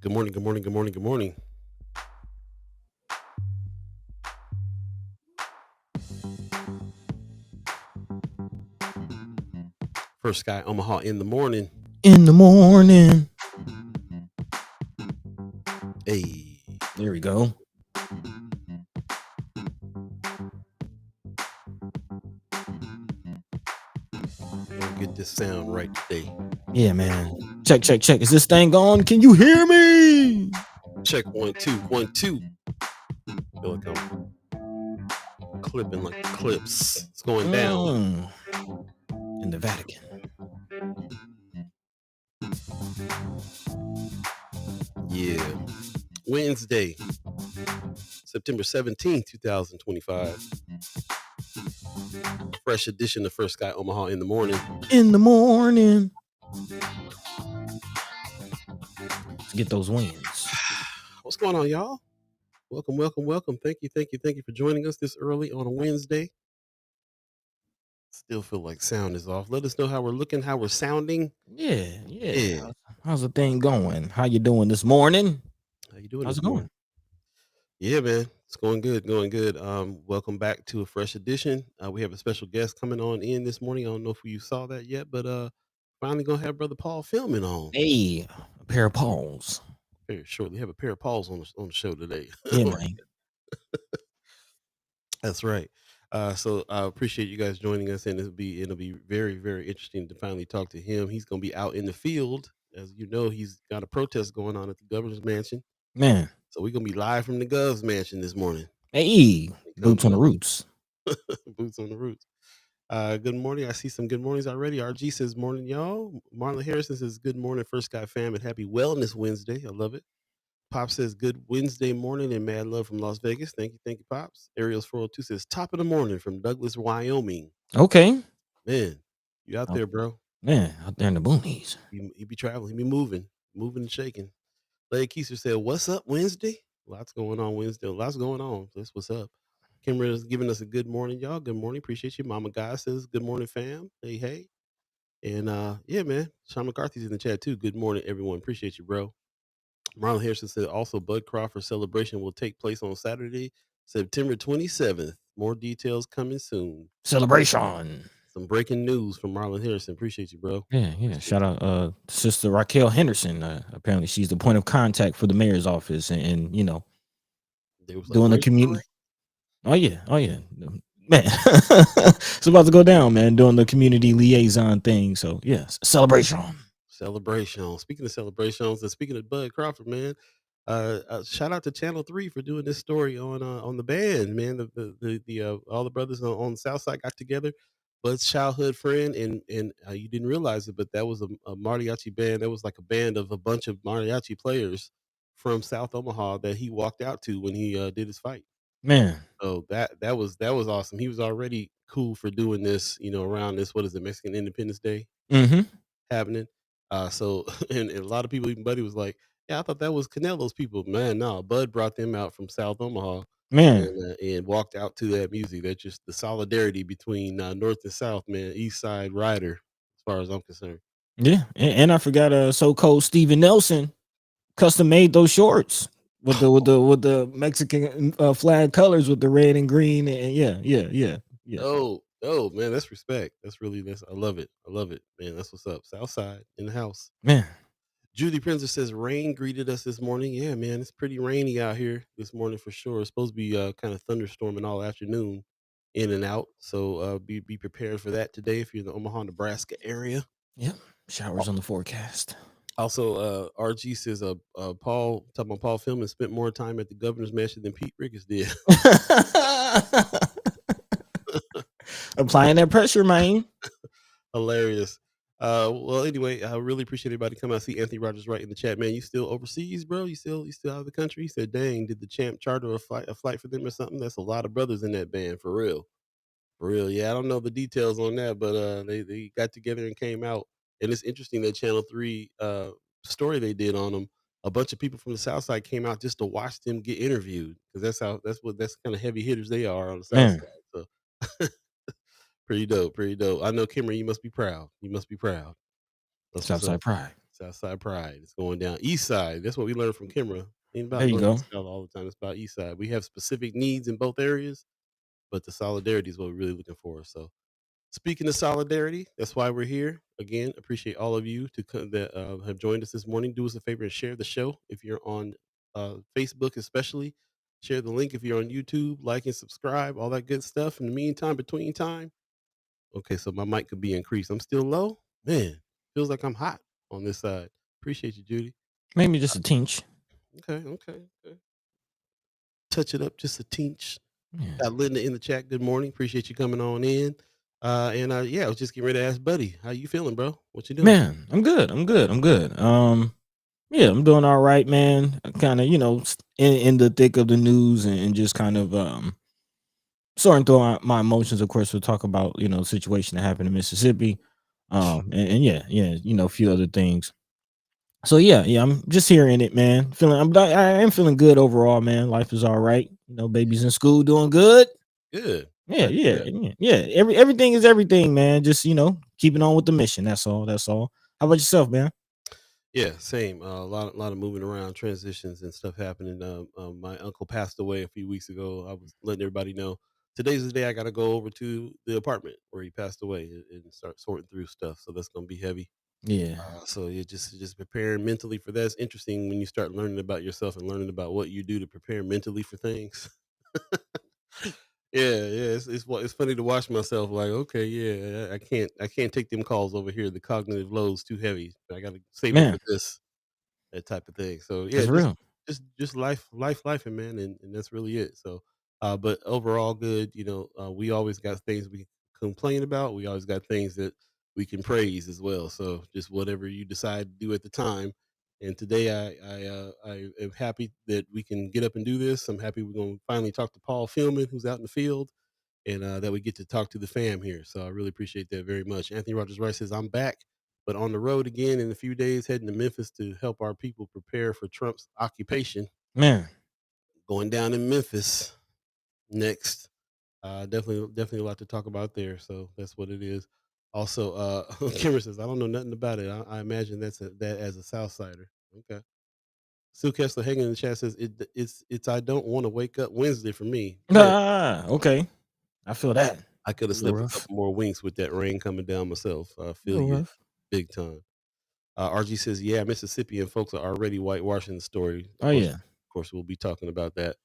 Good morning, good morning, good morning, good morning. First Sky Omaha in the morning. In the morning. Hey, There we go. gonna get this sound right today. Yeah, man. Check. Is this thing on? Can you hear me? Check 1 2 1 2. Feel like I'm clipping like the clips. It's going down. In the Vatican. Yeah. Wednesday, September 17th, 2025. Fresh edition of First Sky Omaha in the morning. In the morning. Let's get those wins. What's going on, y'all? Welcome. Thank you for joining us this early on a Wednesday. Still feel like sound is off. Let us know how we're looking, how we're sounding. Yeah. How's the thing going? How you doing this morning? How you doing How's this it going? morning? Yeah, man. It's going good. Welcome back to a fresh edition. We have a special guest coming on in this morning. I don't know if you saw that yet, but finally gonna have Brother Paul Feilmann on. Hey, a pair of paws. Very shortly. Have a pair of Pauls on the show today. Yeah, man. That's right. So I appreciate you guys joining us, and it'll be very, very interesting to finally talk to him. He's gonna be out in the field. As you know, he's got a protest going on at the governor's mansion. Man. So we're gonna be live from the Gov's mansion this morning. Hey, boots on the roots. Boots on the roots. Good morning. I see some good mornings already. RG says morning, y'all. Marlon Harrison says good morning, First Sky fam, and happy Wellness Wednesday. I love it. Pop says good Wednesday morning and mad love from Las Vegas. Thank you, Pops. Ariel's 402 says top of the morning from Douglas, Wyoming. Okay. Man, you out there, bro. Man, out there in the boonies. He be traveling, he be moving and shaking. Larry Keiser said, what's up Wednesday? Lots going on Wednesday. Lots going on. That's what's up. Kimber is giving us a good morning, y'all. Good morning. Appreciate you. Mama Guy says, good morning, fam. Hey. And yeah, man. Sean McCarthy's in the chat too. Good morning, everyone. Appreciate you, bro. Marlon Harrison said also Bud Crawford celebration will take place on Saturday, September 27th. More details coming soon. Celebration. Some breaking news from Marlon Harrison. Appreciate you, bro. Yeah. Shout out Sister Raquel Henderson. Apparently she's the point of contact for the mayor's office and you know, doing the community. Oh yeah. Man. It's about to go down, man, doing the community liaison thing. So yes, celebration. Speaking of celebrations and speaking of Bud Crawford, man, shout out to Channel 3 for doing this story on the band, man. The all the brothers on the South Side got together. Bud's childhood friend, and you didn't realize it, but that was a mariachi band. That was like a band of a bunch of mariachi players from South Omaha that he walked out to when he did his fight. Man. So that was awesome. He was already cool for doing this, around this, what is it, Mexican Independence Day happening. So and a lot of people, even Buddy was like, yeah, I thought that was Canelo's people. Man, no, Bud brought them out from South Omaha, Man. and walked out to that music. That's just the solidarity between North and South, man. East Side Rider, as far as I'm concerned. Yeah, and I forgot So Cold Steven Nelson custom made those shorts with the Mexican flag colors with the red and green, and yeah. Oh man, that's respect. I love it, man. That's what's up. South Side in the house, man. Judy Prinzer says rain greeted us this morning. Yeah, man, it's pretty rainy out here this morning for sure. It's supposed to be kind of thunderstorming all afternoon, in and out. So be prepared for that today if you're in the Omaha, Nebraska area. Yep, showers on the forecast. Also, RG says Paul Feilmann spent more time at the governor's mansion than Pete Ricketts did. Applying that pressure, man. Hilarious. Well, anyway, I really appreciate everybody coming out. See Anthony Rogers right in the chat, man. You still overseas, bro? You still out of the country? He said, "Dang, did the champ charter a flight for them or something?" That's a lot of brothers in that band, for real. Yeah, I don't know the details on that, but they got together and came out, and it's interesting that Channel 3 story they did on them. A bunch of people from the South Side came out just to watch them get interviewed, because that's kind of heavy hitters they are on the South Side. So. Pretty dope. I know, Kimmer, you must be proud. That's Southside pride. Southside Pride. It's going down. East Side. That's what we learned from Kimra. Ain't There about you North go. and South all the time. It's about East Side. We have specific needs in both areas, but the solidarity is what we're really looking for. So, speaking of solidarity, that's why we're here. Again, appreciate all of you that have joined us this morning. Do us a favor and share the show. If you're on Facebook, especially, share the link. If you're on YouTube, like and subscribe, all that good stuff. In the meantime, between time, okay, so my mic could be increased. I'm still low. Man, feels like I'm hot on this side. Appreciate you, Judy. Maybe just a tinge. Okay. Touch it up just a tinch. Yeah. Got Linda in the chat. Good morning. Appreciate you coming on in. Yeah, I was just getting ready to ask Buddy, how you feeling, bro? What you doing? Man, I'm good. I'm good. Yeah, I'm doing all right, man. Kind of, in the thick of the news and just kind of sorting through my emotions. Of course, we'll talk about the situation that happened in Mississippi, and yeah, a few other things. So yeah, I'm just hearing it, man. I am feeling good overall, man. Life is all right. Baby's in school, doing good. Good. Yeah, Glad to hear yeah, that. yeah. Everything is everything, man. Just keeping on with the mission. That's all. That's all. How about yourself, man? Yeah, same. A lot of moving around, transitions and stuff happening. My uncle passed away a few weeks ago. I was letting everybody know today's the day I got to go over to the apartment where he passed away and start sorting through stuff. So that's gonna be heavy. Yeah, So you just preparing mentally for that. It's interesting when you start learning about yourself and learning about what you do to prepare mentally for things. Yeah. It's funny to watch myself. Like, okay, yeah, I can't take them calls over here. The cognitive load's too heavy. I got to save it for man, this, that type of thing. So yeah, that's just real. just life, and man, and that's really it. So, but overall, good. We always got things we complain about. We always got things that we can praise as well. So just whatever you decide to do at the time. And today, I am happy that we can get up and do this. I'm happy we're going to finally talk to Paul Feilmann, who's out in the field, and that we get to talk to the fam here. So I really appreciate that very much. Anthony Rogers Rice says, I'm back, but on the road again in a few days, heading to Memphis to help our people prepare for Trump's occupation. Man, Going down in Memphis next. Definitely a lot to talk about there. So that's what it is. Also, Kimmer says, I don't know nothing about it. I imagine that as a South Sider. Okay. Sue Kessler hanging in the chat says it's I don't want to wake up Wednesday for me. Man, okay. I feel that. I could A have little slept a rough. couple more winks with that rain coming down myself. I A feel little you rough. big time. RG says, yeah, Mississippi and folks are already whitewashing the story. Oh yeah, Of course, we'll be talking about that.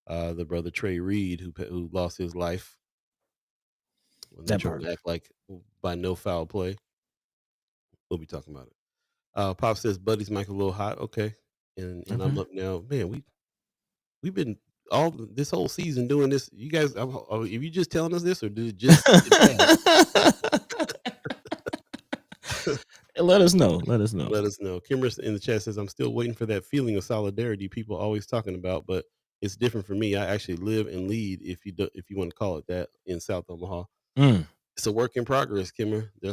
The brother Trey Reed, who lost his life when they that tried part. to act like by no foul play. We'll be talking about it. Pop says, Buddy's mic a little hot. Okay, and I'm Okay. up now. Man, we've been all this whole season doing this. You guys, are you just telling us this, or did it just get bad? Let us know. Let us know. Let us know. Kimmer in the chat says, I'm still waiting for that feeling of solidarity people are always talking about, but it's different for me. I actually live and lead, if you want to call it that, in South Omaha. Mm, It's a work in progress, Kimmer. There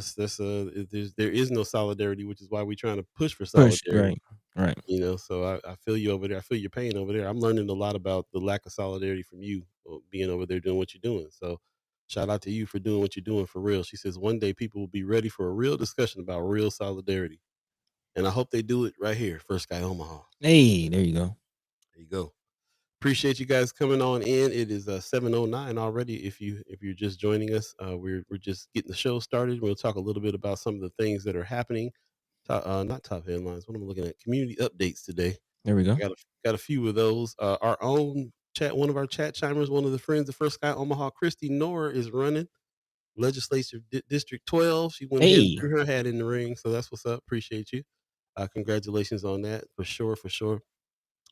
is no solidarity, which is why we're trying to push for push. solidarity. Right. Right. So I feel you over there. I feel your pain over there. I'm learning a lot about the lack of solidarity from you being over there doing what you're doing. So shout out to you for doing what you're doing for real. She says one day people will be ready for a real discussion about real solidarity. And I hope they do it right here, First Guy Omaha. Hey, there you go. There you go. Appreciate you guys coming on in. It is 7:09 already. If you're just joining us, we're just getting the show started. We'll talk a little bit about some of the things that are happening. Not top headlines. What am I looking at? Community updates today. There we I go. got a few of those. Our own chat, one of our chat chimers, one of the friends of First Guy Omaha, Christy Nora, is running legislature District 12. She went ahead and Hey, threw her hat in the ring, so that's what's up. Appreciate you. Congratulations on that for sure, for sure.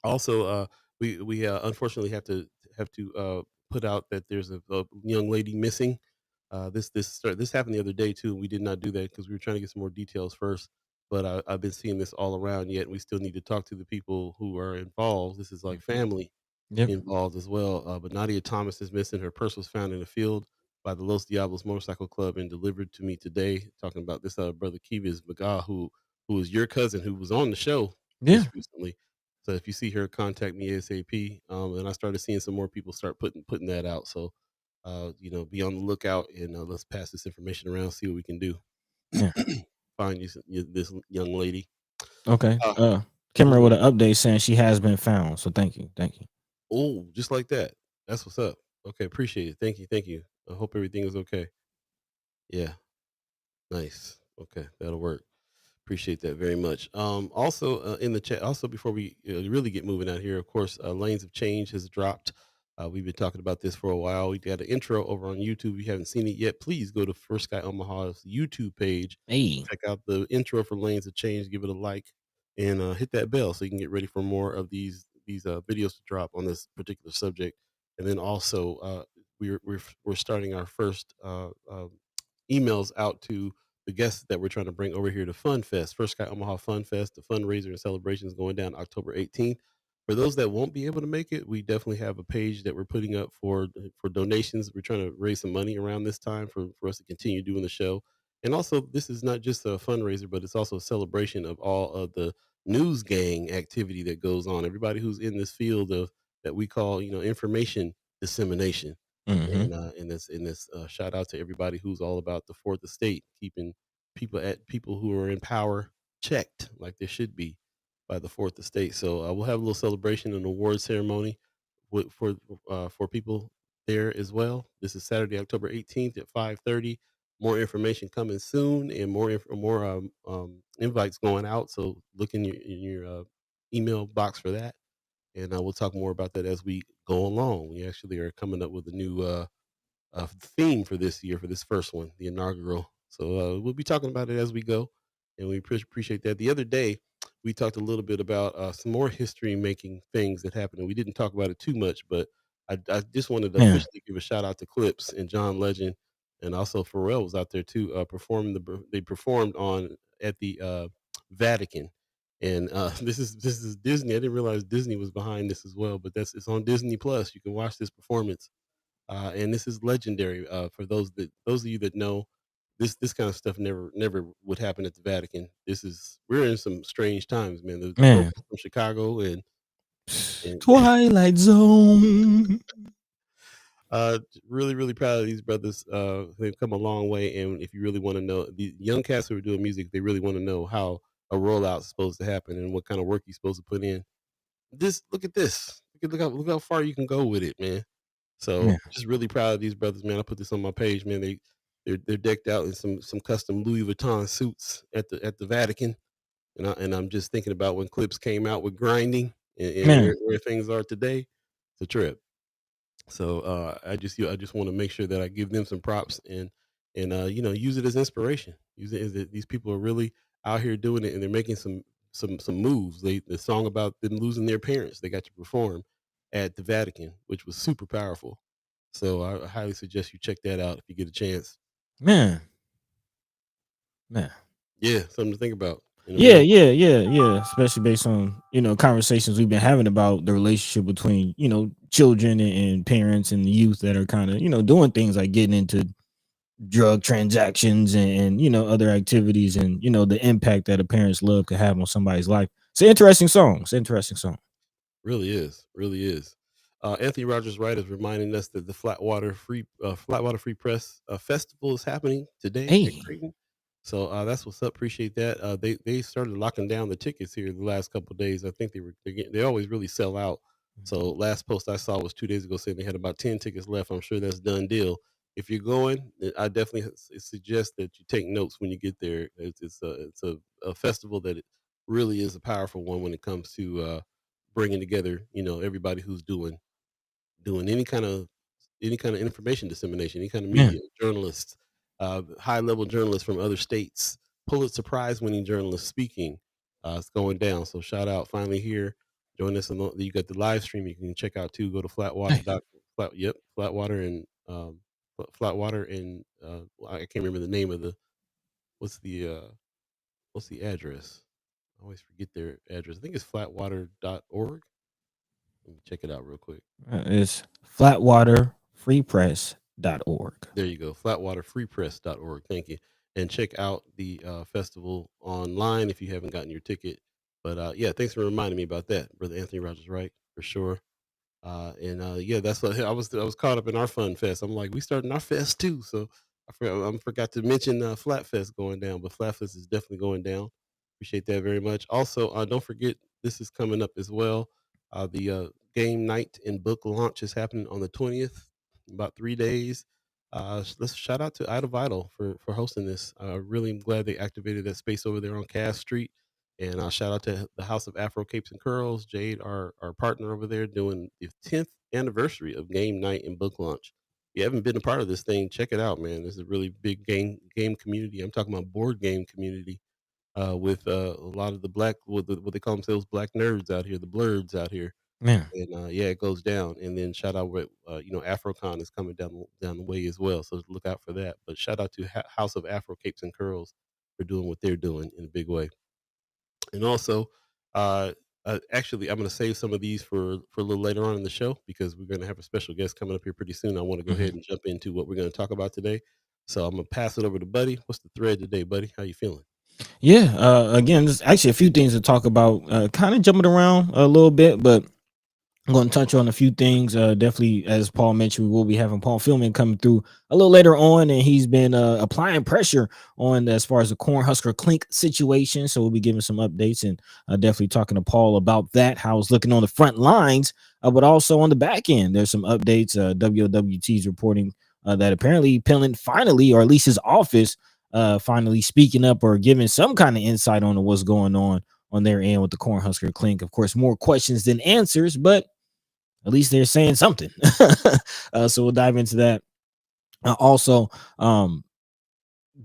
Also, we unfortunately have to put out that there's a young lady missing. This happened the other day too. We did not do that because we were trying to get some more details first. But I've been seeing this all around. Yet we still need to talk to the people who are involved. This is like Mhm. family Yep. involved as well. But Nadia Thomas is missing. Her purse was found in a field by the Los Diablos Motorcycle Club and delivered to me today. Talking about this brother Kivis Baga, who is your cousin, who was on the show Yeah. just recently. So if you see her, contact me ASAP. And I started seeing some more people start putting that out. So be on the lookout and let's pass this information around, see what we can do. Yeah. Find this young lady. Okay. Uh, Kimmer mhm. with an update saying she has been found. So thank you. Thank you. Oh, just like that. That's what's up. Okay, appreciate it. Thank you, thank you. I hope everything is okay. Yeah, nice. Okay, that'll work. Appreciate that very much. Also in the chat, also before we really get moving out here, of course, Lanes of Change has dropped. We've been talking about this for a while. We got an intro over on YouTube. If you haven't seen it yet, please go to First Guy Omaha's YouTube page. Hey. Check out the intro for Lanes of Change. Give it a like and hit that bell so you can get ready for more of these videos to drop on this particular subject. And then also, we're starting our first emails out to the guests that we're trying to bring over here to Fun Fest, First Sky Omaha Fun Fest. The fundraiser and celebration is going down October 18th. For those that won't be able to make it, we definitely have a page that we're putting up for donations. We're trying to raise some money around this time for us to continue doing the show. And also, this is not just a fundraiser, but it's also a celebration of all of the news gang activity that goes on. Everybody who's in this field of that we call, information dissemination. Mm-hmm. And this shout out to everybody who's all about the fourth estate, keeping people who are in power checked like they should be by the fourth estate. So we'll have a little celebration and award ceremony for people there as well. This is Saturday, October 18th at 5:30. More information coming soon, and more invites going out. So look in your email box for that, and we'll talk more about that as we go along. We actually are coming up with a new theme for this year, for this first one, the inaugural. So we'll be talking about it as we go, and we appreciate that. The other day, we talked a little bit about some more history making things that happened, and we didn't talk about it too much, but I just wanted to Yeah. officially give a shout out to Clips and John Legend, and also Pharrell was out there too, performing they performed on at the Vatican. And this is Disney. I didn't realize Disney was behind this as well, but it's on Disney Plus. You can watch this performance, and this is legendary for those of you that know this kind of stuff never would happen at the Vatican. We're in some strange times, man. The Man. vocals from Chicago and Twilight Zone. really really proud of these brothers. They've come a long way, and if you really want to know the young cats who are doing music, they really want to know how a rollout is supposed to happen and what kind of work you're supposed to put in. Look at this. Look how far you can go with it, man. Yeah. So just really proud of these brothers, man. I put this on my page, man. They're decked out in some custom Louis Vuitton suits at the Vatican, and I'm just thinking about when Clips came out with grinding and Man. where things are today. It's a trip. So I just want to make sure that I give them some props and use it as inspiration. Use it as these people are really out here doing it and they're making some moves. The song about them losing their parents they got to perform at the Vatican, which was super powerful. So I highly suggest you check that out if you get a chance. Man. Man. Yeah, something to think about in a Yeah, real. yeah, yeah, yeah. Especially based on, conversations we've been having about the relationship between, children and parents and the youth that are kind of, doing things like getting into drug transactions and, other activities and, the impact that a parent's love could have on somebody's life. It's an interesting song. It's an interesting song. Really is, really is. Anthony Rogers Wright is reminding us that the Flatwater Free Press Festival is happening today at Hey. Creighton. So that's what's up. Appreciate that. They started locking down the tickets here the last couple of days. I think they always really sell out. So last post I saw was 2 days ago saying they had about 10 tickets left. I'm sure that's done deal. If you're going, I definitely suggest that you take notes when you get there. It's a festival that it really is a powerful one when it comes to bringing together, everybody who's doing any kind of information dissemination, any kind of Man. media, journalists, high level journalists from other states, Pulitzer Prize winning journalists speaking. It's going down. So shout out finally here. Join us. You got the live stream you can check out too. Go to Hey. Flatwater and Flatwater and I can't remember the name of the what's the uh what's the address. I always forget their address. I think it's flatwater.org. Let me check it out real quick. It's flatwaterfreepress.org. There you go, flatwaterfreepress.org. Thank you. And check out the festival online if you haven't gotten your ticket. But yeah, thanks for reminding me about that, Brother Anthony Rogers, right? For sure. And yeah, that's what I was caught up in our fun fest. I'm like, we starting our fest too. So I forgot to mention Flat Fest going down, but Flat Fest is definitely going down. Appreciate that very much. Also, don't forget this is coming up as well. The game night and book launch is happening on the 20th, about 3 days. Let's shout out to Ida Vital for hosting this. Really am glad they activated that space over there on Cass Street. And shout out to the House of Afro Capes and Curls, Jade, our partner over there, doing the 10th anniversary of game night and book launch. If you haven't been a part of this thing, check it out, man. This is a really big game community. I'm talking about board game community with a lot of the black what they call themselves black nerds out here, the blurs out here. Man. And yeah, it goes down. And then shout out what AfroCon is coming down the way as well. So look out for that. But shout out to House of Afro Capes and Curls for doing what they're doing in a big way. And also, uh, actually, I'm going to save some of these for a little later on in the show because we're going to have a special guest coming up here pretty soon. I want to go ahead Mhm. and jump into what we're going to talk about today. So I'm going to pass it over to Buddy. What's the thread today, Buddy? How you feeling? Yeah, again, there's actually a few things to talk about. Kind of jumping around a little bit, but I'm going to touch on a few things. Definitely, as Paul mentioned, we will be having Paul Feilmann coming through a little later on, and he's been applying pressure on as far as the Cornhusker Clink situation. So we'll be giving some updates and definitely talking to Paul about that, how it's looking on the front lines, but also on the back end. There's some updates. WWT is reporting that apparently Pillin finally, or at least his office, finally speaking up or giving some kind of insight on what's going on their end with the Cornhusker Clink. Of course, more questions than answers, but at least they're saying something. So we'll dive into that. Also,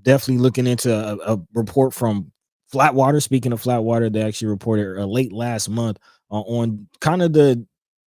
definitely looking into a report from Flatwater. Speaking of Flatwater, they actually reported late last month on kind of the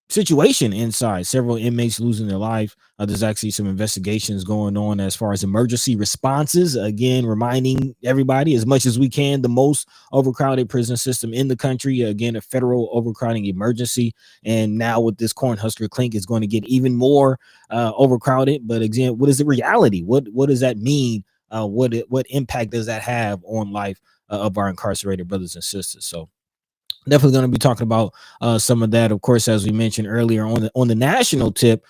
situation inside, several inmates losing their life. There's actually some investigations going on as far as emergency responses. Again, reminding everybody as much as we can, the most overcrowded prison system in the country. Again, a federal overcrowding emergency. And now with this Cornhusker Clink, is going to get even more overcrowded. But again, what is the reality? What does that mean? What impact does that have on life of our incarcerated brothers and sisters? So definitely going to be talking about some of that. Of course, as we mentioned earlier on the national tip,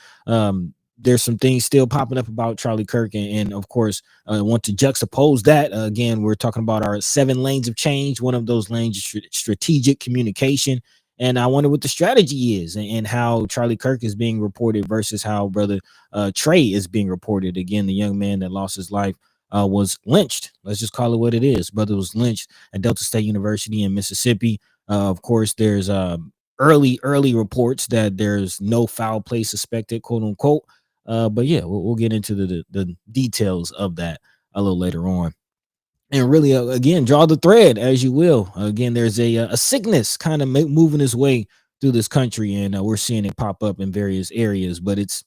there's some things still popping up about Charlie Kirk, and of course, I want to juxtapose that. Again, we're talking about our 7 lanes of change. One of those lanes is strategic communication, and I wonder what the strategy is, and how Charlie Kirk is being reported versus how brother Trey is being reported. Again, the young man that lost his life was lynched. Let's just call it what it is. Brother was lynched at Delta State University in Mississippi. Of course, there's early reports that there's no foul play suspected, quote unquote. But yeah, we'll get into the details of that a little later on. And really, again, draw the thread as you will. Again, there's a sickness kind of moving its way through this country, and we're seeing it pop up in various areas. But it's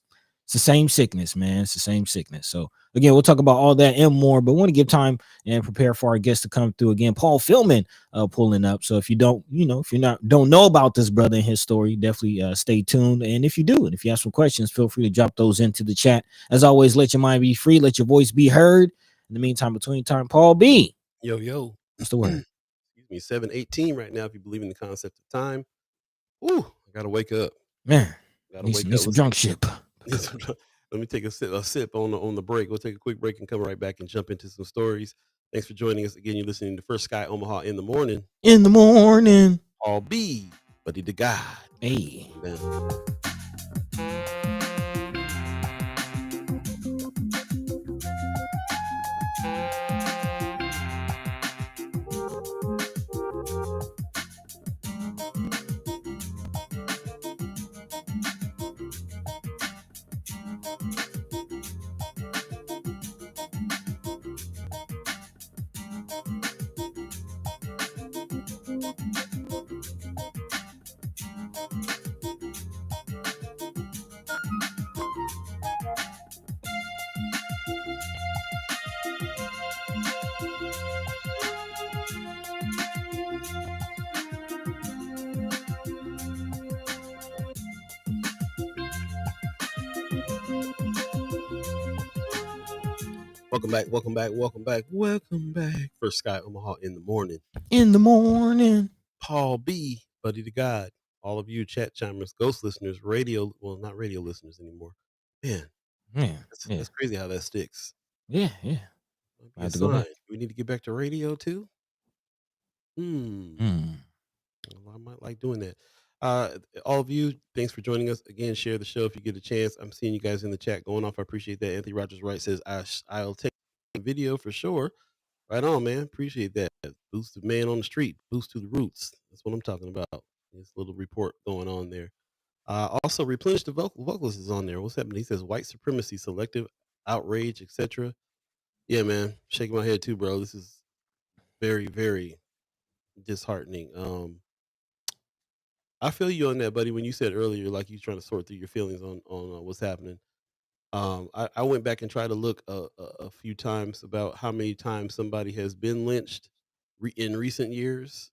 the same sickness, man. It's the same sickness. So again, we'll talk about all that and more. But want to give time and prepare for our guests to come through. Again, Paul Feilmann pulling up. So if you don't, if you're not don't know about this brother and his story, definitely stay tuned. And if you do, and if you have some questions, feel free to drop those into the chat. As always, let your mind be free, let your voice be heard. In the meantime, between time, Paul B. Yo, yo. What's the word? Excuse me, 7:18 right now. If you believe in the concept of time, ooh, I gotta wake up. Man, Gotta need wake some, need up. some drunk ship. Let me take a sip on the break. We'll take a quick break and come right back and jump into some stories. Thanks for joining us again. You're listening to First Sky Omaha in the morning. In the morning. All Beee, Buddy the God. Hey. Welcome back. First Sky Omaha in the morning. In the morning. Paul B, Buddy the God. All of you chat chimers, ghost listeners, not radio listeners anymore. Man, Man, yeah. that's crazy how that sticks. Yeah. Might I be a have to go sign. back. We need to get back to radio too. Hmm. Well, I might like doing that. Uh, all of you, thanks for joining us again. Share the show if you get a chance. I'm seeing you guys in the chat going off. I appreciate that. Anthony Rogers Wright says I'll take the video for sure. Right on, man. Appreciate that. Boost the man on the street. Boost to the roots. That's what I'm talking about. This little report going on there. Also, replenish the vocalist is on there. What's happening? He says white supremacy, selective outrage, etc. Yeah, man. Shaking my head too, bro. This is very, very disheartening. I feel you on that, buddy. When you said earlier, like you trying to sort through your feelings on what's happening. I went back and tried to look a few times about how many times somebody has been lynched in recent years.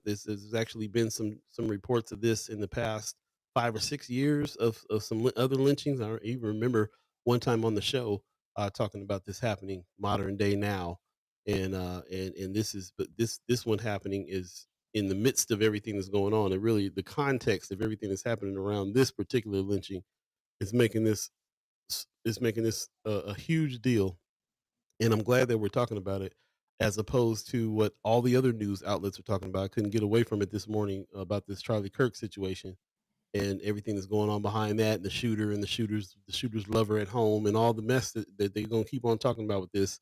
This has actually been some reports of this in the past 5 or 6 years of some other lynchings. I even remember one time on the show talking about this happening modern day now, and this is but this one happening is in the midst of everything that's going on, and really the context of everything that's happening around this particular lynching is making this a huge deal, and I'm glad that we're talking about it as opposed to what all the other news outlets are talking about. I couldn't get away from it this morning about this Charlie Kirk situation and everything that's going on behind that, and the shooter and the shooter's lover at home, and all the mess that they're gonna keep on talking about with this.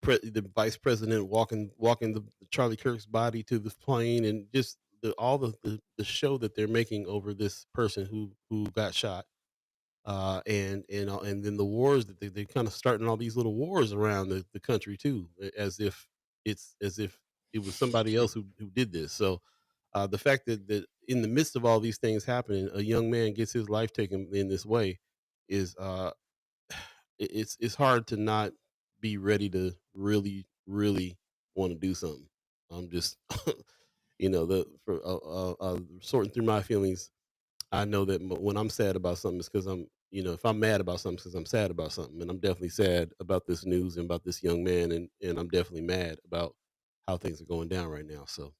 The vice president walking the Charlie Kirk's body to the plane, and just all the show that they're making over this person who got shot, and then the wars that they're kind of starting all these little wars around the country too, as if it was somebody else who did this. So the fact that in the midst of all these things happening, a young man gets his life taken in this way is it's hard to not be ready to really want to do something. I'm just the for sorting through my feelings. I know that when I'm sad about something, it's because if I'm mad about something, it's because I'm sad about something, and I'm definitely sad about this news and about this young man, and I'm definitely mad about how things are going down right now. So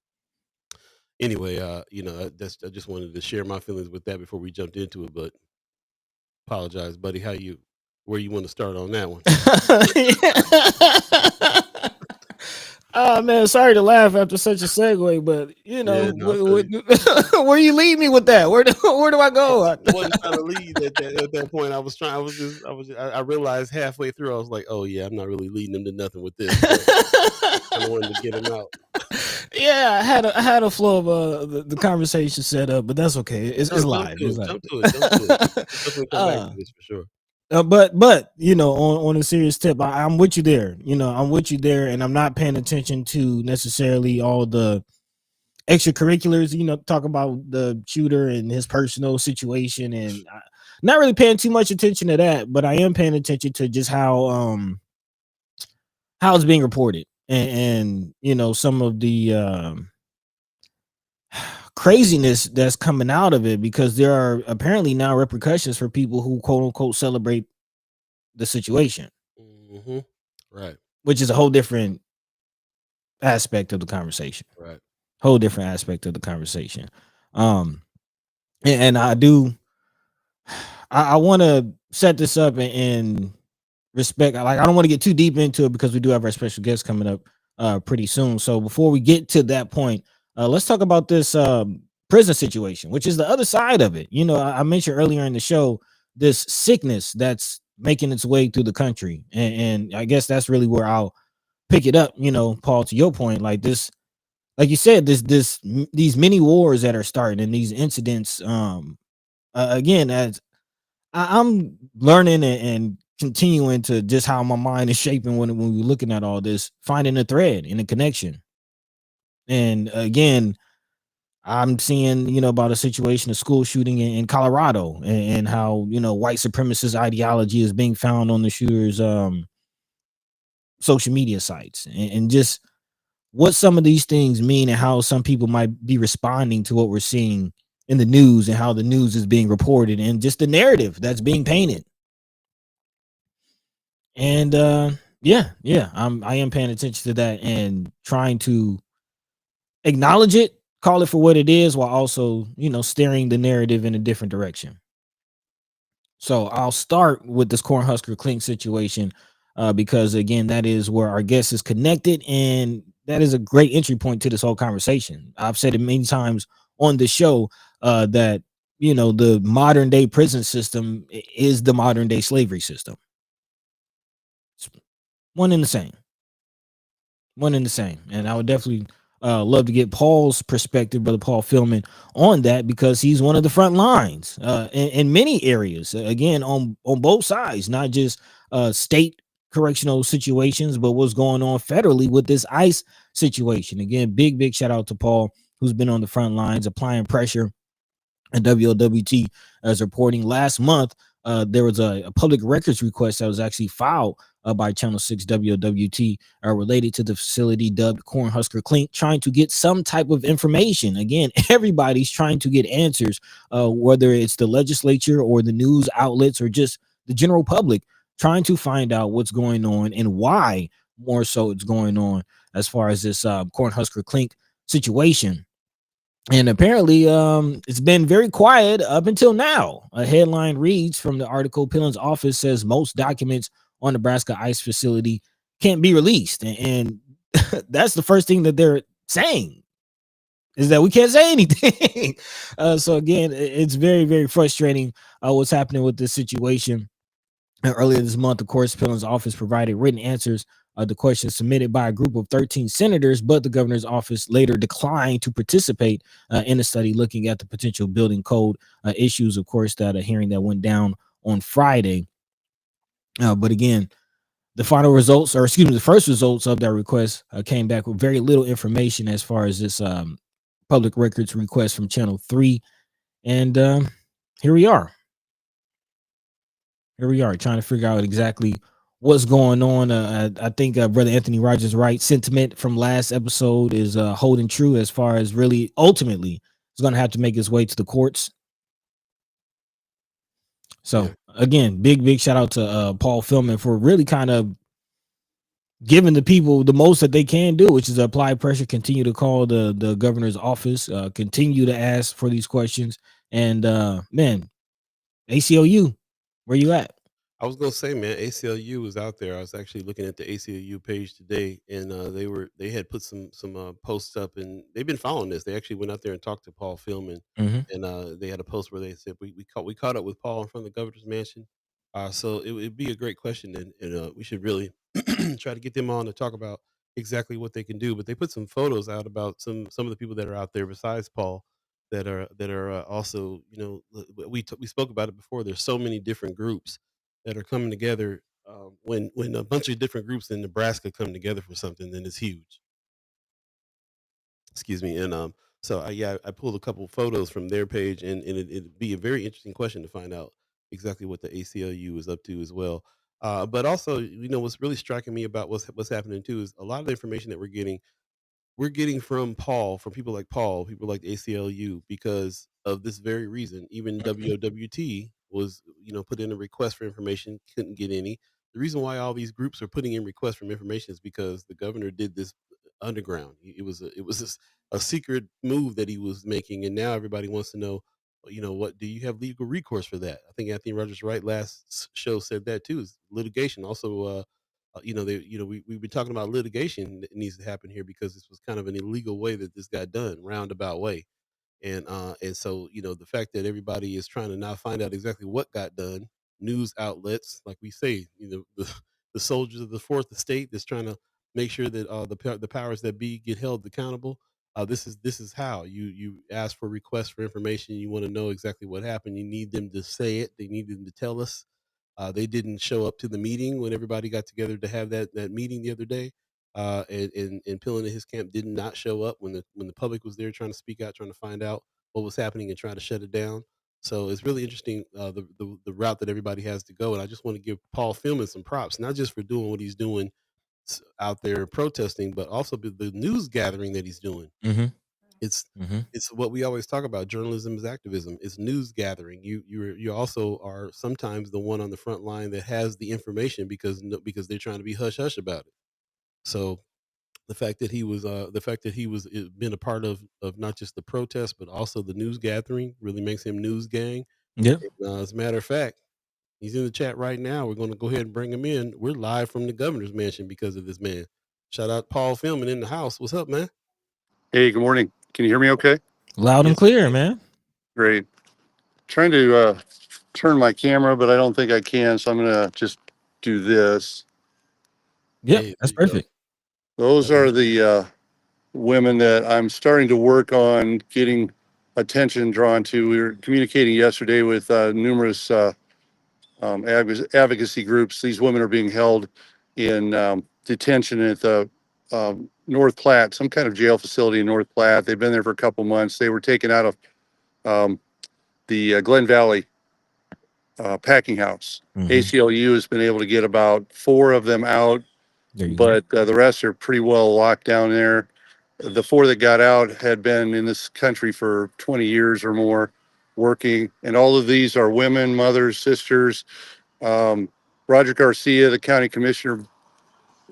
anyway, I just wanted to share my feelings with that before we jumped into it. But apologize, buddy. Where you want to start on that one? Oh man, sorry to laugh after such a segue, but Yeah, no, where you lead me with that? Where do I go? I wasn't trying to lead at that point. I realized halfway through, I was like, oh yeah, I'm not really leading him to nothing with this. I wanted to get him out. Yeah, I had a flow of the conversation set up, but that's okay. It's live. Jump to it. Definitely come back to this for sure. But on a serious tip, I'm with you there. I'm with you there, and I'm not paying attention to necessarily all the extracurriculars. Talk about the shooter and his personal situation, and not really paying too much attention to that. But I am paying attention to just how it's being reported, and some of the craziness that's coming out of it, because there are apparently now repercussions for people who quote unquote celebrate the situation, right? Which is a whole different aspect of the conversation, right? Whole different aspect of the conversation. And I do, I want to set this up in respect. I don't want to get too deep into it because we do have our special guest coming up pretty soon. So before we get to that point, let's talk about this prison situation, which is the other side of it. I mentioned earlier in the show this sickness that's making its way through the country, and I guess that's really where I'll pick it up. Paul, to your point, like this, like you said, these mini wars that are starting and these incidents. Again, as I'm learning and continuing to just how my mind is shaping when we're looking at all this, finding a thread and a connection. And again, I'm seeing, about a situation, a school shooting in Colorado, and how, white supremacist ideology is being found on the shooter's social media sites, and just what some of these things mean and how some people might be responding to what we're seeing in the news and how the news is being reported and just the narrative that's being painted. And I am paying attention to that and trying to acknowledge it, call it for what it is, while also, steering the narrative in a different direction. So I'll start with this Cornhusker Clink situation, because again, that is where our guest is connected, and that is a great entry point to this whole conversation. I've said it many times on the show that the modern day prison system is the modern day slavery system. It's one and the same. One and the same. And I would definitely love to get Paul's perspective, brother Paul Feilmann, on that, because he's one of the front lines in many areas. Again, on both sides, not just state correctional situations, but what's going on federally with this ICE situation. Again, big shout out to Paul, who's been on the front lines applying pressure. And WLWT is reporting last month there was a public records request that was actually filed by Channel 6 WLWT related to the facility dubbed Cornhusker Clink, trying to get some type of information. Again, everybody's trying to get answers, whether it's the legislature or the news outlets or just the general public, trying to find out what's going on and why more so it's going on as far as this Cornhusker Clink situation. And apparently, it's been very quiet up until now. A headline reads from the article: Pillen's office says most documents on Nebraska ICE facility can't be released. And that's the first thing that they're saying, is that we can't say anything. So again, it's very frustrating what's happening with this situation. Earlier this month, of course, Pillen's office provided written answers to questions submitted by a group of 13 senators, but the governor's office later declined to participate in a study looking at the potential building code issues. Of course, that a hearing that went down on Friday. But again, the final results, or excuse me, the first results of that request came back with very little information as far as this public records request from Channel 3. And here we are. Trying to figure out exactly what's going on. I think Brother Anthony Rogers' right sentiment from last episode is holding true, as far as really ultimately it's going to have to make its way to the courts. So again, big shout out to Paul Feilmann for really kind of giving the people the most that they can do, which is apply pressure, continue to call the governor's office, continue to ask for these questions. And man, ACLU, where you at? I was gonna say, man, ACLU is out there. I was actually looking at the ACLU page today, and they had put some posts up, and they've been following this. They actually went out there and talked to Paul Feilmann, Mm-hmm. and they had a post where they said we caught up with Paul in front of the governor's mansion. So it would be a great question, and we should really try to get them on to talk about exactly what they can do. But they put some photos out about some of the people that are out there besides Paul, that are also, we spoke about it before. There's so many different groups that are coming together. When a bunch of different groups in Nebraska come together for something, then it's huge. Excuse me. And so I pulled a couple photos from their page, and it'd be a very interesting question to find out exactly what the ACLU is up to as well. But also, what's really striking me about what's happening too is a lot of the information that we're getting from Paul, from people like Paul, people like the ACLU, because of this very reason. Even WOWT was, put in a request for information, couldn't get any. The reason why all these groups are putting in requests for information is because the governor did this underground. It was a secret move that he was making, and now everybody wants to know, what do you have legal recourse for that? I think Anthony Rogers Wright last show said that too, is litigation. Also, we've been talking about litigation that needs to happen here, because this was kind of an illegal way that this got done, roundabout way. And so, the fact that everybody is trying to now find out exactly what got done, news outlets, like we say, the soldiers of the fourth estate that's trying to make sure that the powers that be get held accountable. This is how you ask for requests for information. You want to know exactly what happened. You need them to say it. They need them to tell us. They didn't show up to the meeting when everybody got together to have that meeting the other day. And Pillen and his camp did not show up when the public was there trying to speak out, trying to find out what was happening and trying to shut it down. So it's really interesting, the route that everybody has to go. And I just want to give Paul Feilmann some props, not just for doing what he's doing out there protesting, but also the news gathering that he's doing. Mm-hmm. It's Mm-hmm. it's what we always talk about. Journalism is activism. It's news gathering. You also are sometimes the one on the front line that has the information, because because they're trying to be hush hush about it. So the fact that he was been a part of not just the protest but also the news gathering really makes him news gang. Yeah. As a matter of fact, he's in the chat right now. We're going to go ahead and bring him in. We're live from the governor's mansion because of this man. Shout out Paul Feilmann in the house. What's up, man? Hey, good morning. Can you hear me okay? Loud and Yes, we clear, can. man. Great. Trying to turn my camera, but I don't think I can, so I'm going to just do this. Yep, Hey, there that's you go. perfect. Those That'll are work. the women that I'm starting to work on getting attention drawn to. We were communicating yesterday with numerous advocacy groups. These women are being held in detention at the North Platte, some kind of jail facility in North Platte. They've been there for a couple months. They were taken out of um, the Glen Valley packing house. Mhm. ACLU has been able to get about 4 of them out, There you go. but the rest are pretty well locked down there. The 4 that got out had been in this country for 20 years or more working, and all of these are women, mothers, sisters. Um, Roger Garcia, the county commissioner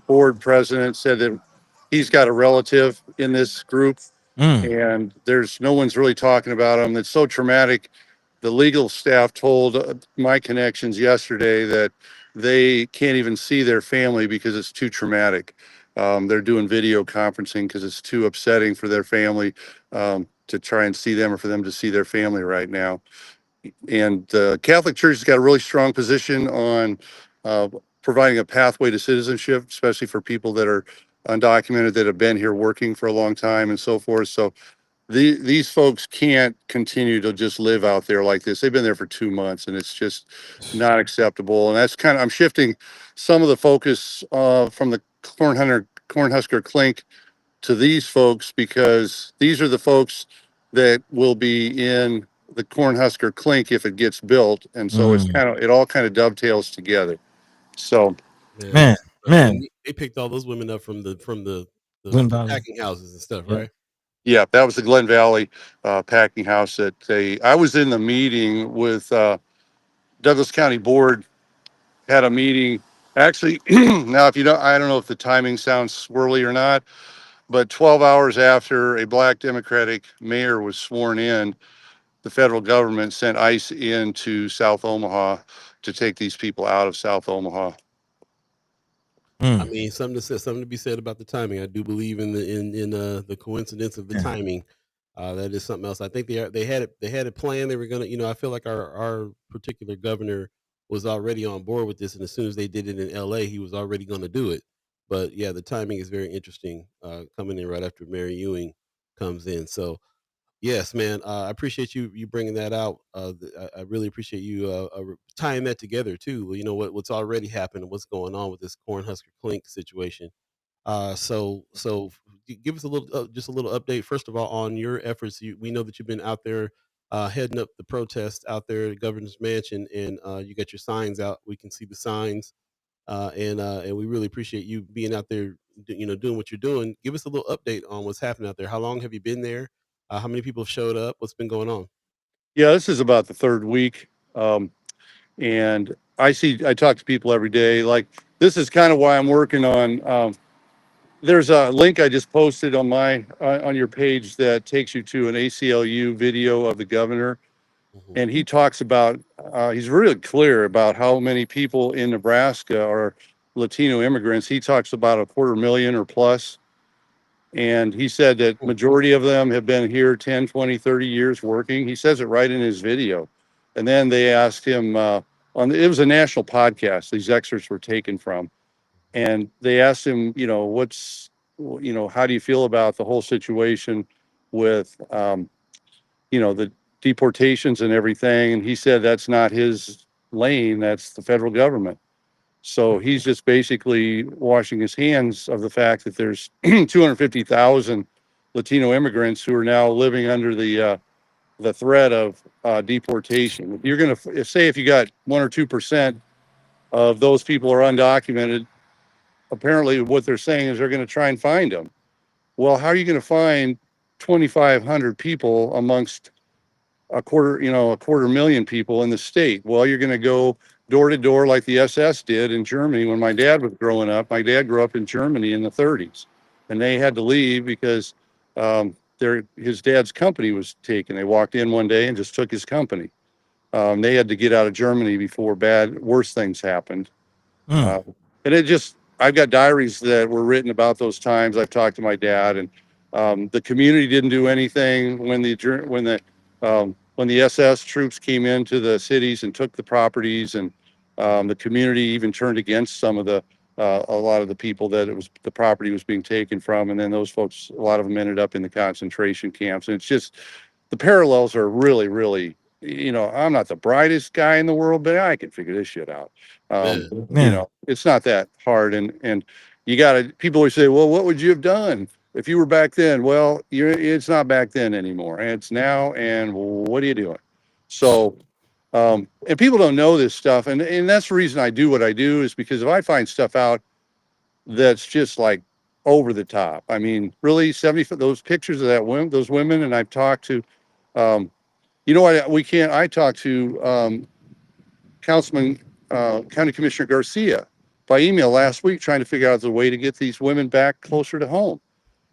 board president, said that he's got a relative in this group, Mm. and there's no one's really talking about them. It's so traumatic. The legal staff told my connections yesterday that they can't even see their family because it's too traumatic. They're doing video conferencing because it's too upsetting for their family to try and see them or for them to see their family right now. And the Catholic Church has got a really strong position on uh, providing a pathway to citizenship, especially for people that are undocumented that have been here working for a long time and so forth. So these folks can't continue to just live out there like this. They've been there for 2 months, and it's just not acceptable. And that's kind of, I'm shifting some of the focus from the Cornhusker Clink to these folks, because these are the folks that will be in the Cornhusker Clink if it gets built. And so it's Mm. kind of, it all kind of dovetails together. So Yeah. Man, man, And they picked all those women up from Glen the Valley. packing houses and stuff, Yep. right? yeah, that was the Glen Valley packing house that I was in the meeting with Douglas County Board, had a meeting. Actually, now if you don't, I don't know if the timing sounds swirly or not, but 12 hours after a black Democratic mayor was sworn in, the federal government sent ICE into South Omaha to take these people out of South Omaha. I Mm. mean, something to be said about the timing. I do believe in the coincidence of the Yeah. timing. That is something else. I think they had it planned. They were gonna, I feel like our particular governor was already on board with this, and as soon as they did it in L.A., he was already going to do it. But yeah, the timing is very interesting. Coming in right after Mary Ewing comes in, so yes, man. I appreciate you bringing that out. I really appreciate you tying that together too. You know what's already happened and what's going on with this Cornhusker Clink situation. Give us a little, just a little update. First of all, on your efforts. We know that you've been out there heading up the protest out there at the governor's mansion, and you got your signs out. We can see the signs, and we really appreciate you being out there, doing what you're doing. Give us a little update on what's happening out there. How long have you been there? How many people have showed up? What's been going on? Yeah, this is about the 3rd week. And I talk to people every day. Like, this is kind of why I'm working on, there's a link I just posted on on your page that takes you to an ACLU video of the governor. Hmm. And he talks about, he's really clear about how many people in Nebraska are Latino immigrants. He talks about 250,000 or plus. And he said that majority of them have been here 10, 20, 30 years working. He says it right in his video. And then they asked him it was a national podcast these excerpts were taken from. And they asked him, how do you feel about the whole situation with, the deportations and everything? And he said that's not his lane, that's the federal government. So he's just basically washing his hands of the fact that there's 250,000 Latino immigrants who are now living under the threat of deportation. If you're going to say if you got 1 or 2% of those people are undocumented, apparently what they're saying is they're going to try and find them. Well, how are you going to find 2,500 people amongst a quarter million people in the state? Well, you're going to go door to door like the SS did in Germany when my dad was growing up. My dad grew up in Germany in the 30s, and they had to leave because his dad's company was taken. They walked in one day and just took his company. They had to get out of Germany before worse things happened. Mm. Uh, and it just, I've got diaries that were written about those times. I've talked to my dad, and the community didn't do anything when the SS troops came into the cities and took the properties, and the community even turned against some of a lot of the people that the property was being taken from, and then those folks, a lot of them ended up in the concentration camps. And it's just, the parallels are really, really, I'm not the brightest guy in the world, but I can figure this shit out. It's not that hard. And people always say, well, what would you have done if you were back then? Well, it's not back then anymore. It's now. And what are you doing? So, and people don't know this stuff. And that's the reason I do what I do, is because if I find stuff out that's just like over the top, I mean, really 70, those pictures of those women. And I've talked to, I talked to Councilman, County Commissioner Garcia by email last week, trying to figure out the way to get these women back closer to home.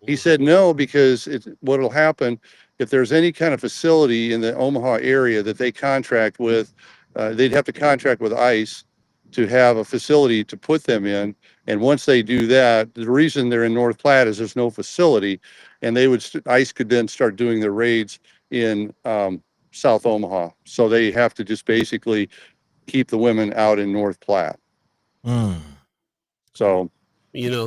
He said no, because what'll happen if there's any kind of facility in the Omaha area that they contract with, they'd have to contract with ICE to have a facility to put them in. And once they do that, the reason they're in North Platte is there's no facility, and ICE could then start doing their raids in South Omaha. So they have to just basically keep the women out in North Platte. So,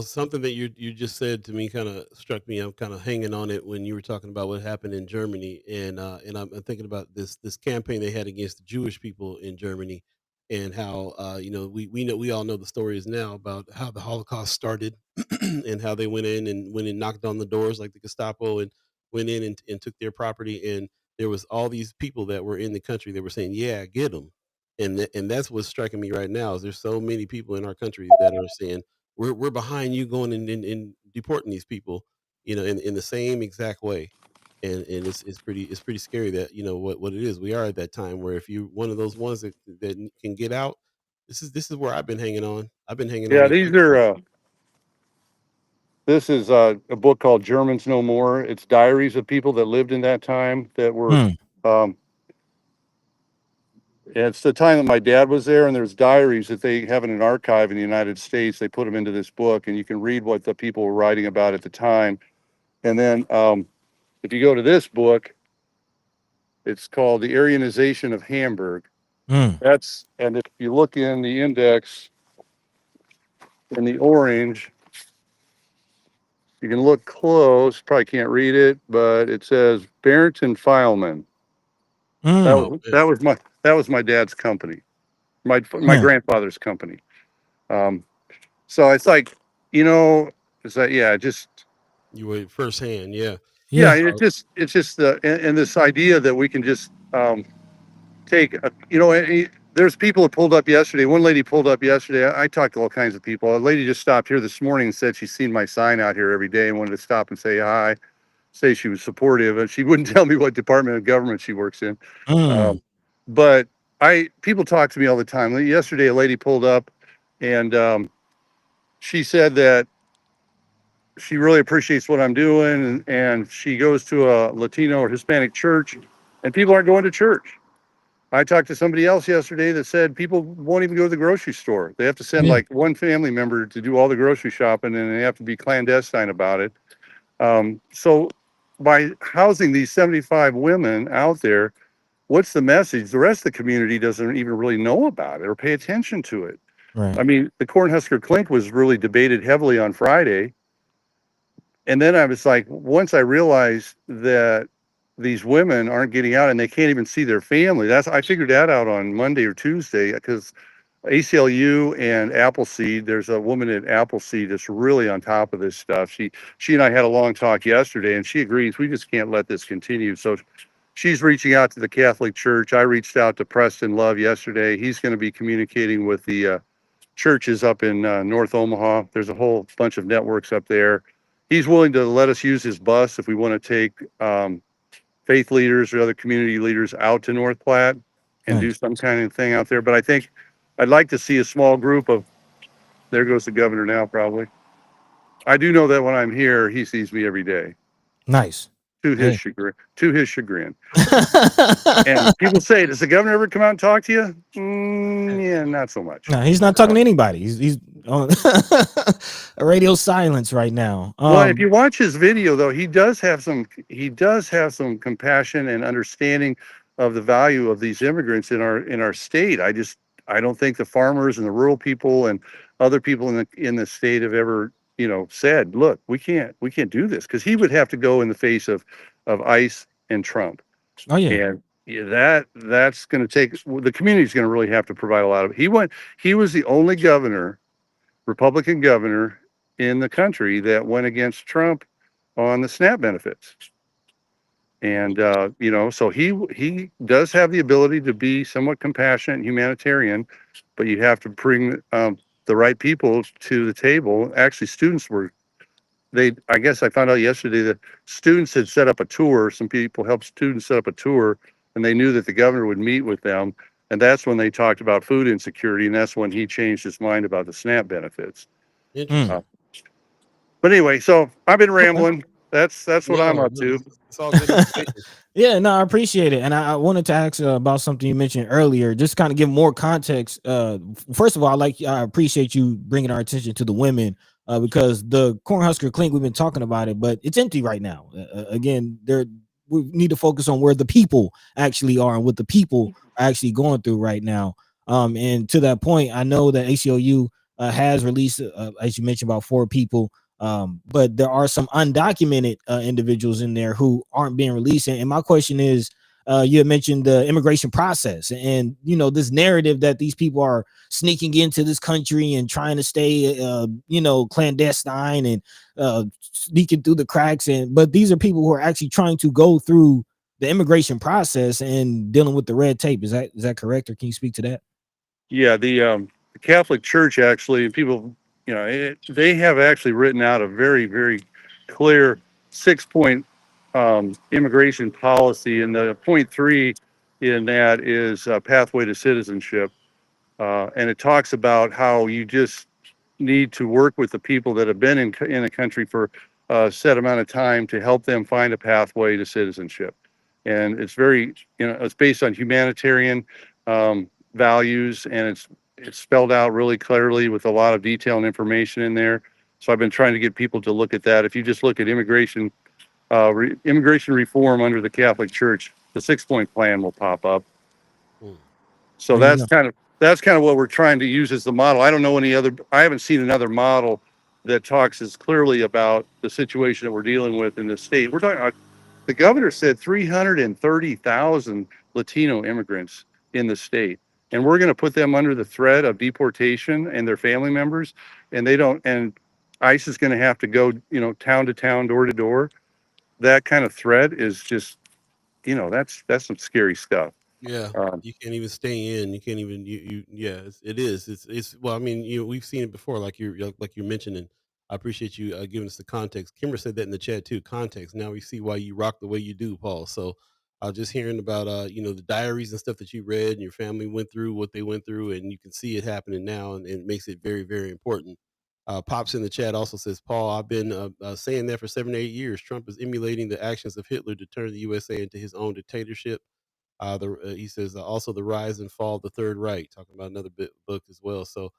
something that you just said to me kind of struck me. I'm kind of hanging on it when you were talking about what happened in Germany, and I'm thinking about this campaign they had against the Jewish people in Germany, and how we all know the stories now about how the Holocaust started, and how they went in and knocked on the doors like the Gestapo, and went in and took their property, and there was all these people that were in the country that were saying, yeah, get them. And that's what's striking me right now, is there's so many people in our country that are saying, we're behind you going and deporting these people, in the same exact way. And it's pretty scary that, what it is. We are at that time where if you one of those ones that can get out, this is where I've been hanging on. I've been hanging on. This is a book called Germans No More. It's diaries of people that lived in that time that were, it's the time that my dad was there, and there's diaries that they have in an archive in the United States. They put them into this book, and you can read what the people were writing about at the time. And then if you go to this book, it's called The Aryanization of Hamburg. And if you look in the index in the orange, you can look close, probably can't read it, but it says Barrington Feilmann. That was my dad's company, my grandfather's company. So it's like, it's like, just you were firsthand, yeah. It's just this idea that we can just take, there's people that pulled up yesterday. One lady pulled up yesterday. I talked to all kinds of people. A lady just stopped here this morning and said she's seen my sign out here every day and wanted to stop and say hi, say she was supportive, and she wouldn't tell me what department of government she works in. But people talk to me all the time. Yesterday, a lady pulled up, and she said that she really appreciates what I'm doing, and she goes to a Latino or Hispanic church, and people aren't going to church. I talked to somebody else yesterday that said people won't even go to the grocery store. They have to send like one family member to do all the grocery shopping, and they have to be clandestine about it. So by housing these 75 women out there, what's the message? The rest of the community doesn't even really know about it or pay attention to it. Right. I mean, the Cornhusker Clink was really debated heavily on Friday. And then I was like, once I realized that these women aren't getting out and they can't even see their family, I figured that out on Monday or Tuesday, because ACLU and Appleseed, there's a woman at Appleseed that's really on top of this stuff. She and I had a long talk yesterday, and she agrees we just can't let this continue. So she's reaching out to the Catholic Church. I reached out to Preston Love yesterday. He's going to be communicating with the churches up in North Omaha. There's a whole bunch of networks up there. He's willing to let us use his bus if we want to take faith leaders or other community leaders out to North Platte and do some kind of thing out there. But I think I'd like to see a small group of, there goes the governor now, probably. I do know that when I'm here, he sees me every day. Nice. To his chagrin. And people say, does the governor ever come out and talk to you? Yeah, not so much. No, he's not talking to anybody. He's on radio silence right now. Well, if you watch his video, though, he does have some compassion and understanding of the value of these immigrants in our state. I don't think the farmers and the rural people and other people in the state have ever, said, look, we can't do this, because he would have to go in the face of ICE and Trump. Oh yeah. And that's going to take, the community's going to really have to provide a lot of. He was the only Republican governor in the country that went against Trump on the SNAP benefits. And, so he does have the ability to be somewhat compassionate and humanitarian, but you have to bring the right people to the table. Actually, I guess I found out yesterday that students had set up a tour. Some people helped students set up a tour, and they knew that the governor would meet with them. And that's when they talked about food insecurity. And that's when he changed his mind about the SNAP benefits. Interesting. But anyway, so I've been rambling. That's what I'm up to. It's all good information. Yeah, no, I appreciate it. And I wanted to ask about something you mentioned earlier, just kind of give more context. First of all, I appreciate you bringing our attention to the women, because the Cornhusker Clink, we've been talking about it, but it's empty right now. Again, we need to focus on where the people actually are and what the people are actually going through right now. And to that point, I know that ACLU has released, as you mentioned, about 4 people. But there are some undocumented individuals in there who aren't being released. And my question is, you had mentioned the immigration process and, this narrative that these people are sneaking into this country and trying to stay, clandestine and sneaking through the cracks. But these are people who are actually trying to go through the immigration process and dealing with the red tape. Is that correct? Or can you speak to that? Yeah, the Catholic Church, actually, people, they have actually written out a very, very clear 6-point immigration policy, and the point 3 in that is pathway to citizenship, and it talks about how you just need to work with the people that have been in a country for a set amount of time to help them find a pathway to citizenship. And it's very, it's based on humanitarian values, and it's spelled out really clearly with a lot of detail and information in there. So I've been trying to get people to look at that. If you just look at immigration reform under the Catholic Church, the 6-point plan will pop up. So that's kind of what we're trying to use as the model. I don't know I haven't seen another model that talks as clearly about the situation that we're dealing with in the state. We're talking about, the governor said 330,000 Latino immigrants in the state, and we're going to put them under the threat of deportation and their family members. And ICE is going to have to go, town to town, door to door. That kind of threat is just, that's some scary stuff. Yeah, you can't even stay in. You can't even. Yeah, it is. It's. Well, I mean, we've seen it before, like you're mentioning. I appreciate you giving us the context. Kimber said that in the chat too. Context. Now we see why you rock the way you do, Paul. So, just hearing about the diaries and stuff that you read and your family went through, what they went through, and you can see it happening now, and it makes it very, very important. Pops in the chat also says, Paul, I've been saying that for 7 to 8 years. Trump is emulating the actions of Hitler to turn the USA into his own dictatorship. He says also the rise and fall of the Third Reich, talking about another book as well. So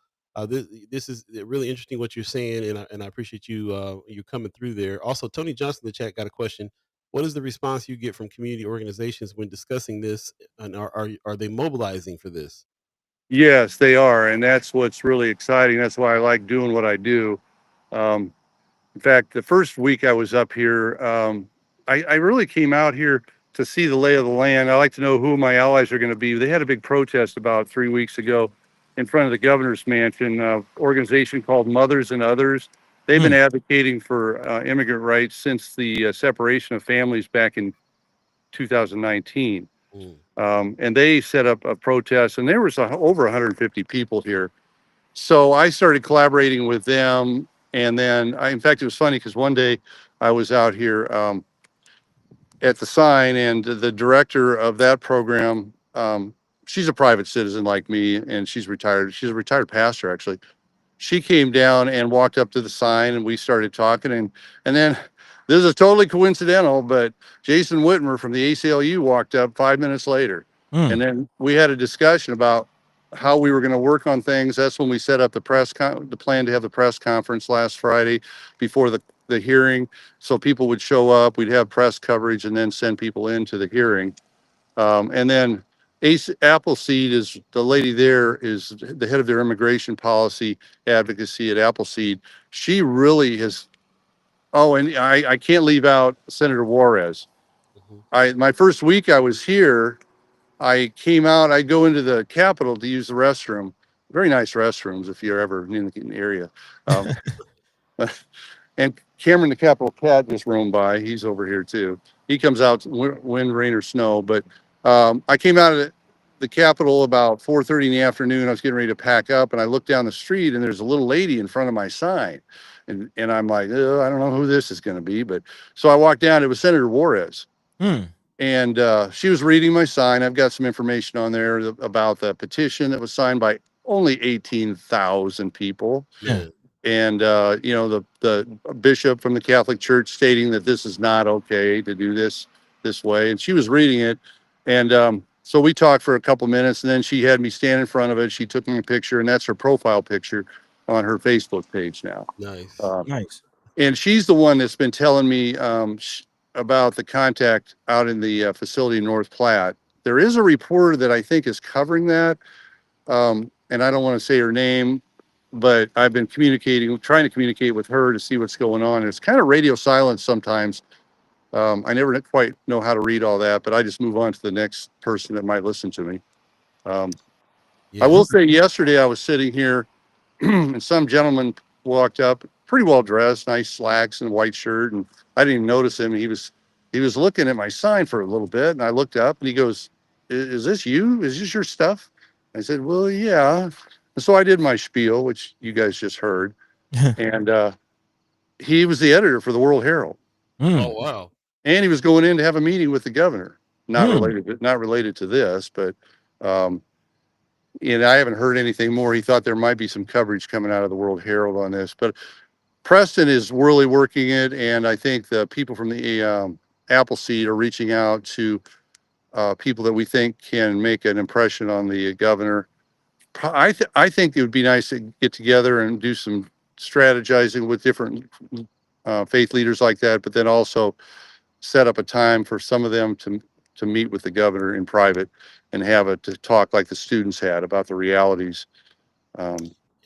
this is really interesting what you're saying, and I appreciate you coming through there. Also, Tony Johnson in the chat got a question. What is the response you get from community organizations when discussing this, and are they mobilizing for this? Yes, they are, and that's what's really exciting. That's why I like doing what I do. In fact, the first week I was up here, I really came out here to see the lay of the land. I like to know who my allies are going to be. They had a big protest about 3 weeks ago in front of the governor's mansion, organization called Mothers and Others. They've been advocating for immigrant rights since the separation of families back in 2019. And they set up a protest, and there was over 150 people here. So I started collaborating with them. And then, in fact, it was funny because one day I was out here at the sign, and the director of that program, she's a private citizen like me, and she's retired. She's a retired pastor, actually. She came down and walked up to the sign, and we started talking. And then, this is totally coincidental, but Jason Whitmer from the ACLU walked up 5 minutes later. And then we had a discussion about how we were going to work on things. That's when we set up the the plan to have the press conference last Friday before the hearing. So people would show up, we'd have press coverage and then send people into the hearing. And then Appleseed is the lady there is the head of their immigration policy advocacy at Appleseed. She really has, oh, and I can't leave out Senator Juarez. My first week I was here, I came out, I go into the Capitol to use the restroom. Very nice restrooms if you're ever in the area. Um, and Cameron, the Capitol cat, just roamed by. He's over here too. He comes out wind, rain, or snow. But I came out of the Capitol about 4:30 in the afternoon. I was getting ready to pack up, and I looked down the street, and there's a little lady in front of my sign. And I'm like, oh, I don't know who this is going to be. But so I walked down. It was Senator Juarez. And she was reading my sign. I've got some information on there about the petition that was signed by only 18,000 people. Yeah. And, you know, the bishop from the Catholic Church stating that this is not okay to do this way. And she was reading it. And so we talked for a couple minutes, and then she had me stand in front of it. She took me a picture, and that's her profile picture on her Facebook page now. Nice. Nice. And she's the one that's been telling me about the contact out in the facility in North Platte. There is a reporter that I think is covering that. And I don't want to say her name, but I've been trying to communicate with her to see what's going on. And it's kind of radio silence sometimes. I never quite know how to read all that, but I just move on to the next person that might listen to me. I will say yesterday I was sitting here and some gentleman walked up, pretty well dressed, nice slacks and a white shirt. And I didn't even notice him. He was looking at my sign for a little bit. And I looked up and he goes, is this you? Is this your stuff? I said, well, yeah. And so I did my spiel, which you guys just heard. And he was the editor for the World Herald. Oh, wow. And he was going in to have a meeting with the governor. Not related to this, but and I haven't heard anything more. He thought there might be some coverage coming out of the World Herald on this, but Preston is really working it. And I think the people from the Appleseed are reaching out to people that we think can make an impression on the governor. I think it would be nice to get together and do some strategizing with different faith leaders like that, but then also set up a time for some of them to meet with the governor in private and have it to talk like the students had about the realities. Yeah,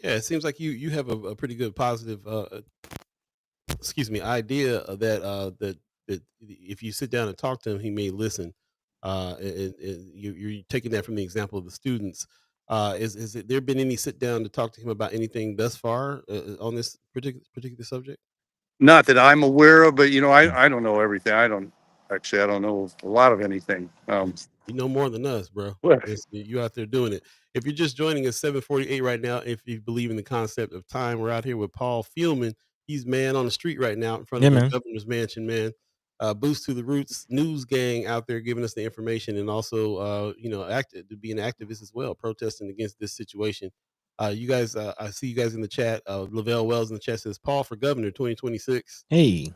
it seems like you have a pretty good positive idea of that if you sit down and talk to him, he may listen. And you're taking that from the example of the students. Is it there been any sit down to talk to him about anything thus far on this particular subject? Not that I'm aware of, but you know, I don't know everything. I don't know a lot of anything. You know more than us, bro. You out there doing it. If you're just joining us, 7:48 right now. If you believe in the concept of time, we're out here with Paul Feilmann. He's man on the street right now in front of the governor's mansion, man. Boost to the Roots news gang out there giving us the information, and also to be an activist as well, protesting against this situation. You guys, I see you guys in the chat. Lavelle Wells in the chat says Paul for governor 2026. Hey.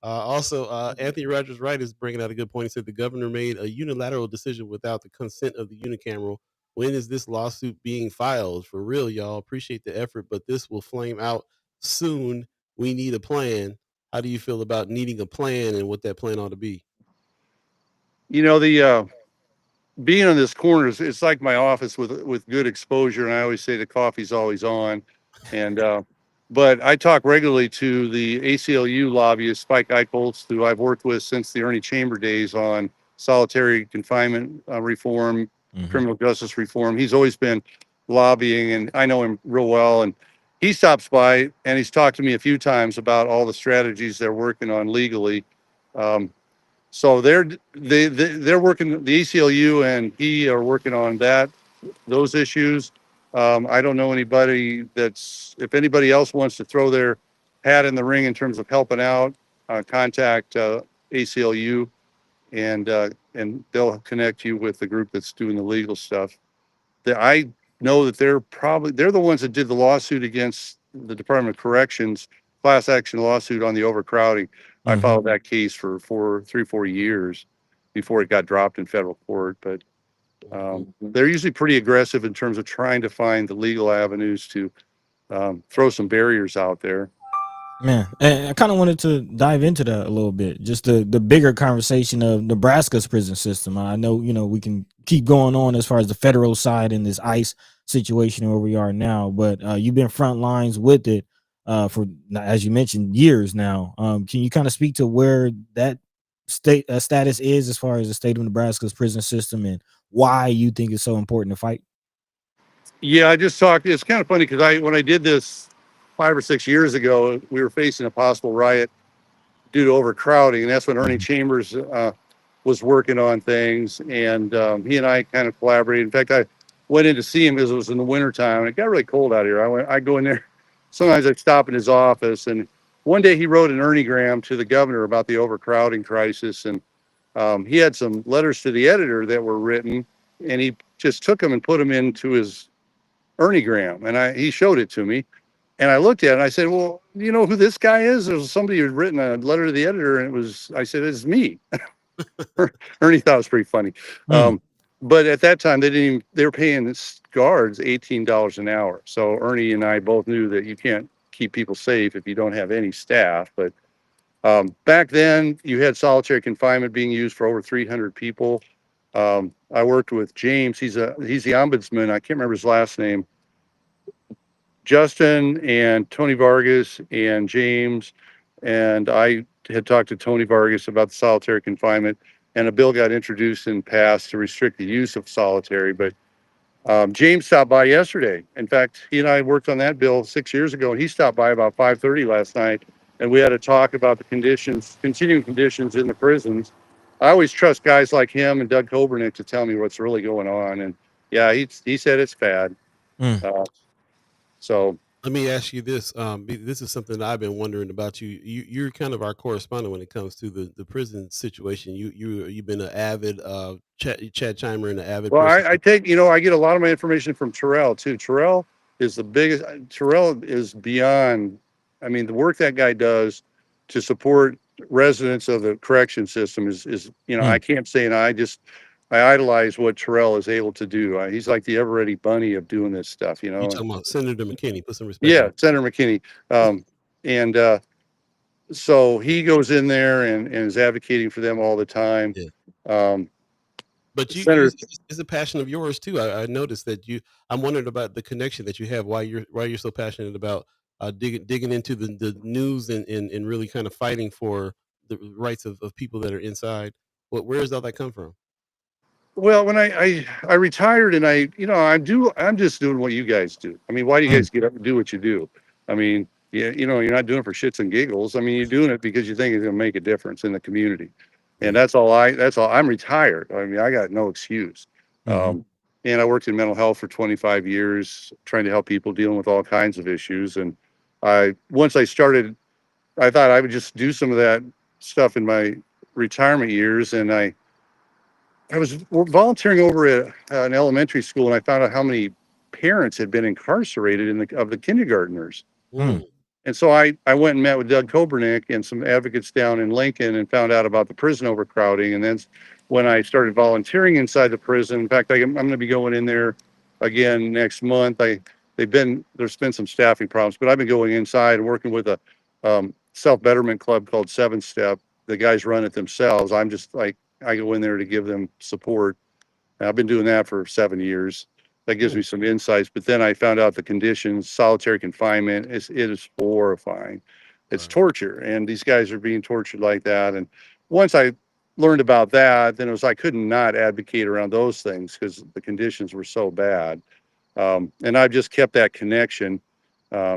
Also, Anthony Rogers Wright is bringing out a good point. He said the governor made a unilateral decision without the consent of the unicameral. When is this lawsuit being filed? For real, y'all. Appreciate the effort, but this will flame out soon. We need a plan. How do you feel about needing a plan and what that plan ought to be? You know, the being on this corner it's like my office with good exposure, and I always say the coffee's always on. And but I talk regularly to the ACLU lobbyist Spike Eichholz, who I've worked with since the Ernie Chamber days on solitary confinement reform, criminal justice reform. He's always been lobbying, and I know him real well. And he stops by and he's talked to me a few times about all the strategies they're working on legally. So they're working, the ACLU and he are working on those issues. I don't know anybody if anybody else wants to throw their hat in the ring in terms of helping out, contact ACLU and they'll connect you with the group that's doing the legal stuff. I know that they're the ones that did the lawsuit against the Department of Corrections, class action lawsuit on the overcrowding. I followed that case for 4 years before it got dropped in federal court. But They're usually pretty aggressive in terms of trying to find the legal avenues to throw some barriers out there. Man, and I kind of wanted to dive into that a little bit, just the bigger conversation of Nebraska's prison system. I know, we can keep going on as far as the federal side in this ICE situation where we are now, but you've been front lines with it for, as you mentioned, years now. Can you kind of speak to where that status is as far as the state of Nebraska's prison system and why you think it's so important to fight? Yeah, I just talked. It's kind of funny because when I did this 5 or 6 years ago, we were facing a possible riot due to overcrowding, and that's when Ernie Chambers was working on things, and he and I kind of collaborated. In fact, I went in to see him because it was in the wintertime, and it got really cold out here. I go in there. Sometimes I'd stop in his office, and one day he wrote an Erniegram to the governor about the overcrowding crisis, and he had some letters to the editor that were written, and he just took them and put them into his Erniegram, and he showed it to me, and I looked at it and I said, well, you know who this guy is? There was somebody who had written a letter to the editor, and I said, it's me. Ernie thought it was pretty funny. But at that time they were paying guards $18 an hour. So Ernie and I both knew that you can't keep people safe if you don't have any staff. But back then you had solitary confinement being used for over 300 people. I worked with James. He's the ombudsman. I can't remember his last name. Justin and Tony Vargas and James, and I had talked to Tony Vargas about the solitary confinement, and a bill got introduced and passed to restrict the use of solitary. But James stopped by yesterday. In fact, he and I worked on that bill 6 years ago, and he stopped by about 5:30 last night, and we had a talk about the continuing conditions in the prisons. I always trust guys like him and Doug Kobernick to tell me what's really going on, and yeah, he said it's bad. So let me ask you this. This is something that I've been wondering about you. You're kind of our correspondent when it comes to the prison situation. You've been an avid Chad Chimer and an avid well, person. I take, I get a lot of my information from Terrell too. Terrell is the biggest. Terrell is beyond. I mean, the work that guy does to support residents of the correction system is I can't say, and I idolize what Terrell is able to do. He's like the ever-ready bunny of doing this stuff, You're talking about Senator McKinney. Put some respect. Yeah, Senator McKinney. And so he goes in there and is advocating for them all the time. Yeah. But it's a passion of yours too. I noticed that I'm wondering about the connection that you have. Why you're so passionate about digging into the news and really kind of fighting for the rights of people that are inside. Where does all that come from? Well, when I retired, and I'm just doing what you guys do. I mean, why do you guys get up and do what you do? I mean, yeah, you're not doing it for shits and giggles. I mean, you're doing it because you think it's going to make a difference in the community. And that's all. I'm retired. I mean, I got no excuse. And I worked in mental health for 25 years, trying to help people dealing with all kinds of issues. And once I started, I thought I would just do some of that stuff in my retirement years. And I was volunteering over at an elementary school, and I found out how many parents had been incarcerated of the kindergartners. And so I went and met with Doug Kobernick and some advocates down in Lincoln and found out about the prison overcrowding. And then when I started volunteering inside the prison, in fact, I'm going to be going in there again next month. There's been some staffing problems, but I've been going inside and working with a self-betterment club called 7 Step. The guys run it themselves. I'm just like, I go in there to give them support. And I've been doing that for 7 years. That gives me some insights. But then I found out the conditions, solitary confinement, it is horrifying. It's torture. And these guys are being tortured like that. And once I learned about that, then I couldn't not advocate around those things because the conditions were so bad. And I've just kept that connection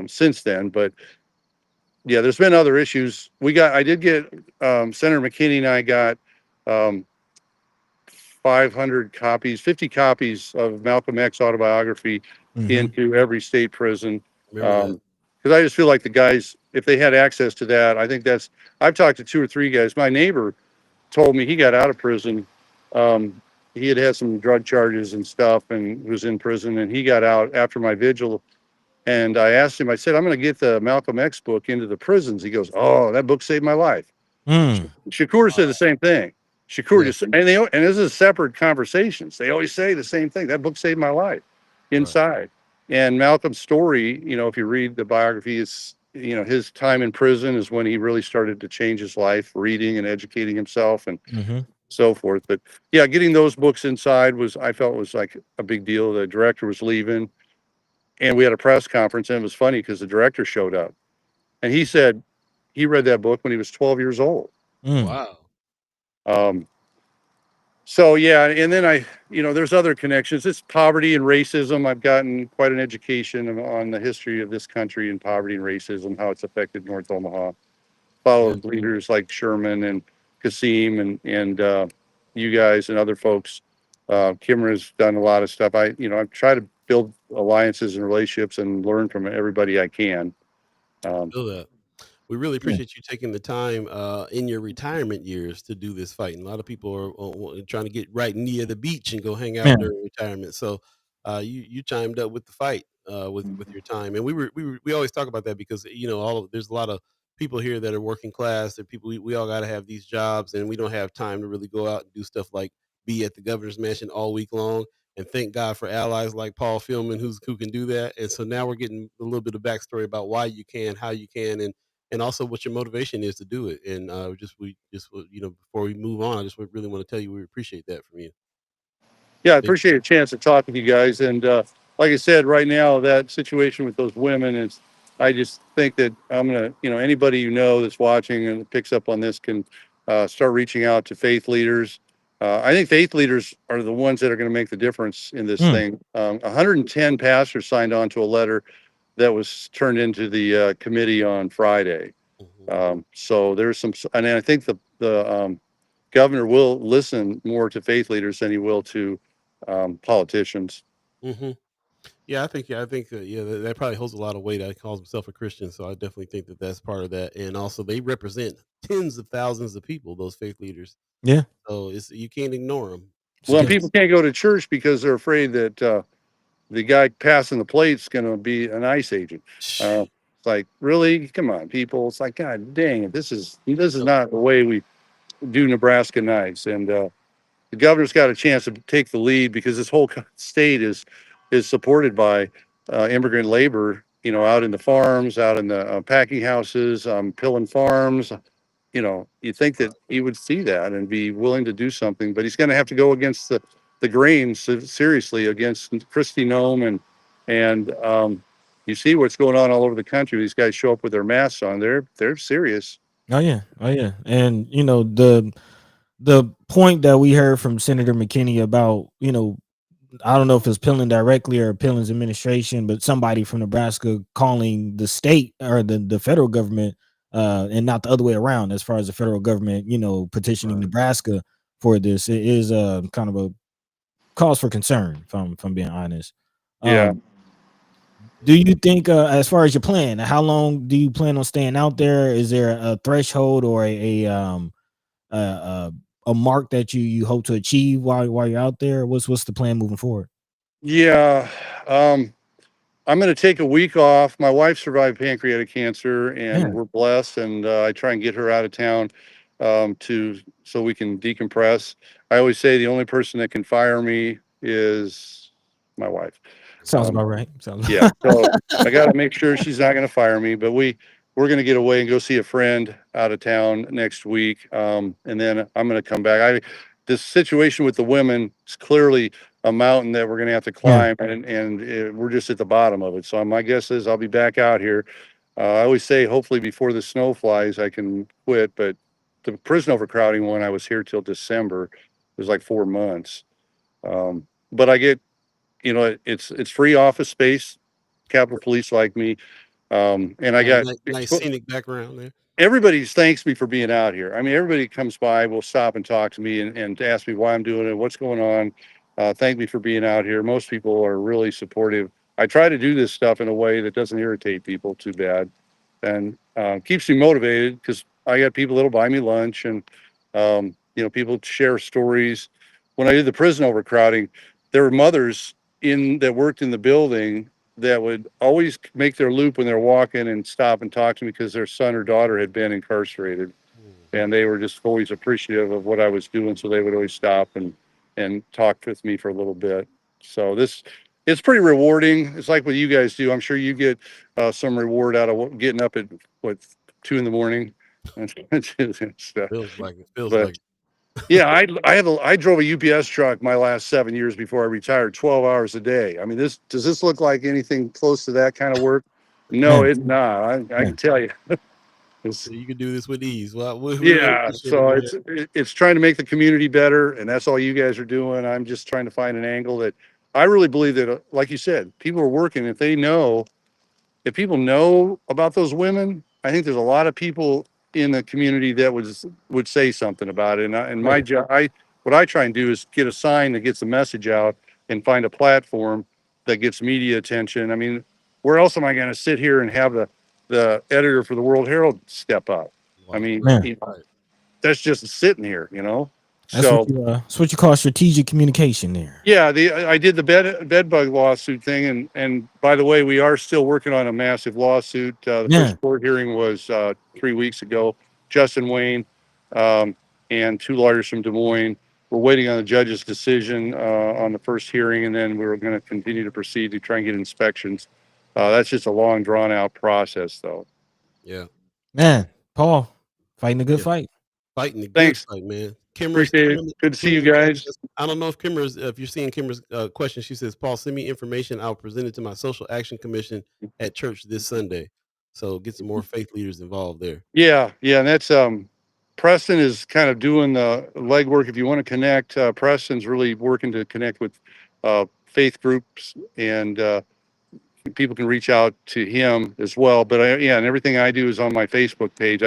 since then. But yeah, there's been other issues. I did get, Senator McKinney and I got 50 copies of Malcolm X autobiography into every state prison. Because I just feel like the guys, if they had access to that, I've talked to 2 or 3 guys. My neighbor told me he got out of prison. He had some drug charges and stuff and was in prison, and he got out after my vigil. And I asked him, I said, I'm going to get the Malcolm X book into the prisons. He goes, oh, that book saved my life. Shakur said the same thing. Shakur just, and this is separate conversations. They always say the same thing. That book saved my life inside. Right. And Malcolm's story, if you read the biography, it's, his time in prison is when he really started to change his life, reading and educating himself and so forth. But yeah, getting those books inside I felt was like a big deal. The director was leaving and we had a press conference, and it was funny because the director showed up and he said he read that book when he was 12 years old. Wow. So yeah, and then there's other connections. It's poverty and racism. I've gotten quite an education on the history of this country and poverty and racism, how it's affected North Omaha. Followed leaders like Sherman and Kasim and you guys and other folks. Kimra's done a lot of stuff. I try to build alliances and relationships and learn from everybody I can. I feel that. We really appreciate you taking the time in your retirement years to do this fight. And a lot of people are trying to get right near the beach and go hang out during retirement. So you chimed up with the fight with your time. And we always talk about that because there's a lot of people here that are working class. That people we all got to have these jobs, and we don't have time to really go out and do stuff like be at the governor's mansion all week long. And thank God for allies like Paul Feilmann who can do that. And so now we're getting a little bit of backstory about why you can, how you can, and also what your motivation is to do it. And before we move on, I just really want to tell you we appreciate that from you. Yeah, I appreciate a chance to talk with you guys. And like I said, right now, that situation with those women is, I just think that I'm going to, anybody that's watching and picks up on this can start reaching out to faith leaders. I think faith leaders are the ones that are going to make the difference in this thing. 110 pastors signed on to a letter that was turned into the committee on Friday. So there's some, and I think the governor will listen more to faith leaders than he will to politicians. Yeah, I think that probably holds a lot of weight. I calls himself a Christian, so I definitely think that that's part of that. And also, they represent tens of thousands of people. Those faith leaders. Yeah. So you can't ignore them. Well, people can't go to church because they're afraid that the guy passing the plate's going to be an ICE agent. It's like, really? Come on, people. It's like, God dang it. This is not the way we do Nebraska nice. And the governor's got a chance to take the lead because this whole state is supported by immigrant labor, out in the farms, out in the packing houses, pilling farms. You think that he would see that and be willing to do something, but he's going to have to go against the grain seriously against Kristi Noem and you see what's going on all over the country. These guys show up with their masks on. They're serious. Oh yeah. And the point that we heard from Senator McKinney about, I don't know if it's Pillen directly or Pillen's administration, but somebody from Nebraska calling the state or the federal government and not the other way around as far as the federal government, petitioning Nebraska for this. It is kind of a cause for concern, if I'm being honest. Yeah. Do you think, as far as your plan, how long do you plan on staying out there? Is there a threshold or a mark that you hope to achieve while you're out there? What's the plan moving forward? Yeah. I'm going to take a week off. My wife survived pancreatic cancer and we're blessed. And I try and get her out of town so we can decompress. I always say the only person that can fire me is my wife. Sounds about right. Yeah. So I got to make sure she's not going to fire me, but we're going to get away and go see a friend out of town next week. And then I'm going to come back. This situation with the women is clearly a mountain that we're going to have to climb and we're just at the bottom of it. So my guess is I'll be back out here. I always say, hopefully before the snow flies, I can quit, but the prison overcrowding one, I was here till December. It was like 4 months. But I get, it's free office space, Capitol Police like me. And I got nice scenic background there. Everybody thanks me for being out here. I mean, everybody comes by, will stop and talk to me and ask me why I'm doing it, what's going on. Thank me for being out here. Most people are really supportive. I try to do this stuff in a way that doesn't irritate people too bad and keeps me motivated because I got people that'll buy me lunch and, people share stories. When I did the prison overcrowding, there were mothers that worked in the building that would always make their loop when they're walking and stop and talk to me because their son or daughter had been incarcerated. and they were just always appreciative of what I was doing. So they would always stop and talk with me for a little bit. So it's pretty rewarding. It's like what you guys do. I'm sure you get some reward out of getting up at 2 a.m. and stuff. Feels like it. Feels But like it. yeah, I drove a UPS truck my last 7 years before I retired, 12 hours a day. I mean, does this look like anything close to that kind of work? No, Man, it's not. I can tell you. So you can do this with ease. Well, we really Yeah, appreciate it, so man. it's trying to make the community better, and that's all you guys are doing. I'm just trying to find an angle that I really believe that, like you said, people are working. If people know about those women, I think there's a lot of people in the community that would say something about it. And my Right. job, what I try and do is get a sign that gets the message out and find a platform that gets media attention. I mean, where else am I going to sit here and have the editor for the World Herald step up? I Right. mean, Right. man. Right. that's just sitting here, That's So what you call strategic communication there. yeah, I did the bed bug lawsuit thing, and by the way, we are still working on a massive lawsuit. The Yeah. first court hearing was 3 weeks ago. Justin Wayne um, and 2 lawyers from Des Moines. We're waiting on the judge's decision on the first hearing, and then we're going to continue to proceed to try and get inspections. That's just a long, drawn out process, though. Yeah. Man, Paul, fighting a good Yeah. fight. Fighting the good Thanks, fight, man. Kimmer's, appreciate it. Good to see you guys. I don't know if if you're seeing Kimmer's question. She says, Paul, send me information. I'll present it to my social action commission at church this Sunday. So get some more faith leaders involved there. Yeah, and that's Preston is kind of doing the legwork. If you want to connect, Preston's really working to connect with faith groups, and people can reach out to him as well. But and everything I do is on my Facebook page.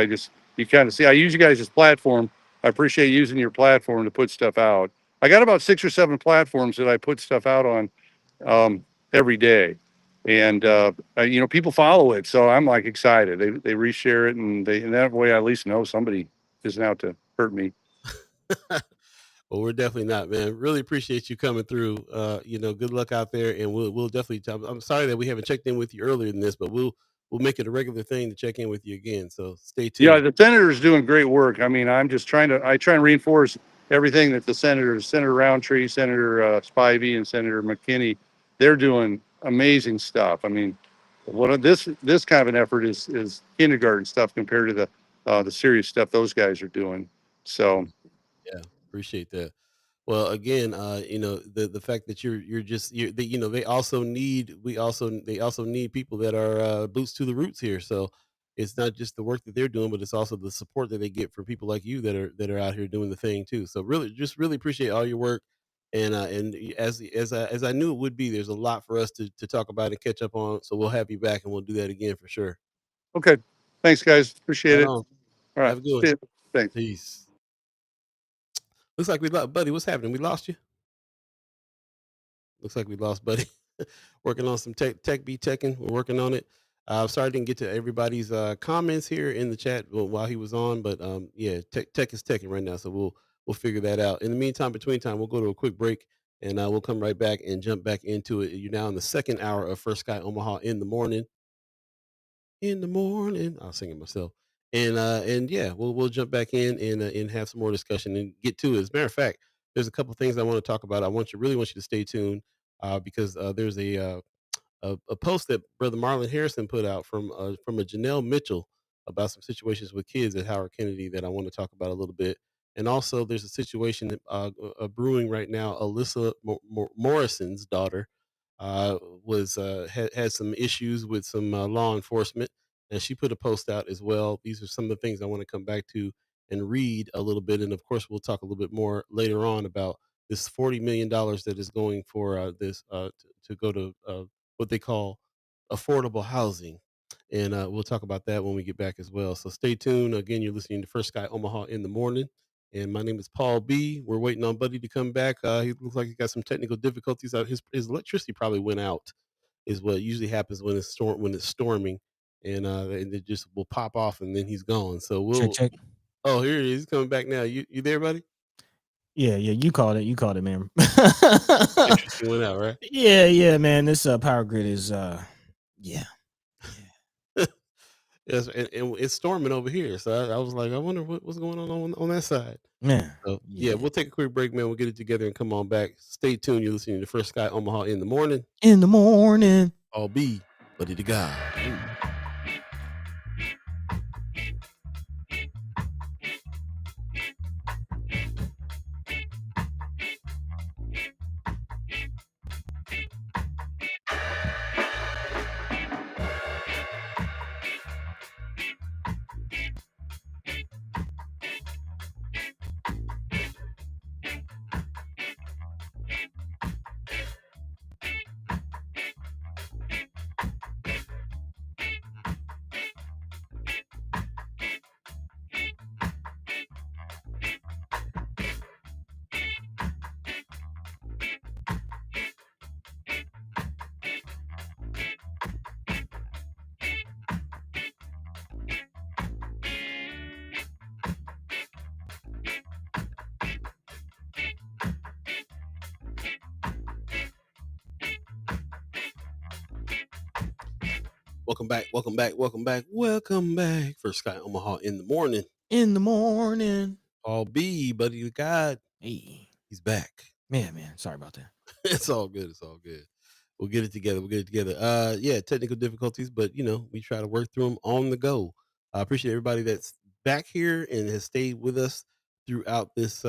You kind of see, I use you guys as platform. I appreciate using your platform to put stuff out. I got about 6 or 7 platforms that I put stuff out on every day, and people follow it, so I'm like excited. They reshare it, and that way I at least know somebody isn't out to hurt me. Well, we're definitely not, man. Really appreciate you coming through. Good luck out there, and we'll definitely. I'm sorry that we haven't checked in with you earlier than this, but we'll make it a regular thing to check in with you again. So stay Yeah, tuned. the senator's doing great work. I mean, I try and reinforce everything that Senator Roundtree, Senator Spivey, and Senator McKinney, they're doing amazing stuff. I mean, this kind of an effort is kindergarten stuff compared to the serious stuff those guys are doing. So Yeah, appreciate that. Well, again, the fact that they also need people that are boots to the roots here. So it's not just the work that they're doing, but it's also the support that they get from people like you that are out here doing the thing too. So really appreciate all your work. And as I knew it would be, there's a lot for us to talk about and catch up on. So we'll have you back, and we'll do that again for sure. okay, thanks guys, appreciate Right it. on. All right, Have a good see one. ya. Thanks. Peace. Looks like we lost, buddy. What's happening? We lost you. Looks like we lost Buddy. Working on some tech be teching. We're working on it. Sorry I didn't get to everybody's comments here in the chat while he was on, but yeah, tech is teching right now, so we'll figure that out. In the meantime, between time, we'll go to a quick break, and we'll come right back and jump back into it. You're now in the second hour of First Sky Omaha in the morning. In the morning, I'll sing it myself. And yeah, we'll jump back in and have some more discussion and get to it. As a matter of fact, there's a couple things I want to talk about. Really want you to stay tuned because there's a post that Brother Marlon Harrison put out from a Janelle Mitchell about some situations with kids at Howard Kennedy that I want to talk about a little bit. And also, there's a situation that, brewing right now. Alyssa Morrison's daughter was had some issues with some law enforcement, and she put a post out as well. These are some of the things I want to come back to and read a little bit, and of course, we'll talk a little bit more later on about this $40 million that is going for this to go to what they call affordable housing. And we'll talk about that when we get back as well. So stay tuned. Again, you're listening to First Sky Omaha in the morning. And my name is Paul Beee. We're waiting on Buddy to come back. He looks like he got some technical difficulties. His electricity probably went out, is what usually happens when it's storming, and it just will pop off and then he's gone. So Check. Oh, here he is. He's coming back now. You there, buddy? Yeah, you called it, man. Electricity went out, right? Yeah, man. This power grid is yeah. Yes, and it's storming over here. So I was like, I wonder what's going on that side. Man, So yeah, yeah. we'll take a quick break, man. We'll get it together and come on back. Stay tuned. You're listening to First Sky Omaha in the morning. In the morning. All Beee, buddy to God. Welcome back, welcome back, welcome back, welcome back. First Sky Omaha in the morning. In the morning. All Beee, buddy to God. Hey. He's back. Man, sorry about that. It's all good. It's all good. We'll get it together. We'll get it together. Yeah, technical difficulties, but we try to work through them on the go. I appreciate everybody that's back here and has stayed with us throughout this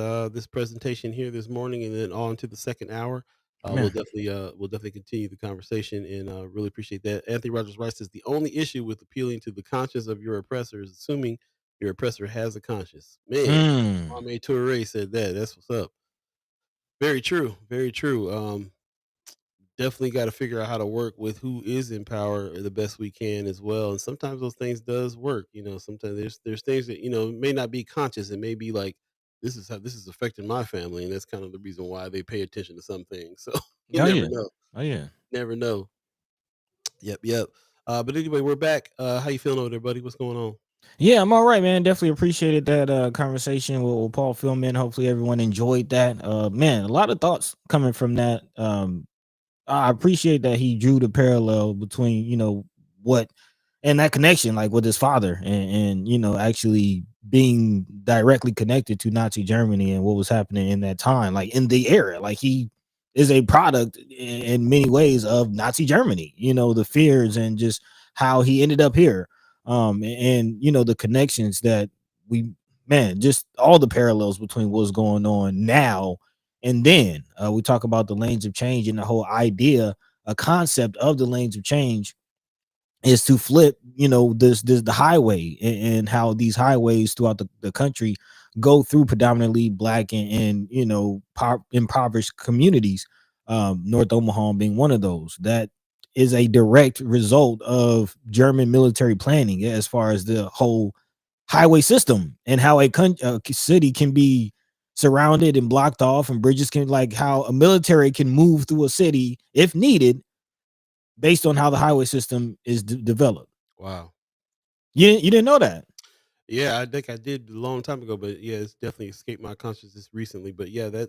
presentation here this morning, and then on to the second hour. We'll definitely continue the conversation, and really appreciate that. Anthony Rogers Rice says the only issue with appealing to the conscience of your oppressor is assuming your oppressor has a conscience. Man, Kwame Toure said that. That's what's up. Very true. Very true. Definitely got to figure out how to work with who is in power the best we can as well. And sometimes those things does work. Sometimes there's things that may not be conscious. It may be like this is how this is affecting my family, and that's kind of the reason why they pay attention to some things. So you Oh never yeah. know. Oh yeah. Never know. Yep. But anyway, we're back. How you feeling over there, buddy? What's going on? Yeah, I'm all right, man. Definitely appreciated that conversation with Paul Feilmann. Hopefully everyone enjoyed that. Man, a lot of thoughts coming from that. I appreciate that he drew the parallel between, what and that connection, like with his father and actually being directly connected to Nazi Germany and what was happening in that time, like in the era. Like he is a product in many ways of Nazi Germany, the fears and just how he ended up here. And the connections that just all the parallels between what's going on now and then. We talk about the lanes of change and the whole idea, a concept of the lanes of change is to flip, this the highway and how these highways throughout the country go through predominantly black and impoverished communities. North Omaha being one of those. That is a direct result of German military planning as far as the whole highway system and how a city can be surrounded and blocked off, and bridges can, like how a military can move through a city if needed based on how the highway system is developed. Wow. You didn't know that? Yeah, I think I did a long time ago, but yeah, it's definitely escaped my consciousness recently. But yeah, that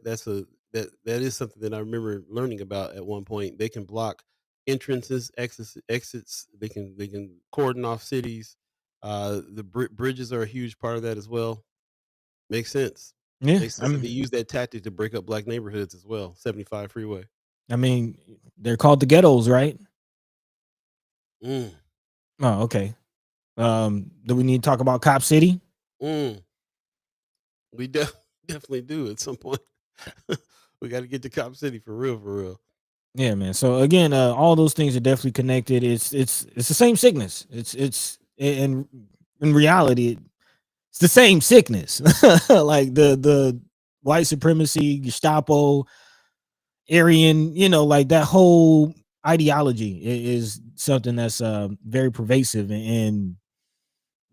is something that I remember learning about at one point. They can block entrances, exits. They can cordon off cities. The bridges are a huge part of that as well. Makes sense. Yeah, Makes sense that they use that tactic to break up black neighborhoods as well. 75 freeway. I mean, they're called the ghettos, right? Mm, Oh, okay. Do we need to talk about Cop City? mm. We definitely do at some point. We got to get to Cop City for real, for real. Yeah, man. So again, all those things are definitely connected. It's the same sickness. It's in reality, it's the same sickness. Like the white supremacy, Gestapo, Aryan, like that whole ideology is something that's very pervasive, and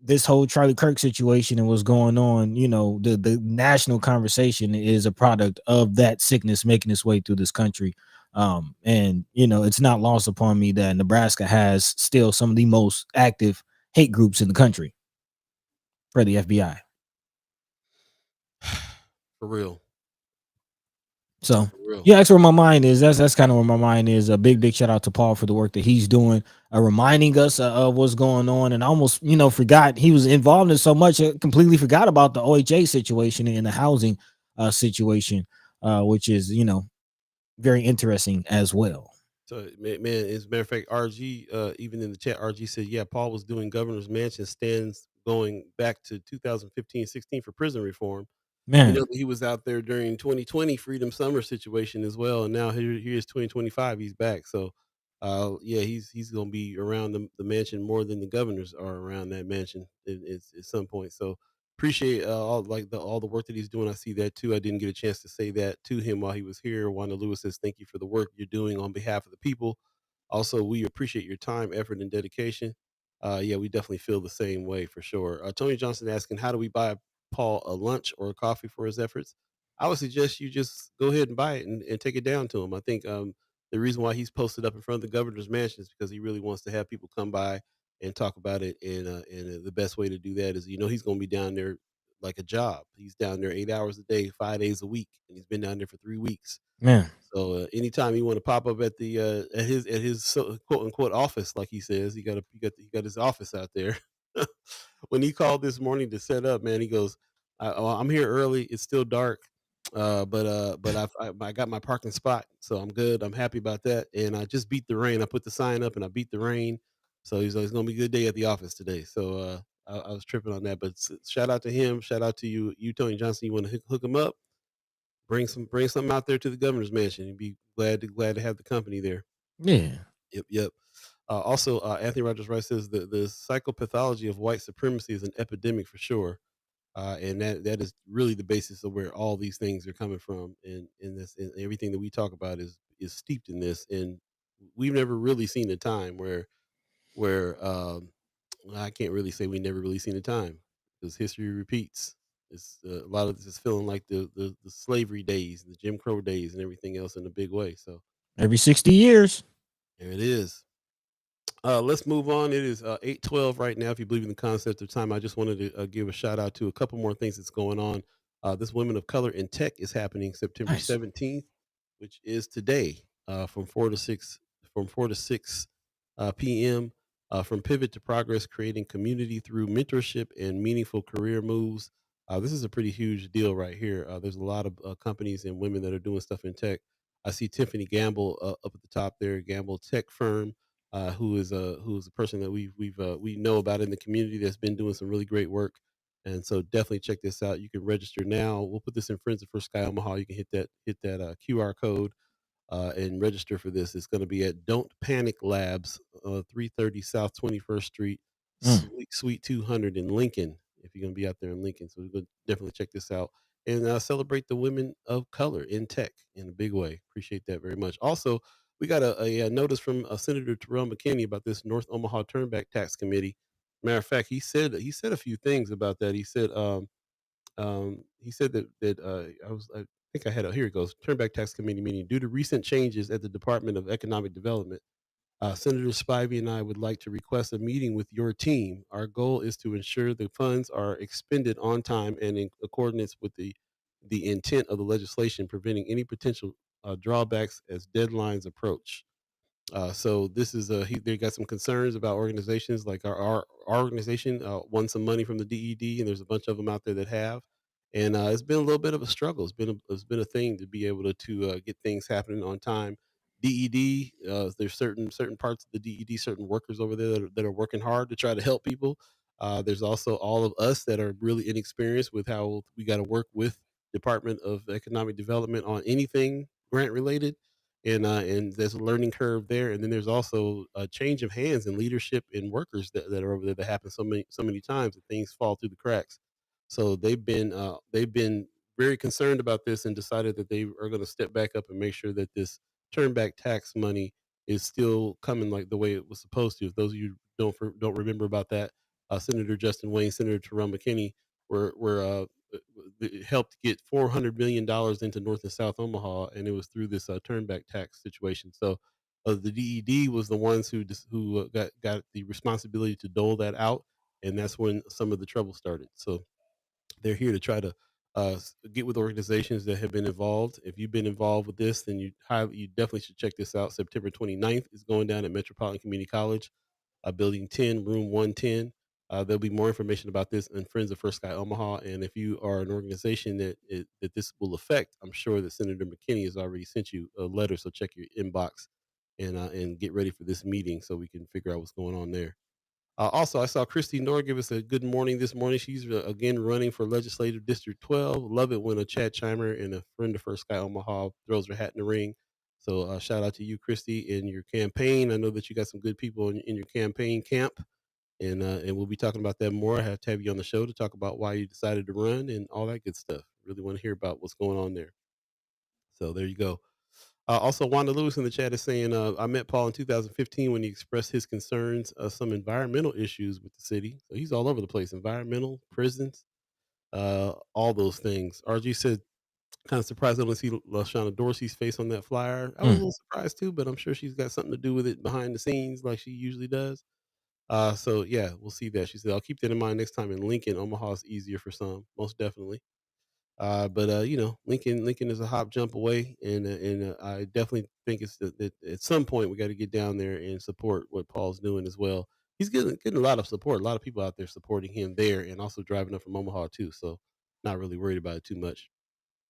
this whole Charlie Kirk situation and what's going on, the national conversation is a product of that sickness making its way through this country. And it's not lost upon me that Nebraska has still some of the most active hate groups in the country for the FBI. For real. So yeah, that's where my mind is. That's kind of where my mind is. A big shout out to Paul for the work that he's doing, reminding us of what's going on. And I almost forgot he was involved in so much, completely forgot about the OHA situation and the housing situation, which is very interesting as well. So man, as a matter of fact, RG, even in the chat, RG said, yeah, Paul was doing governor's mansion stands going back to 2015-16 for prison reform. We know Man, that he was out there during 2020 Freedom Summer situation as well, and now here's 2025. He's back, so yeah, he's gonna be around the mansion more than the governors are around that mansion at some point. So appreciate all the work that he's doing. I see that too. I didn't get a chance to say that to him while he was here. Wanda Lewis says, "Thank you for the work you're doing on behalf of the people. Also, we appreciate your time, effort, and dedication." Yeah, we definitely feel the same way for sure. Tony Johnson asking, "How do we buy Paul a lunch or a coffee for his efforts?" I would suggest you just go ahead and buy it and take it down to him. I think the reason why he's posted up in front of the governor's mansion is because he really wants to have people come by and talk about it. And the best way to do that is, he's going to be down there like a job. He's down there 8 hours a day, 5 days a week, and he's been down there for 3 weeks. man, So anytime you want to pop up at the at his quote unquote office, like he says, he got his office out there. When he called this morning to set up, man, he goes, I'm here early. It's still dark, but I got my parking spot, so I'm good. I'm happy about that, and I just beat the rain. I put the sign up, and I beat the rain. So he's like, it's gonna be a good day at the office today. So I was tripping on that, but shout out to him. Shout out to you, Tony Johnson. You want to hook him up? Bring something out there to the governor's mansion. You'd be glad to have the company there. yeah, Yep. Also, Anthony Rogers Rice says the psychopathology of white supremacy is an epidemic for sure, and that is really the basis of where all these things are coming from. And in this, and everything that we talk about is steeped in this. And we've never really seen a time where I can't really say we never really seen a time because history repeats. It's a lot of this is feeling like the slavery days, the Jim Crow days, and everything else in a big way. So every 60 years. there it is. Let's move on. It is 8:12 right now. If you believe in the concept of time, I just wanted to give a shout out to a couple more things that's going on. This Women of Color in Tech is happening September Nice. 17th, which is today, from 4 to 6 p.m. From pivot to progress, creating community through mentorship and meaningful career moves. This is a pretty huge deal right here. There's a lot of companies and women that are doing stuff in tech. I see Tiffany Gamble up at the top there, Gamble Tech Firm, who is a person that we know about in the community that's been doing some really great work. And so definitely check this out. You can register now. We'll put this in Friends of First Sky Omaha. You can hit that QR code and register for this. It's going to be at Don't Panic Labs, 330 South 21st Street, Mm. Suite 200 in Lincoln. If you're going to be out there in Lincoln, so we're going to definitely check this out and celebrate the women of color in tech in a big way. Appreciate that very much. Also, we got a notice from Senator Terrell McKinney about this North Omaha Turnback Tax Committee. Matter of fact, he said a few things about that. He said that I think I had a here it goes. Turnback Tax Committee meeting. Due to recent changes at the Department of Economic Development, Senator Spivey and I would like to request a meeting with your team. Our goal is to ensure the funds are expended on time and in accordance with the intent of the legislation, preventing any potential drawbacks as deadlines approach. So this is they got some concerns about organizations like our organization won some money from the DED, and there's a bunch of them out there that have, and it's been a little bit of a struggle. It's been a thing to be able to get things happening on time. DED, there's certain parts of the DED, certain workers over there that are working hard to try to help people. There's also all of us that are really inexperienced with how we got to work with Department of Economic Development on anything grant related, and there's a learning curve there. And then there's also a change of hands and leadership and workers that are over there that happen so many times that things fall through the cracks. So they've been very concerned about this and decided that they are going to step back up and make sure that this turnback tax money is still coming like the way it was supposed to. If those of you don't remember about that, Senator Justin Wayne, Senator Terrell McKinney were helped get $400 million into North and South Omaha, and it was through this turnback tax situation. So the DED was the ones who got the responsibility to dole that out, and that's when some of the trouble started. So they're here to try to get with organizations that have been involved. If you've been involved with this, then you definitely should check this out. September 29th is going down at Metropolitan Community College, building 10, room 110. There'll be more information about this in Friends of First Sky Omaha. And if you are an organization that this will affect, I'm sure that Senator McKinney has already sent you a letter. So check your inbox and get ready for this meeting so we can figure out what's going on there. Also, I saw Christy Nor give us a good morning this morning. She's again running for Legislative District 12. Love it when a Chad Chimer and a friend of First Sky Omaha throws her hat in the ring. So shout out to you, Christy, in your campaign. I know that you got some good people in your campaign camp, and we'll be talking about that more. I have to have you on the show to talk about why you decided to run and all that good stuff. Really want to hear about what's going on there. So there you go. Also, Wanda Lewis in the chat is saying, I met Paul in 2015 when he expressed his concerns of some environmental issues with the city. So he's all over the place, environmental, prisons, all those things. RG said, kind of surprised I don't see LaShawna Dorsey's face on that flyer. I was a little surprised too, but I'm sure she's got something to do with it behind the scenes like she usually does. So yeah, we'll see that. She said, I'll keep that in mind next time in Lincoln. Omaha is easier for some, most definitely. But you know, Lincoln is a hop jump away, and I definitely think it's that at some point we got to get down there and support what Paul's doing as well. He's getting a lot of support, a lot of people out there supporting him there, and also driving up from Omaha too. So not really worried about it too much.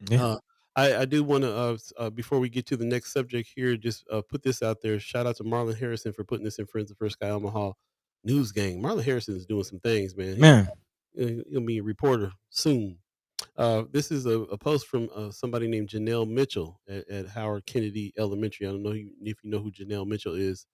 Yeah. Uh, I do want to before we get to the next subject here, just put this out there. Shout out to Marlon Harrison for putting this in Friends of First Sky Omaha news gang. Marlon Harrison is doing some things, man. Man. He'll be a reporter soon. This is a post from somebody named Janelle Mitchell at Howard Kennedy Elementary. I don't know if you know who Janelle Mitchell is.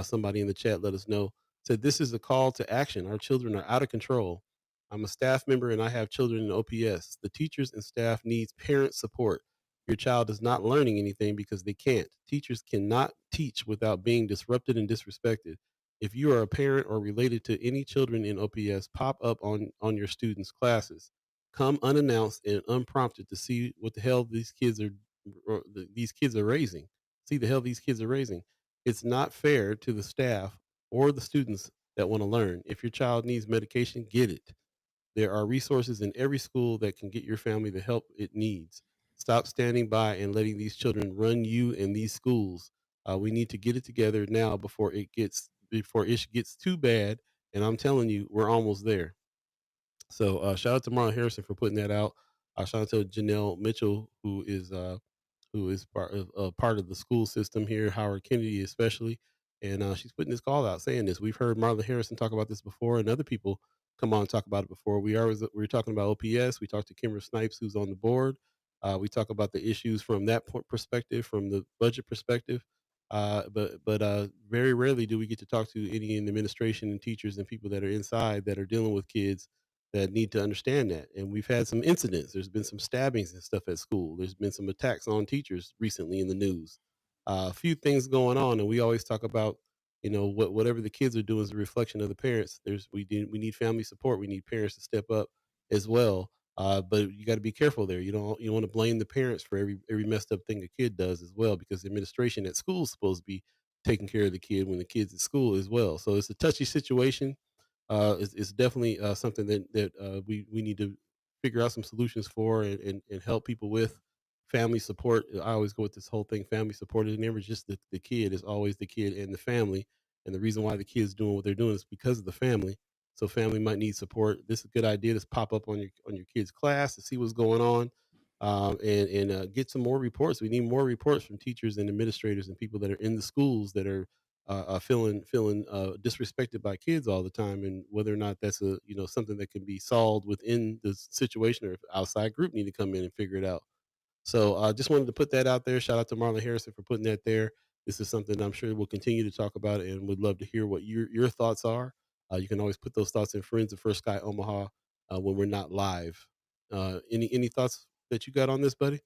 Somebody in the chat let us know. Said, this is a call to action. Our children are out of control. I'm a staff member and I have children in OPS. The teachers and staff needs parent support. Your child is not learning anything because they can't. Teachers cannot teach without being disrupted and disrespected. If you are a parent or related to any children in OPS, pop up on your students' classes. Come unannounced and unprompted to see what the hell these kids are raising. See the hell these kids are raising. It's not fair to the staff or the students that want to learn. If your child needs medication, get it. There are resources in every school that can get your family the help it needs. Stop standing by and letting these children run you and these schools. We need to get it together now before it gets too bad. And I'm telling you, we're almost there. So shout out to Marlon Harrison for putting that out. Shout out to Janelle Mitchell, who is part of the school system here, Howard Kennedy especially, and she's putting this call out saying this. We've heard Marlon Harrison talk about this before, and other people come on and talk about it before. We were talking about OPS. We talked to Kimber Snipes, who's on the board. We talk about the issues from that perspective, from the budget perspective. But very rarely do we get to talk to any in the administration and teachers and people that are inside that are dealing with kids that need to understand that. And we've had some incidents. There's been some stabbings and stuff at school. There's been some attacks on teachers recently in the news. A few things going on, and we always talk about, you know, whatever the kids are doing is a reflection of the parents. We need family support. We need parents to step up as well. But you got to be careful there. You don't want to blame the parents for every messed up thing a kid does as well, because the administration at school is supposed to be taking care of the kid when the kid's at school as well. So it's a touchy situation. It's definitely something that we need to figure out some solutions for and help people with family support. I always go with this whole thing: family support is never just the kid; it's always the kid and the family. And the reason why the kid's doing what they're doing is because of the family. So family might need support. This is a good idea. Just pop up on your kid's class to see what's going on, and get some more reports. We need more reports from teachers and administrators and people that are in the schools that are feeling disrespected by kids all the time, and whether or not that's something that can be solved within the situation, or if outside group need to come in and figure it out. So I just wanted to put that out there. Shout out to Marlon Harrison for putting that there. This is something I'm sure we'll continue to talk about, and would love to hear what your thoughts are. You can always put those thoughts in Friends of First Sky Omaha when we're not live. Any thoughts that you got on this, buddy?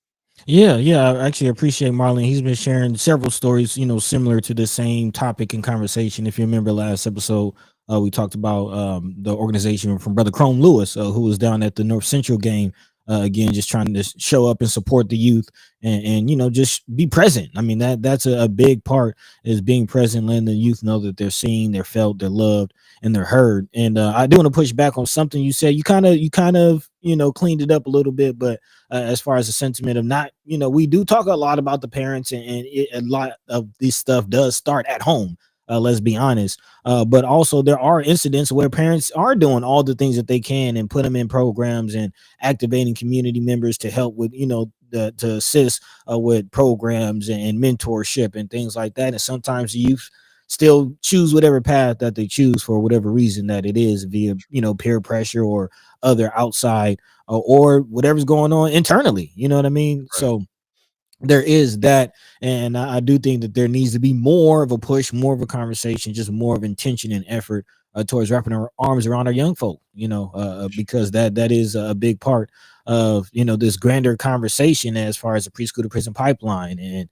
Yeah, I actually appreciate Marlon. He's been sharing several stories, similar to the same topic and conversation. If you remember last episode, we talked about the organization from Brother Chrome Lewis, who was down at the North Central game again, just trying to show up and support the youth, and just be present. I mean, that's a big part, is being present, letting the youth know that they're seen, they're felt, they're loved, and they're heard. And I do want to push back on something you said. You kind of cleaned it up a little bit, but as far as the sentiment of not, we do talk a lot about the parents, and a lot of this stuff does start at home. Let's be honest. But also there are incidents where parents are doing all the things that they can and put them in programs and activating community members to help with, to assist with programs and mentorship and things like that. And sometimes the youth still choose whatever path that they choose for whatever reason that it is, via peer pressure or other outside, or whatever's going on internally. You know what I mean? Right. So there is that, and I do think that there needs to be more of a push, more of a conversation, just more of intention and effort towards wrapping our arms around our young folk, because that is a big part of this grander conversation as far as the preschool to prison pipeline, and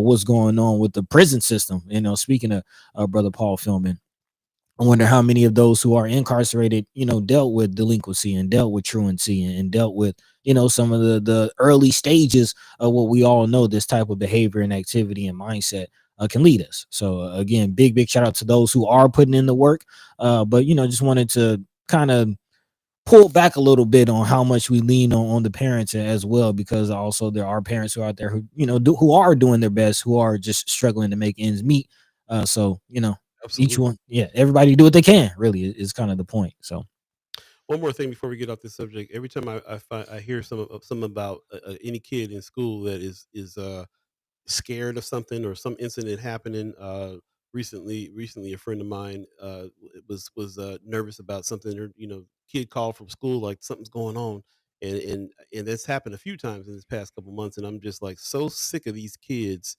what's going on with the prison system. Speaking of brother Paul Feilmann, I wonder how many of those who are incarcerated, dealt with delinquency and dealt with truancy, and dealt with, some of the early stages of what we all know this type of behavior and activity and mindset can lead us. So again, big shout out to those who are putting in the work. But just wanted to kind of pull back a little bit on how much we lean on the parents as well, because also there are parents who are out there who who are doing their best, who are just struggling to make ends meet. So each Absolutely. one, yeah, everybody do what they can, really, is kind of the point. So One more thing before we get off this subject. Every time I hear some about any kid in school that is scared of something or some incident happening. Recently, a friend of mine was nervous about something. Or kid called from school like something's going on, and that's happened a few times in this past couple months. And I'm just like so sick of these kids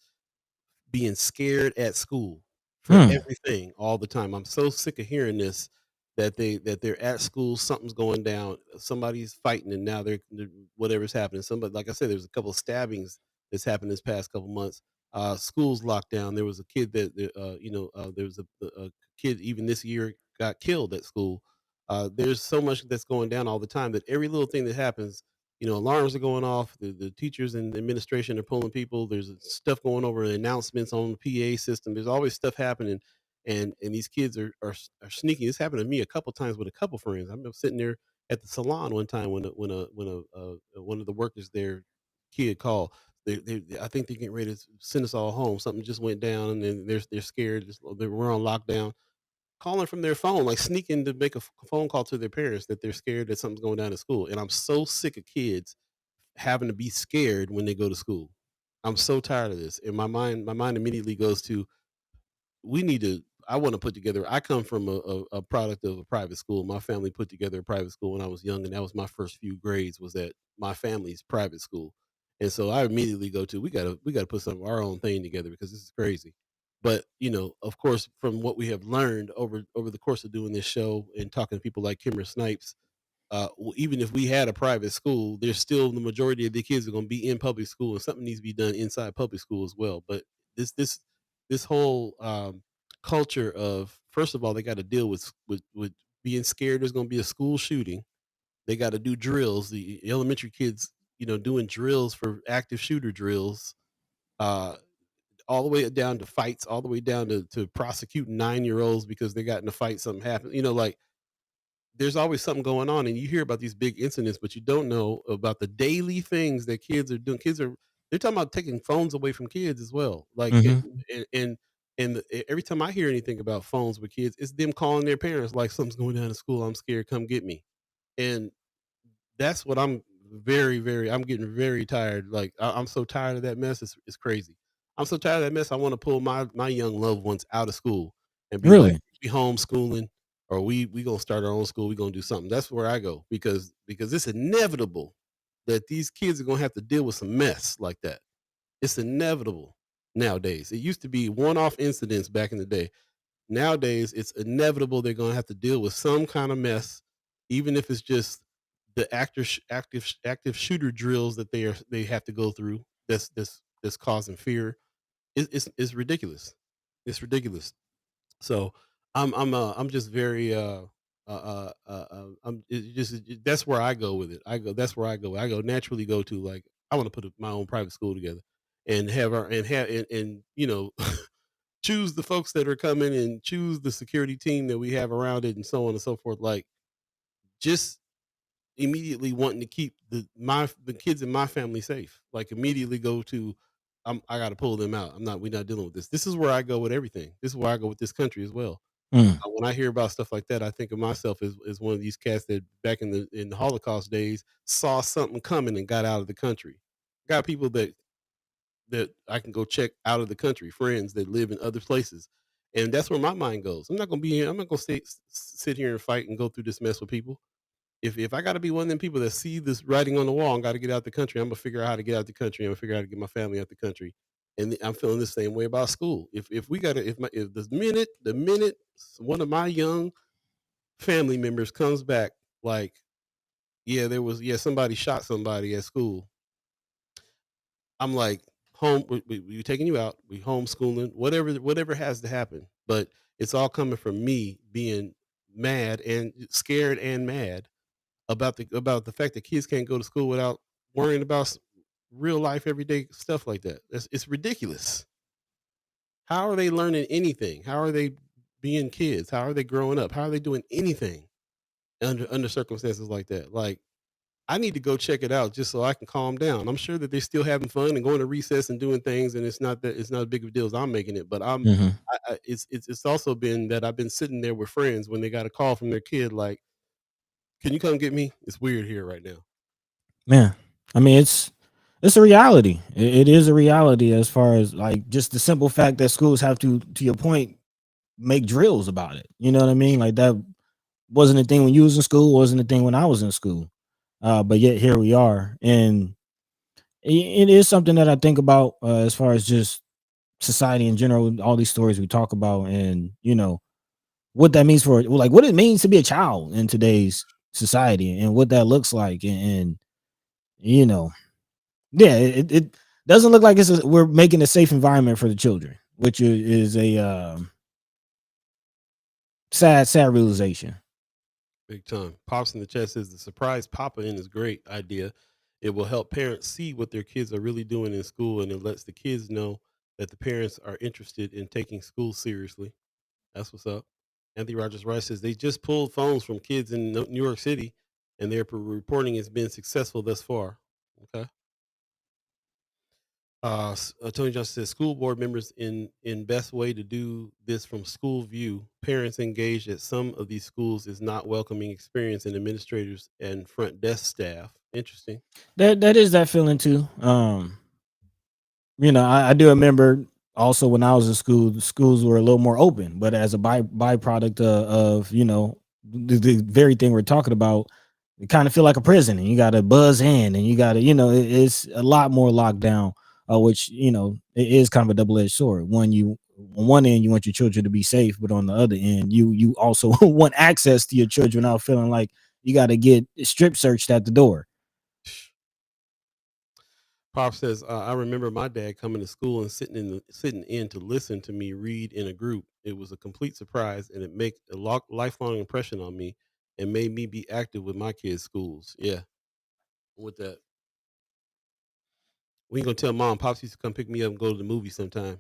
being scared at school for hmm, everything all the time. I'm so sick of hearing this, that they're at school, something's going down, somebody's fighting, and now they're whatever's happening. Somebody, like I said, there's a couple of stabbings that's happened this past couple months. Schools locked down. There was a kid there was a kid even this year got killed at school. There's so much that's going down all the time that every little thing that happens, alarms are going off. The teachers and the administration are pulling people. There's stuff going over, announcements on the PA system. There's always stuff happening, and these kids are sneaking. This happened to me a couple times with a couple friends. I'm sitting there at the salon one time when one of the workers there kid called. I think they're getting ready to send us all home. Something just went down, and then they're scared. We're on lockdown, calling from their phone, like sneaking to make a phone call to their parents that they're scared that something's going down at school. And I'm so sick of kids having to be scared when they go to school. I'm so tired of this. And my mind immediately goes to, we need to I want to put together. I come from a product of a private school. My family put together a private school when I was young, and that was my first few grades, was at my family's private school. And so I immediately go to, we gotta put some of our own thing together because this is crazy. But of course, from what we have learned over the course of doing this show and talking to people like Kimmer Snipes, even if we had a private school, there's still the majority of the kids are going to be in public school, and something needs to be done inside public school as well. But this this this whole culture of, first of all, they got to deal with being scared. There's going to be a school shooting. They got to do drills. The elementary kids, doing drills for active shooter drills. Uh, all the way down to fights, all the way down to prosecuting 9-year olds because they got in a fight, something happened. Like, there's always something going on, and you hear about these big incidents, but you don't know about the daily things that kids are doing. They're talking about taking phones away from kids as well. Like, hmm, every time I hear anything about phones with kids, it's them calling their parents like, something's going down at school. I'm scared. Come get me. And that's what I'm getting very tired. Like, I'm so tired of that mess. It's crazy. I'm so tired of that mess. I want to pull my young loved ones out of school and be like, really, we homeschooling, or we gonna start our own school. We gonna do something. That's where I go, because it's inevitable that these kids are gonna have to deal with some mess like that. It's inevitable nowadays. It used to be one-off incidents back in the day. Nowadays, it's inevitable they're going to have to deal with some kind of mess, even if it's just the active shooter drills that they have to go through. That's causing fear. It's ridiculous. It's ridiculous. So I'm just very that's where I go with it. That's where I go. I go naturally go to like I want to put my own private school together and have our and choose the folks that are coming and choose the security team that we have around it and so on and so forth. Like just immediately wanting to keep the kids in my family safe. Like immediately go to I got to pull them out. We're not dealing with this. This is where I go with everything. This is where I go with this country as well. Mm. When I hear about stuff like that, I think of myself as one of these cats that back in the Holocaust days saw something coming and got out of the country. Got people that I can go check out of the country, friends that live in other places. And that's where my mind goes. I'm not gonna be here. I'm not gonna sit here and fight and go through this mess with people. If I gotta be one of them people that see this writing on the wall and gotta get out the country, I'm gonna figure out how to get out the country. I'm gonna figure out how to get my family out the country. And I'm feeling the same way about school. If we gotta if the minute one of my young family members comes back like, yeah, somebody shot somebody at school. I'm like, we taking you out, we homeschooling, whatever has to happen. But it's all coming from me being mad and scared and mad about the fact that kids can't go to school without worrying about real life everyday stuff like that. It's ridiculous. How are they learning anything? How are they being kids? How are they growing up? How are they doing anything under circumstances like that? Like I need to go check it out just so I can calm down. I'm sure that they're still having fun and going to recess and doing things, and it's not as big of a deal as I'm making it. But Hmm. it's also been that I've been sitting there with friends when they got a call from their kid like, "Can you come get me?" It's weird here right now. Man, I mean, it's a reality. It is a reality as far as like just the simple fact that schools have to your point, make drills about it. You know what I mean? Like that wasn't a thing when you was in school, wasn't a thing when I was in school. But yet here we are, and it is something that I think about as far as just society in general. All these stories we talk about, and what that means for like what it means to be a child in today's society, and what that looks like, and you know, yeah, it doesn't look like we're making a safe environment for the children, which is a sad realization. Big time. Pops in the chat says the surprise Papa in is great idea. It will help parents see what their kids are really doing in school, and it lets the kids know that the parents are interested in taking school seriously. That's what's up. Anthony Rogers Rice says they just pulled phones from kids in New York City, and they're reporting it's been successful thus far. Okay. Tony Johnson says school board members in best way to do this from school view. Parents engaged at some of these schools is not welcoming experience, and administrators and front desk staff. Interesting. That is that feeling too. I do remember also when I was in school, the schools were a little more open, but as a byproduct of the very thing we're talking about, you kind of feel like a prison, and you got to buzz in, and you got to it's a lot more locked down, which it is kind of a double edged sword. On one end you want your children to be safe, but on the other end you also want access to your children without feeling like you got to get strip searched at the door. Pop says, I remember my dad coming to school and sitting in to listen to me read in a group. It was a complete surprise, and it made a lifelong impression on me, and made me be active with my kids' schools. Yeah, with that, we ain't gonna tell mom. Pops used to come pick me up and go to the movie sometime.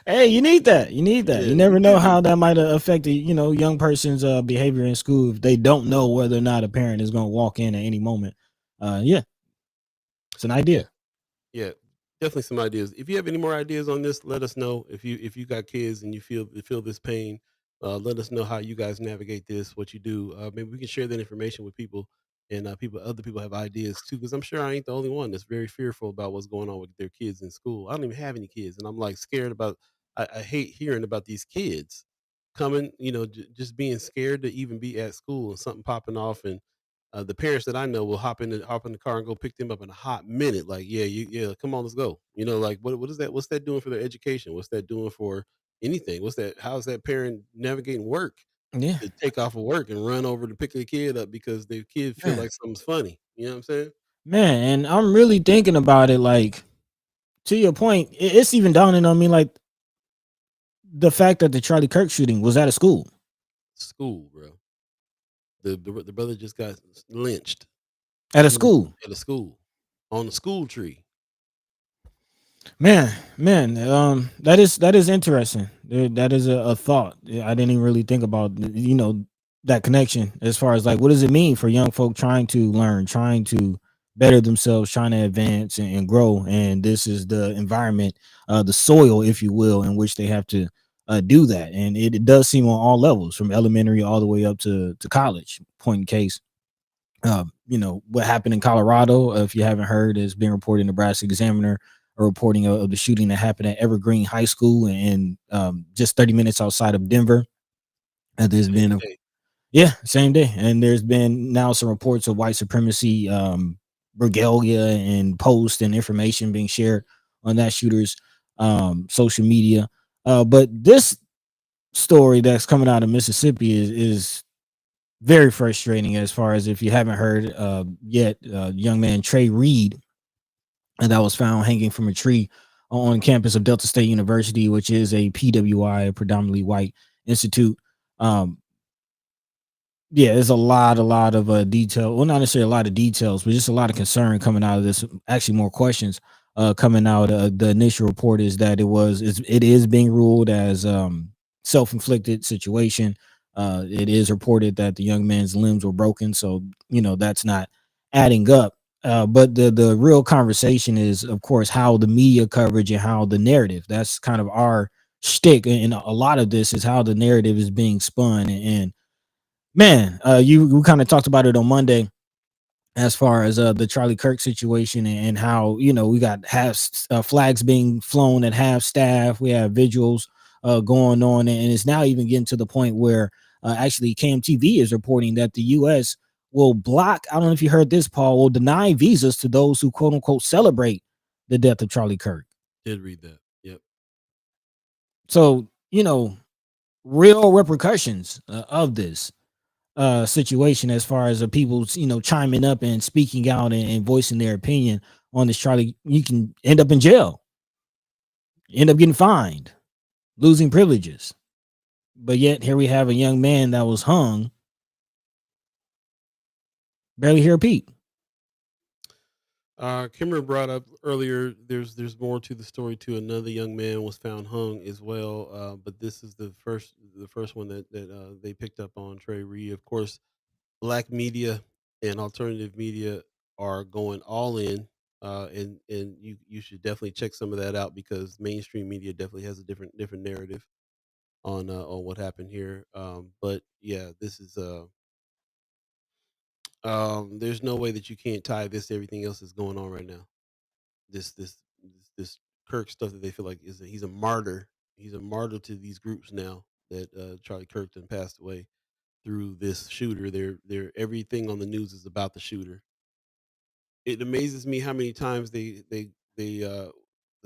Hey, you need that. You need that. Yeah, You never know how that might affect a young person's behavior in school if they don't know whether or not a parent is going to walk in at any moment. Yeah, it's an yeah, idea. yeah. Definitely some ideas. If you have any more ideas on this, let us know. If you got kids and you feel this pain, let us know how you guys navigate this, what you do. Maybe we can share that information with people, and other people have ideas too. Because I'm sure I ain't the only one that's very fearful about what's going on with their kids in school. I don't even have any kids, and I'm like scared about. I hate hearing about these kids coming. Just being scared to even be at school and something popping off, and the parents that I know will hop in the car and go pick them up in a hot minute. Like, yeah, come on, let's go. Like what is that? What's that doing for their education? What's that doing for anything? What's that? How's that parent navigating work Yeah, to take off of work and run over to pick their kid up because their kid feel man, like something's funny? You know what I'm saying? man, and I'm really thinking about it. Like to your point, it's even dawning on me. Like the fact that the Charlie Kirk shooting was at a school. School, bro. The brother just got lynched At a school. at a school on the school tree. Man, that is interesting. That is a thought. I didn't even really think about, that connection as far as like, what does it mean for young folk trying to learn, trying to better themselves, trying to advance and grow. And this is the environment, the soil, if you will, in which they have to do that. And it does seem on all levels, from elementary all the way up to college. Point in case, what happened in Colorado, if you haven't heard, has been reported in Nebraska Examiner, a reporting of the shooting that happened at Evergreen High School and just 30 minutes outside of Denver. There's been same day. And there's been now some reports of white supremacy, regalia and posts and information being shared on that shooter's social media. But this story that's coming out of Mississippi is very frustrating, as far as, if you haven't heard yet, young man Trey Reed, and that was found hanging from a tree on campus of Delta State University, which is a PWI, a predominantly white institute. There's a lot of detail. Well, not necessarily a lot of details, but just a lot of concern coming out of this. Actually, more questions coming out. The initial report is that it is being ruled as self-inflicted situation. It is reported that the young man's limbs were broken, so that's not adding up. But the real conversation is, of course, how the media coverage and how the narrative. That's kind of our shtick, and a lot of this is how the narrative is being spun. And man, we kind of talked about it on Monday, as far as the Charlie Kirk situation, and how we got flags being flown at half staff. We have vigils going on, and it's now even getting to the point where actually KMTV is reporting that the U.S. will block. I don't know if you heard this, Paul. Will deny visas to those who quote unquote celebrate the death of Charlie Kirk. Did read that. Yep. So real repercussions of this situation, as far as the people chiming up and speaking out and voicing their opinion on this Charlie. You can end up in jail, end up getting fined, losing privileges. But yet here we have a young man that was hung, barely hear a peep. Kimmer brought up earlier, there's more to the story too. Another young man was found hung as well, but this is the first one that they picked up on, Trey Reed. Of course, black media and alternative media are going all in, and you should definitely check some of that out, because mainstream media definitely has a different narrative on what happened here. But yeah, this is there's no way that you can't tie this to everything else that's going on right now. This Kirk stuff that they feel like he's a martyr. He's a martyr to these groups now that Charlie Kirk done passed away through this shooter. They're everything on the news is about the shooter. It amazes me how many times they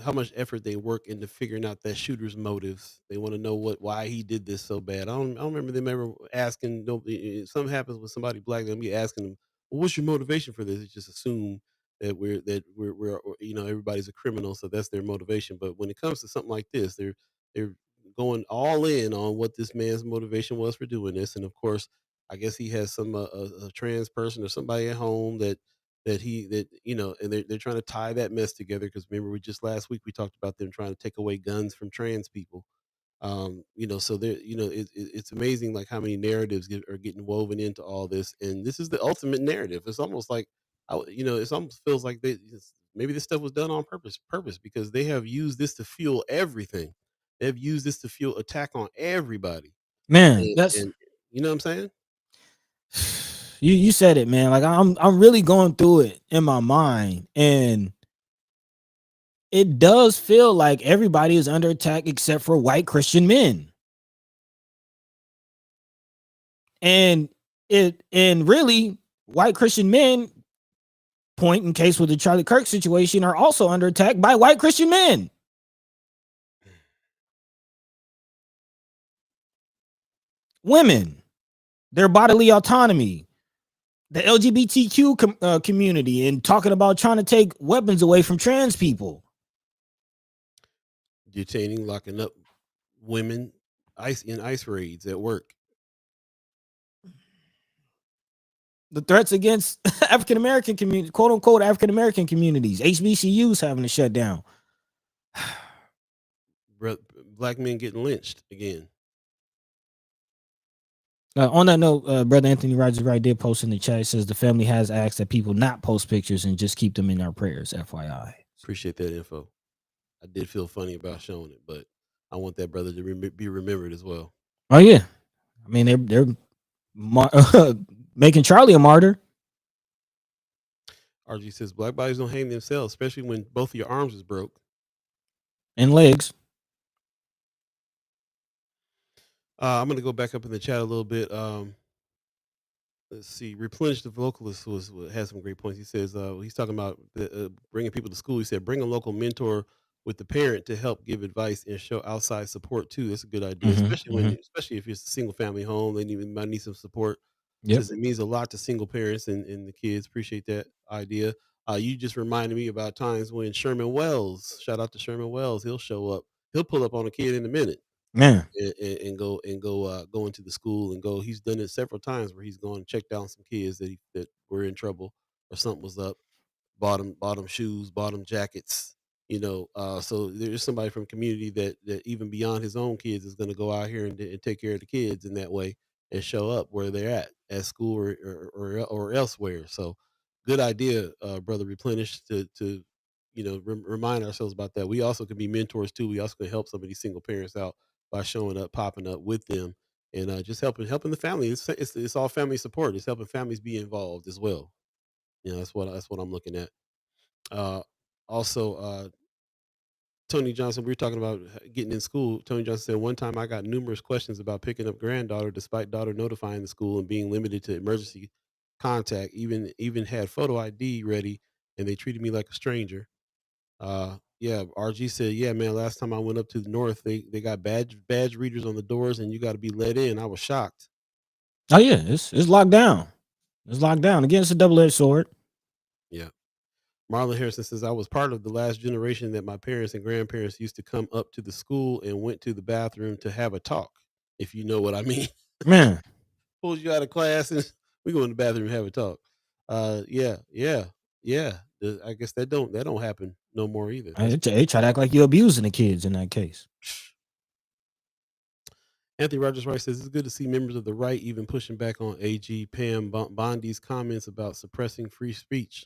how much effort they work into figuring out that shooter's motives. They want to know why he did this so bad. I don't remember them ever asking. No, something happens with somebody black, they'll be asking them, well, "What's your motivation for this?" It's just assume that we're everybody's a criminal, so that's their motivation. But when it comes to something like this, they're going all in on what this man's motivation was for doing this. And of course, I guess he has some a trans person or somebody at home and they're trying to tie that mess together, because remember, we just last week we talked about them trying to take away guns from trans people. So there, it's amazing like how many narratives are getting woven into all this, and this is the ultimate narrative. It's almost like it almost feels like maybe this stuff was done on purpose, because they have used this to fuel everything. They've used this to fuel attack on everybody. Man, And you know what I'm saying? You said it, man. Like I'm really going through it in my mind, and it does feel like everybody is under attack except for white Christian men. And really, white Christian men, point in case with the Charlie Kirk situation, are also under attack by white Christian men. Women, their bodily autonomy, the LGBTQ community, and talking about trying to take weapons away from trans people. Detaining, locking up women ice raids at work. The threats against African American community, quote unquote African American communities, HBCUs having to shut down. Black men getting lynched again. On that note, brother Anthony Rogers right did post in the chat. It says the family has asked that people not post pictures and just keep them in our prayers. FYI. Appreciate that info. I did feel funny about showing it, but I want that brother to be remembered as well. Oh yeah, I mean they're making Charlie a martyr. RG says black bodies don't hang themselves, especially when both of your arms is broke and legs. I'm going to go back up in the chat a little bit. Let's see. Replenish the vocalist has some great points. He says he's talking about bringing people to school. He said bring a local mentor with the parent to help give advice and show outside support too. That's a good idea, especially if it's a single family home. They might need some support. Yep. Says it means a lot to single parents and the kids. Appreciate that idea. You just reminded me about times when Sherman Wells, shout out to Sherman Wells, he'll show up. He'll pull up on a kid in a minute. Man, and go into the school and go. He's done it several times where he's gone and checked down some kids that were in trouble or something was up. Bought them shoes, bought them jackets. So there's somebody from community that even beyond his own kids is going to go out here and take care of the kids in that way and show up where they're at school or elsewhere. So good idea, brother Replenish, to remind ourselves about that. We also can be mentors too. We also can help some of these single parents out by showing up, popping up with them, and just helping the family. It's all family support. It's helping families be involved as well. That's what I'm looking at. Also, Tony Johnson, we were talking about getting in school. Tony Johnson said one time I got numerous questions about picking up granddaughter, despite daughter notifying the school and being limited to emergency contact. Even had photo ID ready, and they treated me like a stranger. Yeah, RG said, yeah, man, last time I went up to the north, they got badge readers on the doors and you got to be let in. I was shocked. Oh yeah, it's locked down. It's locked down. Again, it's a double-edged sword. Yeah. Marlon Harrison says, I was part of the last generation that my parents and grandparents used to come up to the school and went to the bathroom to have a talk, if you know what I mean. Man. Pulls you out of class and we go in the bathroom and have a talk. Yeah. I guess that don't happen no more either. They try to act like you're abusing the kids in that case. Anthony Rogers Wright says it's good to see members of the right even pushing back on AG Pam Bondi's comments about suppressing free speech.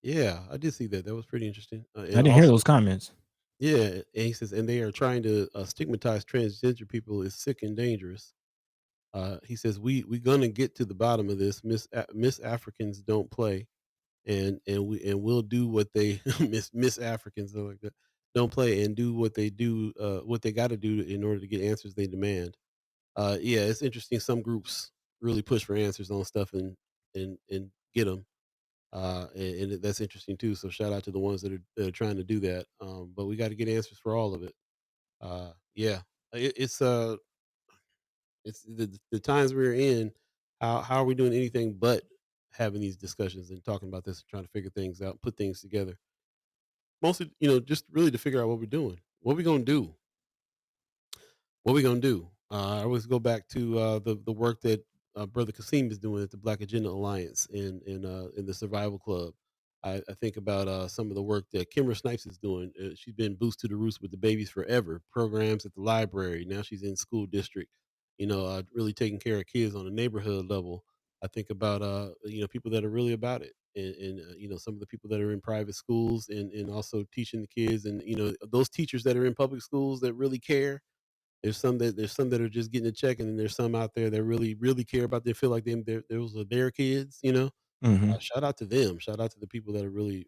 Yeah, I did see that. That was pretty interesting. I didn't hear those comments. Yeah, and he says, and they are trying to stigmatize transgender people is sick and dangerous. He says we gonna get to the bottom of this. Miss Africans don't play, and we'll do what they Miss Africans like that don't play and do what they do what they got to do in order to get answers they demand. Yeah, it's interesting. Some groups really push for answers on stuff and get them. And that's interesting too. So shout out to the ones that are trying to do that. But we got to get answers for all of it. Yeah, it's the times we're in. How are we doing anything but having these discussions and talking about this and trying to figure things out, put things together? Mostly, just really to figure out what we're doing. What we gonna do? What we gonna do? I always go back to the work that Brother Kasim is doing at the Black Agenda Alliance in the Survival Club. I think about some of the work that Kimber Snipes is doing. She's been Boost to the Roots with the Babies Forever programs at the library. Now she's in school district. Really taking care of kids on a neighborhood level. I think about people that are really about it, and some of the people that are in private schools and also teaching the kids, and those teachers that are in public schools that really care. There's some that are just getting a check, and then there's some out there that really really care about. They feel like those are their kids. Mm-hmm. Shout out to them. Shout out to the people that are really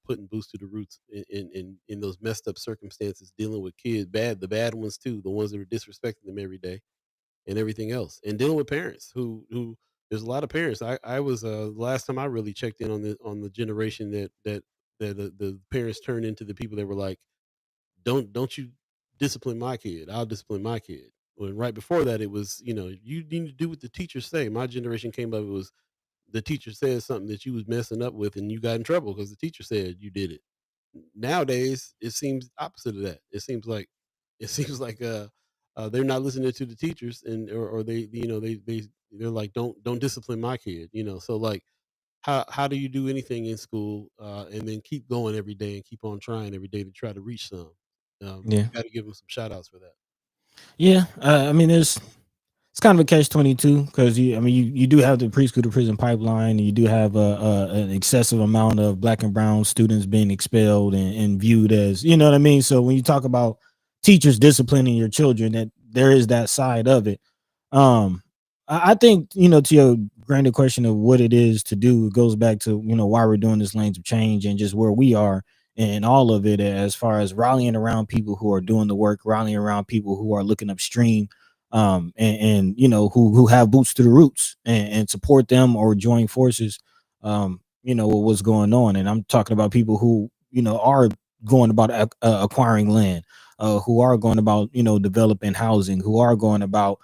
putting Boost to the Roots in those messed up circumstances, dealing with kids, the bad ones too, the ones that are disrespecting them every day, and everything else, and dealing with parents who there's a lot of parents. I was last time I really checked in on the generation that the parents turned into the people that were like, don't you discipline my kid, I'll discipline my kid. When right before that it was, you need to do what the teachers say. My generation came up, it was the teacher said something that you was messing up with and you got in trouble because the teacher said you did it. Nowadays it seems opposite of that. It seems like It seems like they're not listening to the teachers, and or they they're like, don't discipline my kid, so like how do you do anything in school, and then keep going every day and keep on trying every day to try to reach some. Yeah. You got to give them some shout outs for that. Yeah. I mean, it's kind of a catch 22 because I mean, you do have the preschool to prison pipeline, and you do have an excessive amount of black and brown students being expelled and viewed as, you know what I mean. So when you talk about teachers disciplining your children, that there is that side of it. I think, to your grander question of what it is to do, it goes back to, why we're doing this lanes of change and just where we are and all of it, as far as rallying around people who are doing the work, rallying around people who are looking upstream, and who have boots to the roots, and support them or join forces, with what's going on. And I'm talking about people who, are going about acquiring land, who are going about, developing housing, who are going about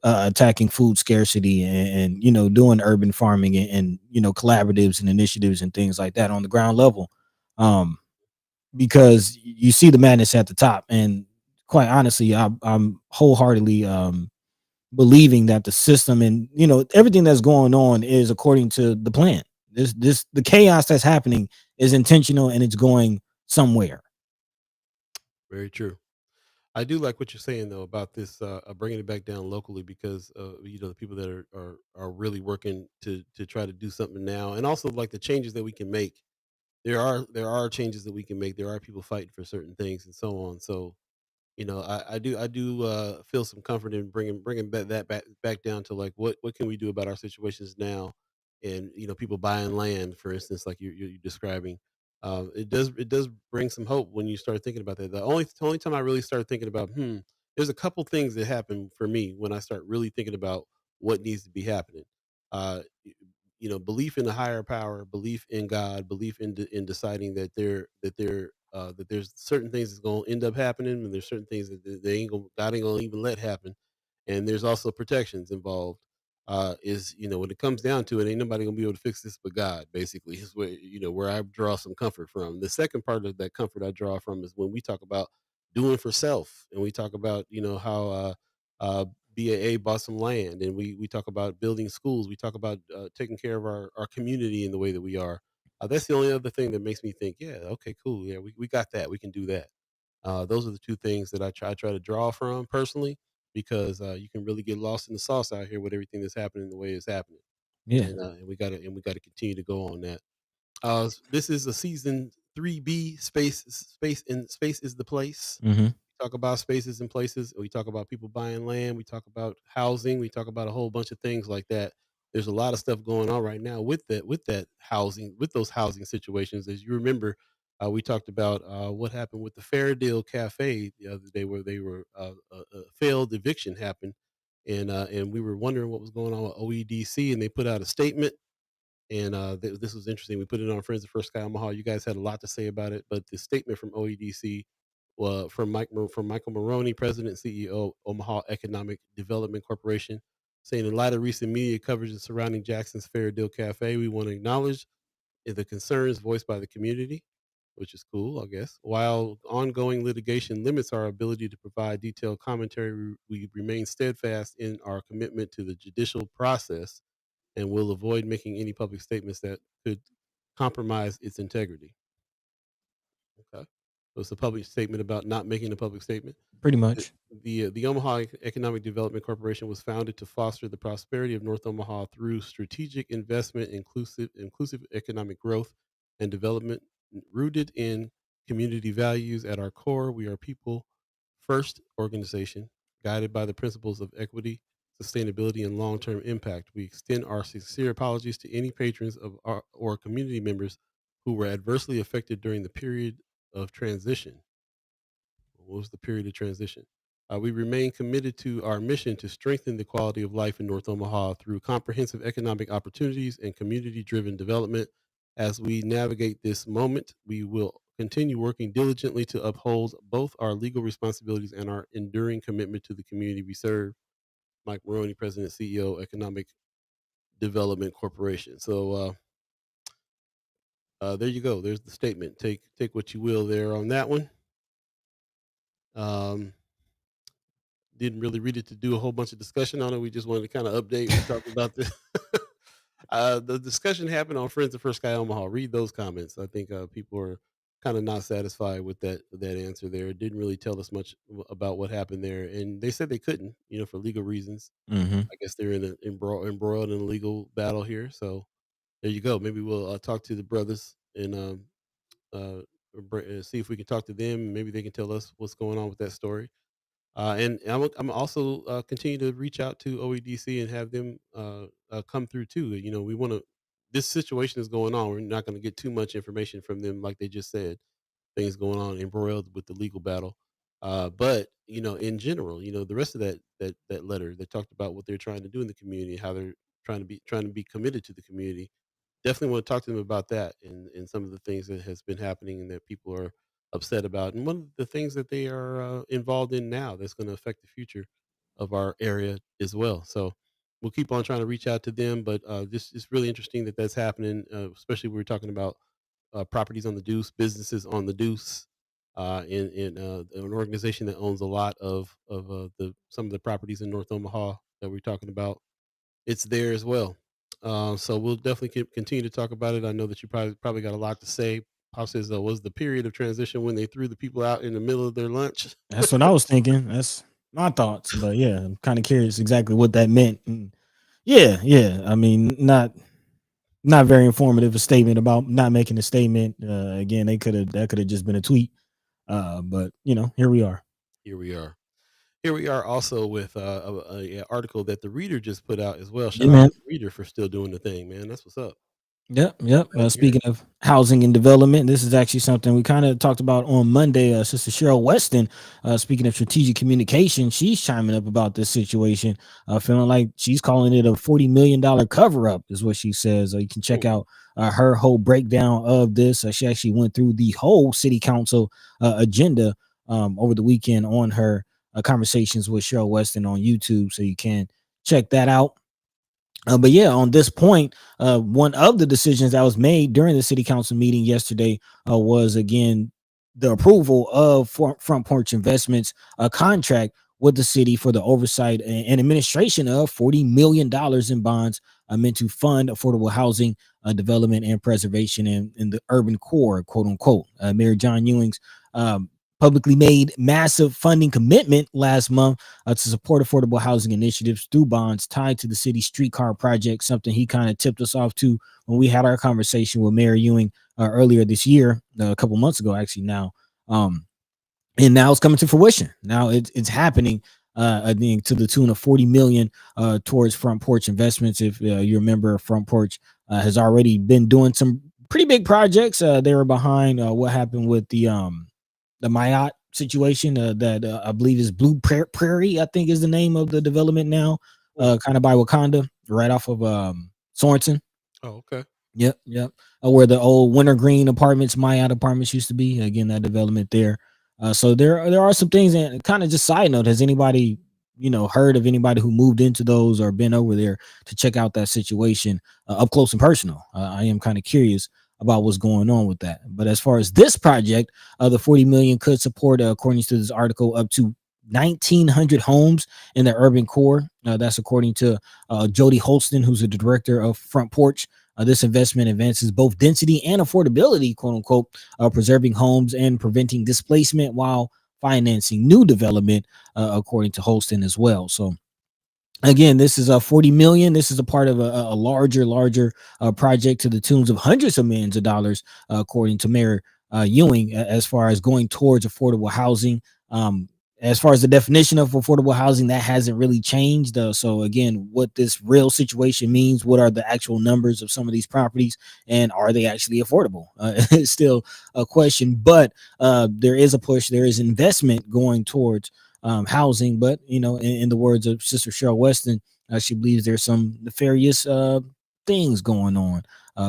attacking food scarcity, and doing urban farming, and collaboratives and initiatives and things like that on the ground level, um because you see the madness at the top. And quite honestly, I'm wholeheartedly believing that the system and everything that's going on is according to the plan. This The chaos that's happening is intentional, and it's going somewhere. Very true. I do like what you're saying though about this, bringing it back down locally, because the people that are really working to try to do something now, and also like the changes that we can make. There are changes that we can make. There are people fighting for certain things and so on. So I do feel some comfort in bringing back down to like what can we do about our situations now, and people buying land, for instance, like you're describing. It does bring some hope when you start thinking about that. The only time I really start thinking about there's a couple things that happen for me when I start really thinking about what needs to be happening. Y- Belief in the higher power, belief in God, belief in deciding that there's certain things that's going to end up happening, and there's certain things that they ain't going God ain't going to even let happen, and there's also protections involved. Is when it comes down to it, ain't nobody gonna be able to fix this but God. Basically, is where I draw some comfort from. The second part of that comfort I draw from is when we talk about doing for self, and we talk about how uh, BAA bought some land, and we talk about building schools. We talk about taking care of our community in the way that we are. That's the only other thing that makes me think, yeah, okay, cool, yeah, we got that, we can do that. Those are the two things that I try to draw from personally, because you can really get lost in the sauce out here with everything that's happening the way it's happening, Yeah. and we gotta continue to go on that. This is a season 3B, space is the place. Hmm. Talk about spaces and places. We talk about people buying land. We talk about housing. We talk about a whole bunch of things like that. There's a lot of stuff going on right now with that housing, with those housing situations. As you remember, we talked about what happened with the Fairdale Cafe the other day, where they were a failed eviction happened, and we were wondering what was going on with OEDC, and they put out a statement. And this was interesting. We put it on Friends of First Sky Omaha. You guys had a lot to say about it, but the statement from OEDC, from Michael Maroney, President and CEO, Omaha Economic Development Corporation, saying, in light of recent media coverage surrounding Jackson's Fairdale Cafe, we want to acknowledge the concerns voiced by the community, which is cool, I guess. While ongoing litigation limits our ability to provide detailed commentary, we remain steadfast in our commitment to the judicial process, and will avoid making any public statements that could compromise its integrity. Okay. So it's a public statement about not making a public statement. Pretty The, much. the Omaha Economic Development Corporation was founded to foster the prosperity of North Omaha through strategic investment, inclusive economic growth and development rooted in community values. At our core, we are people first organization guided by the principles of equity, sustainability, and long-term impact. We extend our sincere apologies to any patrons of our or community members who were adversely affected during the period of transition. What was the period of transition? We remain committed to our mission to strengthen the quality of life in North Omaha through comprehensive economic opportunities and community driven development. As we navigate this moment, we will continue working diligently to uphold both our legal responsibilities and our enduring commitment to the community we serve. Mike Maroney, President, CEO, Economic Development Corporation. So there you go. There's the statement. Take what you will there on that one. Um, didn't really read it to do a whole bunch of discussion on it. We just wanted to kind of update. We talked about the discussion happened on Friends of First Sky Omaha. Read those comments. I think people are kind of not satisfied with that answer there. It didn't really tell us much about what happened there, and they said they couldn't, for legal reasons. Mm-hmm. I guess they're embroiled in a legal battle here. So there you go. Maybe we'll talk to the brothers and see if we can talk to them. Maybe they can tell us what's going on with that story. And I'm also continue to reach out to OEDC and have them come through too. We want to. This situation is going on. We're not going to get too much information from them, like they just said. Things going on embroiled with the legal battle. But in general, the rest of that letter that talked about what they're trying to do in the community, how they're trying to be committed to the community. Definitely want to talk to them about that and some of the things that has been happening and that people are upset about. And one of the things that they are involved in now that's going to affect the future of our area as well. So we'll keep on trying to reach out to them. But this is really interesting that that's happening, especially when we're talking about properties on the Deuce, businesses on the Deuce, in an organization that owns a lot of the some of the properties in North Omaha that we're talking about. It's there as well. So we'll definitely continue to talk about it. I know that you probably got a lot to say. Pop says, was the period of transition when they threw the people out in the middle of their lunch? That's what I was thinking. That's my thoughts. But yeah, I'm kind of curious exactly what that meant. And yeah. I mean, not very informative. A statement about not making a statement. Again, that could have just been a tweet. But here we are. Here we are. Here we are also with a article that the Reader just put out as well. Yeah, Shout out man. to the Reader for still doing the thing, man. That's what's up. Yep. Glad to hear it. Speaking of housing and development, this is actually something we kind of talked about on Monday. Sister Cheryl Weston, speaking of strategic communication, she's chiming up about this situation, feeling like she's calling it a $40 million cover up, is what she says. You can check out her whole breakdown of this. She actually went through the whole city council agenda over the weekend on her conversations with Cheryl Weston on YouTube, so you can check that out. But yeah, on this point, one of the decisions that was made during the city council meeting yesterday was again the approval of Front Porch Investments a contract with the city for the oversight and administration of $40 million in bonds meant to fund affordable housing development and preservation in the urban core, quote unquote. Mayor John Ewing's publicly made massive funding commitment last month to support affordable housing initiatives through bonds tied to the city's streetcar project, something he kind of tipped us off to when we had our conversation with Mayor Ewing earlier this year, a couple months ago, actually now. And now it's coming to fruition. Now it's happening, I think, to the tune of $40 million towards Front Porch Investments. If you remember, Front Porch has already been doing some pretty big projects. They were behind what happened with the Mayotte situation that I believe is Blue Prairie, I think is the name of the development now, kind of by Wakanda, right off of Sorensen. Oh, okay. Yep. Where the old Wintergreen Apartments, Mayotte Apartments used to be. Again, that development there. So there are some things, and kind of just side note, has anybody heard of anybody who moved into those or been over there to check out that situation up close and personal? I am kind of curious about what's going on with that. But as far as this project, the $40 million could support, according to this article, up to 1,900 homes in the urban core. That's according to Jody Holston, who's the director of Front Porch. This investment advances both density and affordability, quote unquote, preserving homes and preventing displacement while financing new development, according to Holston as well. So again, this is a $40 million. This is a part of a larger project to the tunes of hundreds of millions of dollars, according to Mayor Ewing, as far as going towards affordable housing. As far as the definition of affordable housing, that hasn't really changed. So again, what this real situation means, what are the actual numbers of some of these properties, and are they actually affordable? It's still a question, but there is a push, there is investment going towards housing. But in the words of Sister Cheryl Weston, she believes there's some nefarious things going on,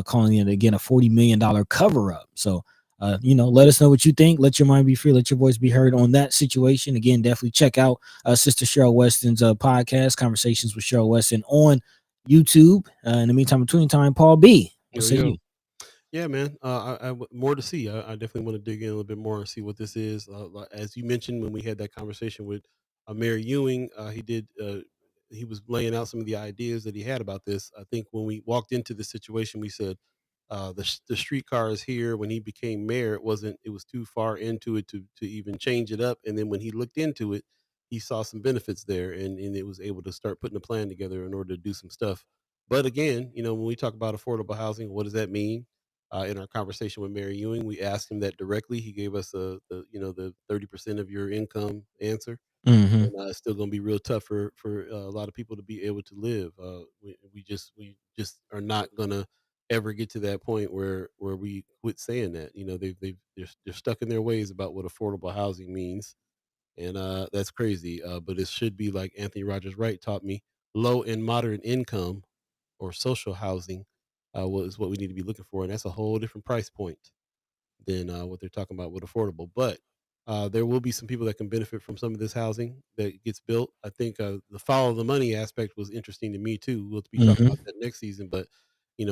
calling it again a $40 million cover up. So let us know what you think. Let your mind be free. Let your voice be heard on that situation. Again, definitely check out Sister Cheryl Weston's podcast, Conversations with Cheryl Weston, on YouTube. In the meantime, between time, Paul B. What say you? Yeah, man. More to see. I definitely want to dig in a little bit more and see what this is. As you mentioned when we had that conversation with Mayor Ewing, he was laying out some of the ideas that he had about this. I think when we walked into the situation, we said the streetcar is here. When he became mayor, it wasn't. It was too far into it to even change it up. And then when he looked into it, he saw some benefits there, and it was able to start putting a plan together in order to do some stuff. But again, when we talk about affordable housing, what does that mean? In our conversation with Mary Ewing, we asked him that directly. He gave us the 30% of your income answer, Hmm. and it's still going to be real tough for a lot of people to be able to live. We just are not going to ever get to that point where we quit saying that. They're stuck in their ways about what affordable housing means, and that's crazy. But it should be like Anthony Rogers Wright taught me: low and moderate income or social housing is what we need to be looking for, and that's a whole different price point than what they're talking about with affordable. But there will be some people that can benefit from some of this housing that gets built. I think the follow the money aspect was interesting to me too. We'll be talking Hmm. about that next season, but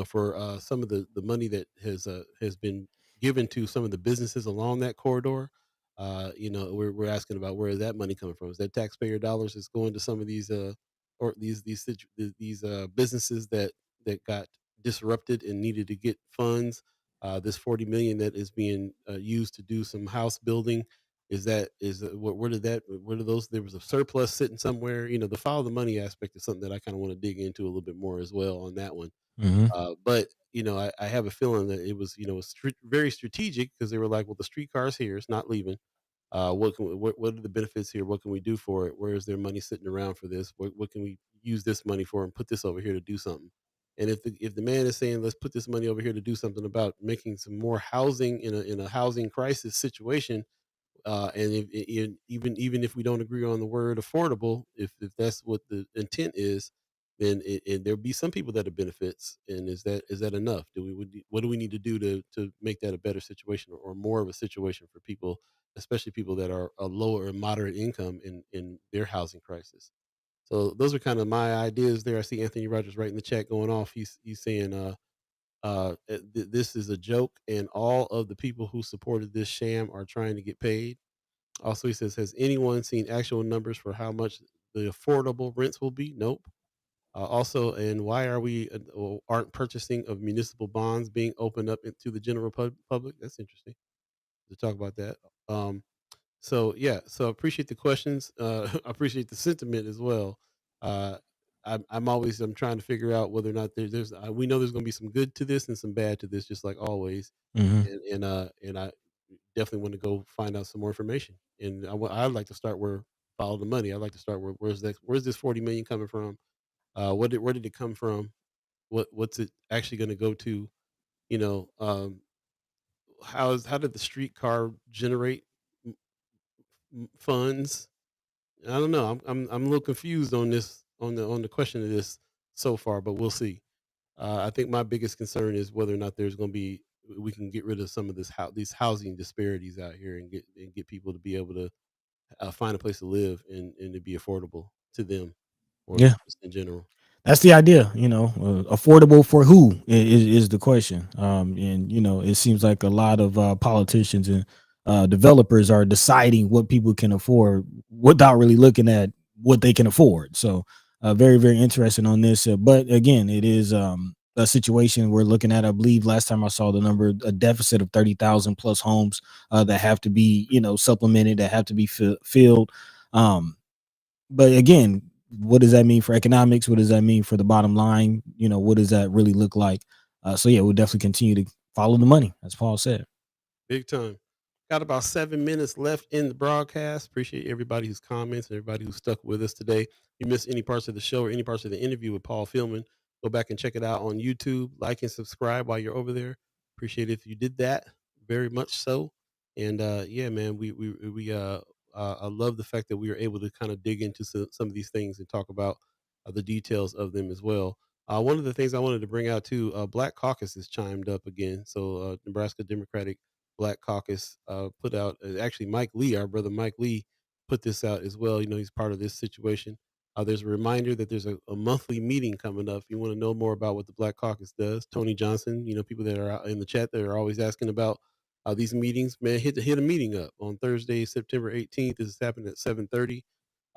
for some of the money that has been given to some of the businesses along that corridor. We're asking about where is that money coming from? Is that taxpayer dollars is going to some of these or these businesses that got disrupted and needed to get funds? This 40 million that is being used to do some house building, where did where did those there was a surplus sitting somewhere? The follow the money aspect is something that I kind of want to dig into a little bit more as well on that one. Hmm. But I have a feeling that it was very strategic because they were like, well, the streetcar's here, it's not leaving. What are the benefits here? What can we do for it? Where is there money sitting around for this? What can we use this money for and put this over here to do something? And if the man is saying let's put this money over here to do something about making some more housing in a housing crisis situation, and even if we don't agree on the word affordable, if that's what the intent is, then there'll be some people that it benefits. And is that enough? What do we need to do to make that a better situation or more of a situation for people, especially people that are a lower and moderate income in their housing crisis? So those are kind of my ideas there. I see Anthony Rogers right in the chat going off. He's saying this is a joke, and all of the people who supported this sham are trying to get paid. Also, he says, has anyone seen actual numbers for how much the affordable rents will be? Nope. Also, and why are we or aren't purchasing of municipal bonds being opened up into the general public? That's interesting to talk about that. So yeah, so I appreciate the questions. I appreciate the sentiment as well. Uh, I'm trying to figure out whether or not we know there's going to be some good to this and some bad to this, just like always. Hmm. And I definitely want to go find out some more information. And I'd like to start where follow the money. I'd like to start where's this 40 million coming from? Where did it come from? What's it actually going to go to? You know, how did the streetcar generate m- funds? I don't know. I'm a little confused on this on the question of this so far, but we'll see. I think my biggest concern is whether or not there's going to be we can get rid of some of these housing disparities out here and get people to be able to find a place to live and to be affordable to them or Yeah. just in general. That's the idea, affordable for who is the question. And it seems like a lot of politicians and developers are deciding what people can afford without really looking at what they can afford. So, very, very interesting on this. But again, it is a situation we're looking at. I believe last time I saw the number, a deficit of 30,000 plus homes that have to be, supplemented, that have to be filled. Um, but again, what does that mean for economics? What does that mean for the bottom line? What does that really look like? So yeah, we'll definitely continue to follow the money, as Paul said. Big time. Got about 7 minutes left in the broadcast. Appreciate everybody who's comments and everybody who's stuck with us today. If you missed any parts of the show or any parts of the interview with Paul Philman, go back and check it out on YouTube. Like and subscribe while you're over there. Appreciate it if you did that. Very much so. And yeah, man, I love the fact that we were able to kind of dig into some of these things and talk about the details of them as well. One of the things I wanted to bring out too, Black Caucus has chimed up again. So Nebraska Democratic Black Caucus put out actually Mike Lee, our brother Mike Lee, put this out as well. He's part of this situation. There's a reminder that there's a monthly meeting coming up. If you want to know more about what the Black Caucus does, Tony Johnson, people that are out in the chat that are always asking about these meetings, man, hit a meeting up on Thursday, September 18th. This is happening at 7:30.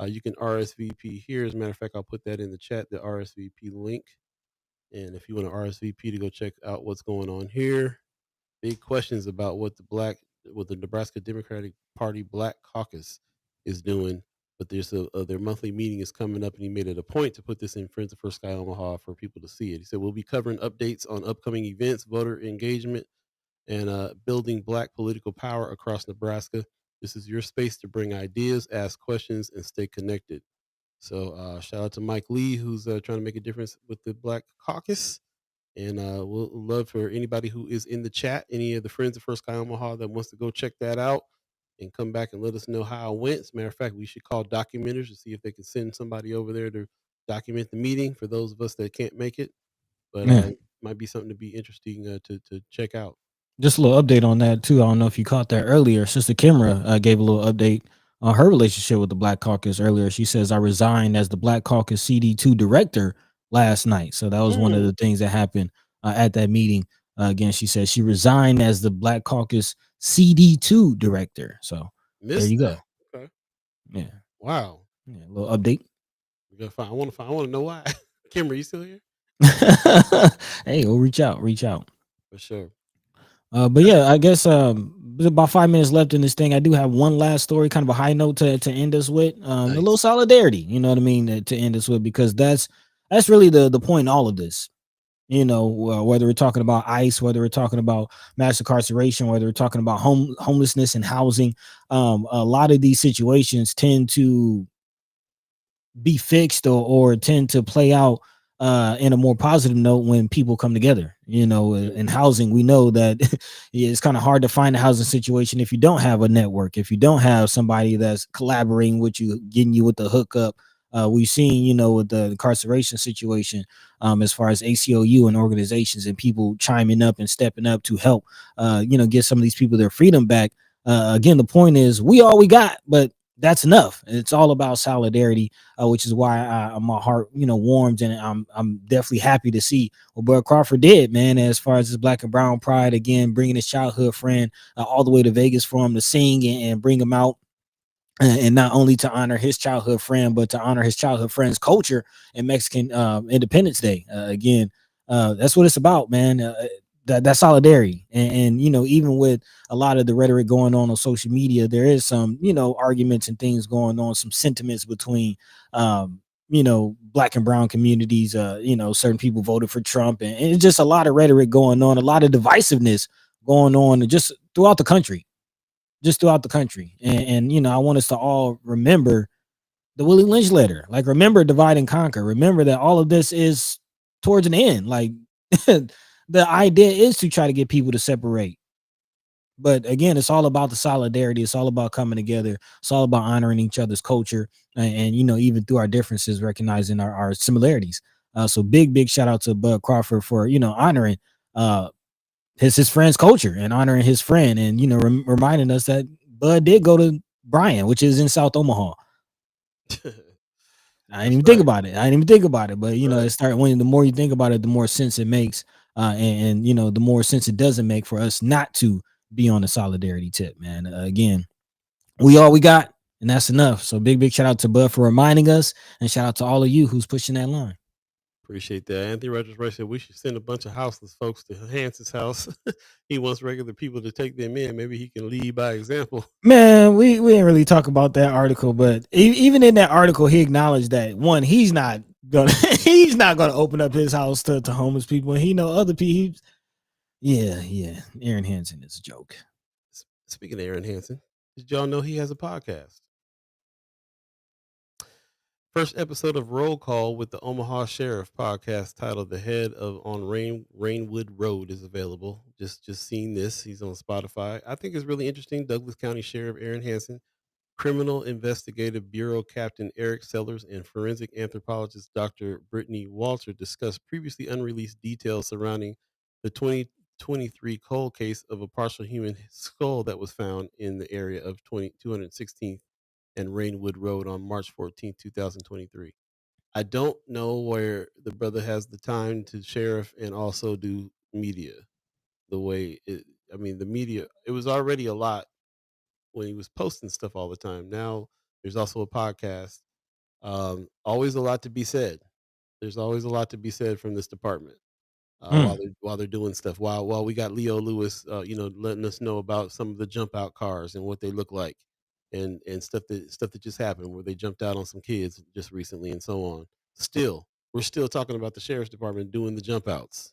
You can RSVP here. As a matter of fact, I'll put that in the chat, the RSVP link. And if you want to RSVP to go check out what's going on here, big questions about what the Nebraska Democratic Party Black Caucus is doing. But there's their monthly meeting is coming up, and he made it a point to put this in Friends of First Sky Omaha for people to see it. He said we'll be covering updates on upcoming events, voter engagement, and building Black political power across Nebraska. This is your space to bring ideas, ask questions, and stay connected. So shout out to Mike Lee, who's trying to make a difference with the Black Caucus. And we'll love for anybody who is in the chat, any of the friends of First Sky Omaha that wants to go check that out and come back and let us know how it went. As a matter of fact, we should call documenters to see if they can send somebody over there to document the meeting for those of us that can't make it. But Man, might be something to be interesting to check out. just a little update on that too. I don't know if you caught that earlier. Sister Kimra gave a little update on her relationship with the Black Caucus earlier. She says, I resigned as the Black Caucus CD2 director last night. So that was one of the things that happened at that meeting. Again, she said she resigned as the Black Caucus CD2 director. So there you go. Okay. Yeah. Wow. Yeah, a little update. We gotta find. I want to know why. Kim, are you still here? Hey, we'll reach out. For sure. But yeah, I guess about 5 minutes left in this thing. I do have one last story, kind of a high note to end us with. Nice. A little solidarity, you know what I mean, to end us with, because that's really the point in all of this. Whether we're talking about ICE, whether we're talking about mass incarceration, whether we're talking about homelessness and housing, a lot of these situations tend to be fixed or tend to play out in a more positive note when people come together. In housing, we know that it's kind of hard to find a housing situation if you don't have a network, if you don't have somebody that's collaborating with you, getting you with the hookup. We've seen, with the incarceration situation, as far as ACLU and organizations and people chiming up and stepping up to help, get some of these people their freedom back. Again, the point is we all we got, but that's enough. It's all about solidarity, which is why my heart, warms, and I'm definitely happy to see what Bud Crawford did, man. As far as his Black and Brown pride, again, bringing his childhood friend all the way to Vegas for him to sing and bring him out. And not only to honor his childhood friend, but to honor his childhood friend's culture and Mexican Independence Day. Again, that's what it's about, man. That solidarity, and even with a lot of the rhetoric going on social media, there is some arguments and things going on, some sentiments between Black and brown communities. Certain people voted for Trump, and it's just a lot of rhetoric going on, a lot of divisiveness going on, just throughout the country. And I want us to all remember the Willie Lynch letter. Like, remember divide and conquer. Remember that all of this is towards an end. Like, the idea is to try to get people to separate. But again, it's all about the solidarity. It's all about coming together. It's all about honoring each other's culture. And even through our differences, recognizing our similarities. So big shout out to Bud Crawford for, honoring his friend's culture and honoring his friend, and reminding us that Bud did go to Bryan, which is in South Omaha. I didn't even think about it, but it started when the more you think about it, the more sense it makes, and the more sense it doesn't make for us not to be on the solidarity tip, man. Again, we all we got, and that's enough. So big shout out to Bud for reminding us, and shout out to all of you who's pushing that line. Appreciate that. Anthony Rogers Rice said we should send a bunch of houseless folks to Hans's house. He wants regular people to take them in. Maybe he can lead by example. Man, we didn't really talk about that article, but even in that article, he acknowledged that one, he's not gonna open up his house to homeless people, and he know other people. Yeah. Aaron Hansen is a joke. Speaking of Aaron Hansen, did y'all know he has a podcast? First episode of Roll Call with the Omaha Sheriff podcast, titled "The Head of on Rainwood Road," is available. Just seen this. He's on Spotify. I think it's really interesting. Douglas County Sheriff Aaron Hansen, Criminal Investigative Bureau Captain Eric Sellers, and forensic anthropologist Dr. Brittany Walter discussed previously unreleased details surrounding the 2023 cold case of a partial human skull that was found in the area of 216th and Rainwood Road on March 14, 2023. I don't know where the brother has the time to sheriff and also do media the way it. I mean, the media. It was already a lot when he was posting stuff all the time. Now there's also a podcast. Always a lot to be said. There's always a lot to be said from this department Mm. while they're doing stuff. While we got Leo Lewis, letting us know about some of the jump out cars and what they look like, and stuff that just happened where they jumped out on some kids just recently and so on. Still, we're still talking about the sheriff's department doing the jump outs.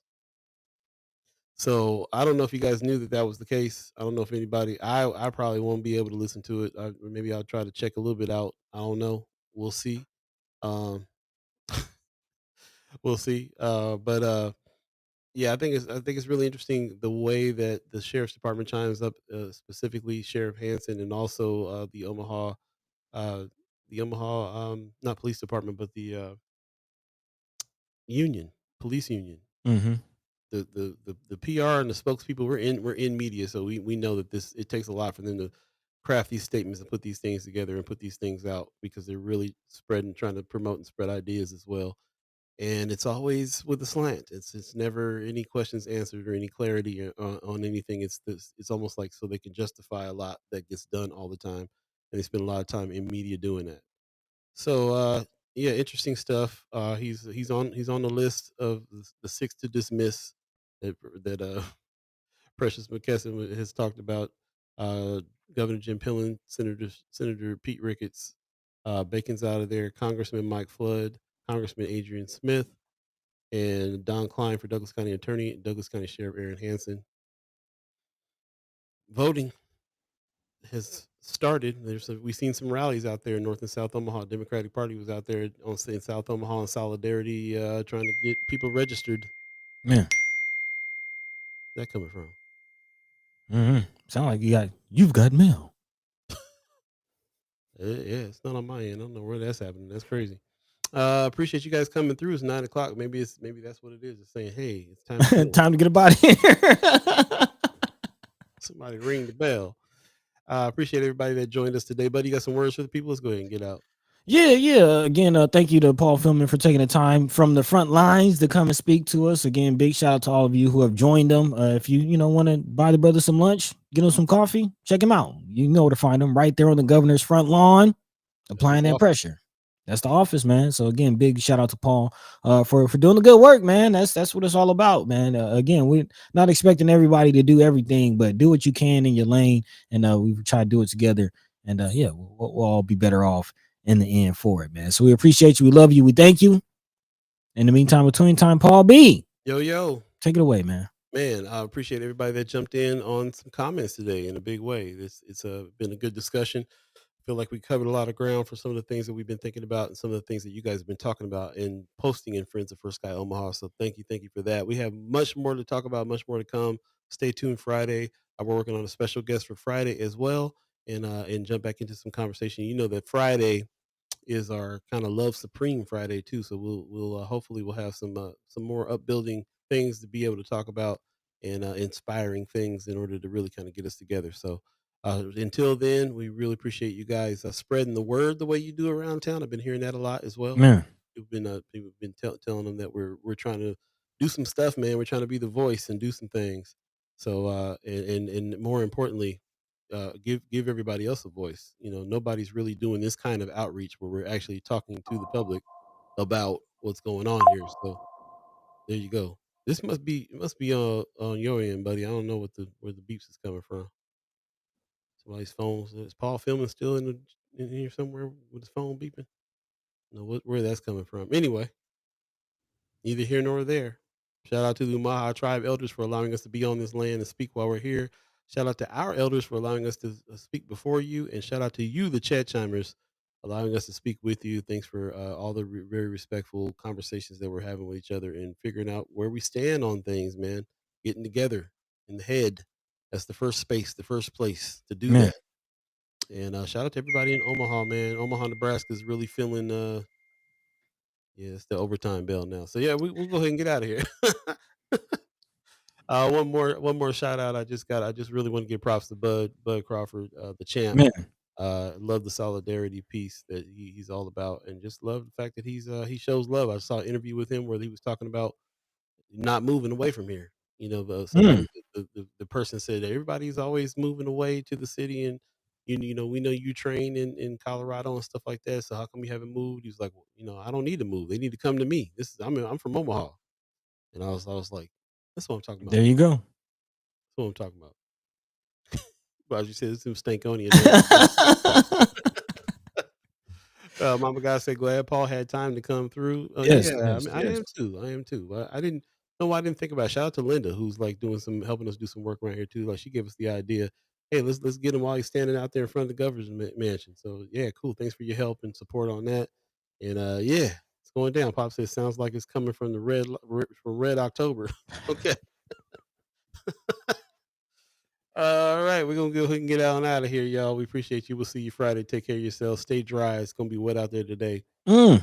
So I don't know if you guys knew that that was the case. I don't know if anybody. I probably won't be able to listen to it. Maybe I'll try to check a little bit out. I don't know. We'll see. Um, we'll see. But yeah, I think it's really interesting the way that the sheriff's department chimes up, specifically Sheriff Hansen and also uh, the Omaha, not police department, but the union, police union. Mm-hmm. The PR and the spokespeople, we're in media, so we know that this it takes a lot for them to craft these statements and put these things together and put these things out because they're really spreading, trying to promote and spread ideas as well. And it's always with a slant. It's never any questions answered or any clarity on anything. It's almost like so they can justify a lot that gets done all the time, and they spend a lot of time in media doing that. So yeah, interesting stuff. He's on the list of the six to dismiss that Precious McKesson has talked about. Uh, Governor Jim Pillen, Senator Pete Ricketts, Bacon's out of there. Congressman Mike Flood, Congressman Adrian Smith, and Don Klein for Douglas County Attorney, Douglas County Sheriff Aaron Hansen. Voting has started. We've seen some rallies out there in North and South Omaha. Democratic Party was out there in South Omaha in solidarity, trying to get people registered. Man. Where's that coming from? Mm-hmm. Sound like you've got mail. Yeah, it's not on my end. I don't know where that's happening. That's crazy. Appreciate you guys coming through. It's 9 o'clock. Maybe that's what it is. It's saying, hey, it's time to go. Time to get up out of here. Somebody ring the bell. Appreciate everybody that joined us today. Buddy, you got some words for the people? Let's go ahead and get out. Yeah. Again, thank you to Paul Feilmann for taking the time from the front lines to come and speak to us. Again, big shout out to all of you who have joined them. If you want to buy the brother some lunch, get him some coffee, check him out. You know where to find him, right there on the governor's front lawn, applying that pressure. That's the office, man. So again, big shout out to Paul for doing the good work, man. That's what it's all about, man. Again, we're not expecting everybody to do everything, but do what you can in your lane, and we try to do it together. And yeah, we'll all be better off in the end for it, man. So we appreciate you. We love you. We thank you. In the meantime, between time, Paul B. Yo. Take it away, man. Man, I appreciate everybody that jumped in on some comments today in a big way. It's been a good discussion. I feel like we covered a lot of ground for some of the things that we've been thinking about and some of the things that you guys have been talking about and posting in Friends of First Sky Omaha. So thank you for that. We have much more to talk about, much more to come. Stay tuned Friday. We're working on a special guest for Friday as well, and jump back into some conversation. You know that Friday is our kind of Love Supreme Friday too. So we'll hopefully we'll have some more upbuilding things to be able to talk about and inspiring things in order to really kind of get us together. So until then, we really appreciate you guys spreading the word the way you do around town. I've been hearing that a lot as well. Man. People have been telling them that we're trying to do some stuff, man. We're trying to be the voice and do some things. So and more importantly, give everybody else a voice. Nobody's really doing this kind of outreach where we're actually talking to the public about what's going on here. So there you go. This must be on your end, buddy. I don't know where the beeps is coming from. Somebody's phone. Is Paul Feilmann still in here somewhere with his phone beeping? No, where that's coming from. Anyway, neither here nor there. Shout out to the Umaha tribe elders for allowing us to be on this land and speak while we're here. Shout out to our elders for allowing us to speak before you. And shout out to you, the chat chimers, allowing us to speak with you. Thanks for all the very respectful conversations that we're having with each other and figuring out where we stand on things, man. Getting together in the head. That's the first space, the first place to do that. And shout out to everybody in Omaha, man. Omaha, Nebraska is really feeling yeah, it's the overtime bell now. So yeah, we'll go ahead and get out of here. One more shout out. I just really want to give props to Bud Crawford, the champ. Man. Love the solidarity piece that he's all about, and just love the fact that he shows love. I saw an interview with him where he was talking about not moving away from here. You know, somebody, Mm. the person said that everybody's always moving away to the city, and you know, we know you train in Colorado and stuff like that. So how come you haven't moved? He's like, well, you know, I don't need to move. They need to come to me. I'm from Omaha, and I was like, that's what I'm talking about. There you go. That's what I'm talking about. But as you said, it's some Stankonia names. Mama God said, glad Paul had time to come through. Yes, Yeah, I yes, mean, I yes. am too. I am too. I didn't know why I didn't think about it. Shout out to Linda, who's like helping us do some work around here too. Like she gave us the idea. Hey, let's get him while he's standing out there in front of the governor's mansion. So yeah, cool. Thanks for your help and support on that. And yeah, it's going down. Pop says sounds like it's coming from from Red October. Okay. All right, we're gonna go ahead and get out of here, y'all. We appreciate you. We'll see you Friday. Take care of yourself. Stay dry. It's gonna be wet out there today. Mm.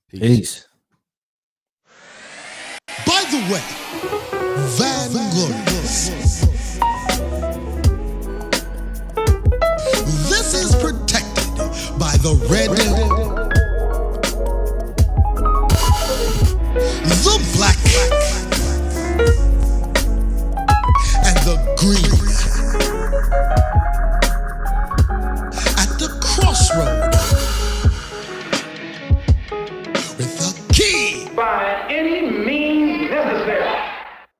Peace. Peace. By the way, Vanglorious. This is protected by the Red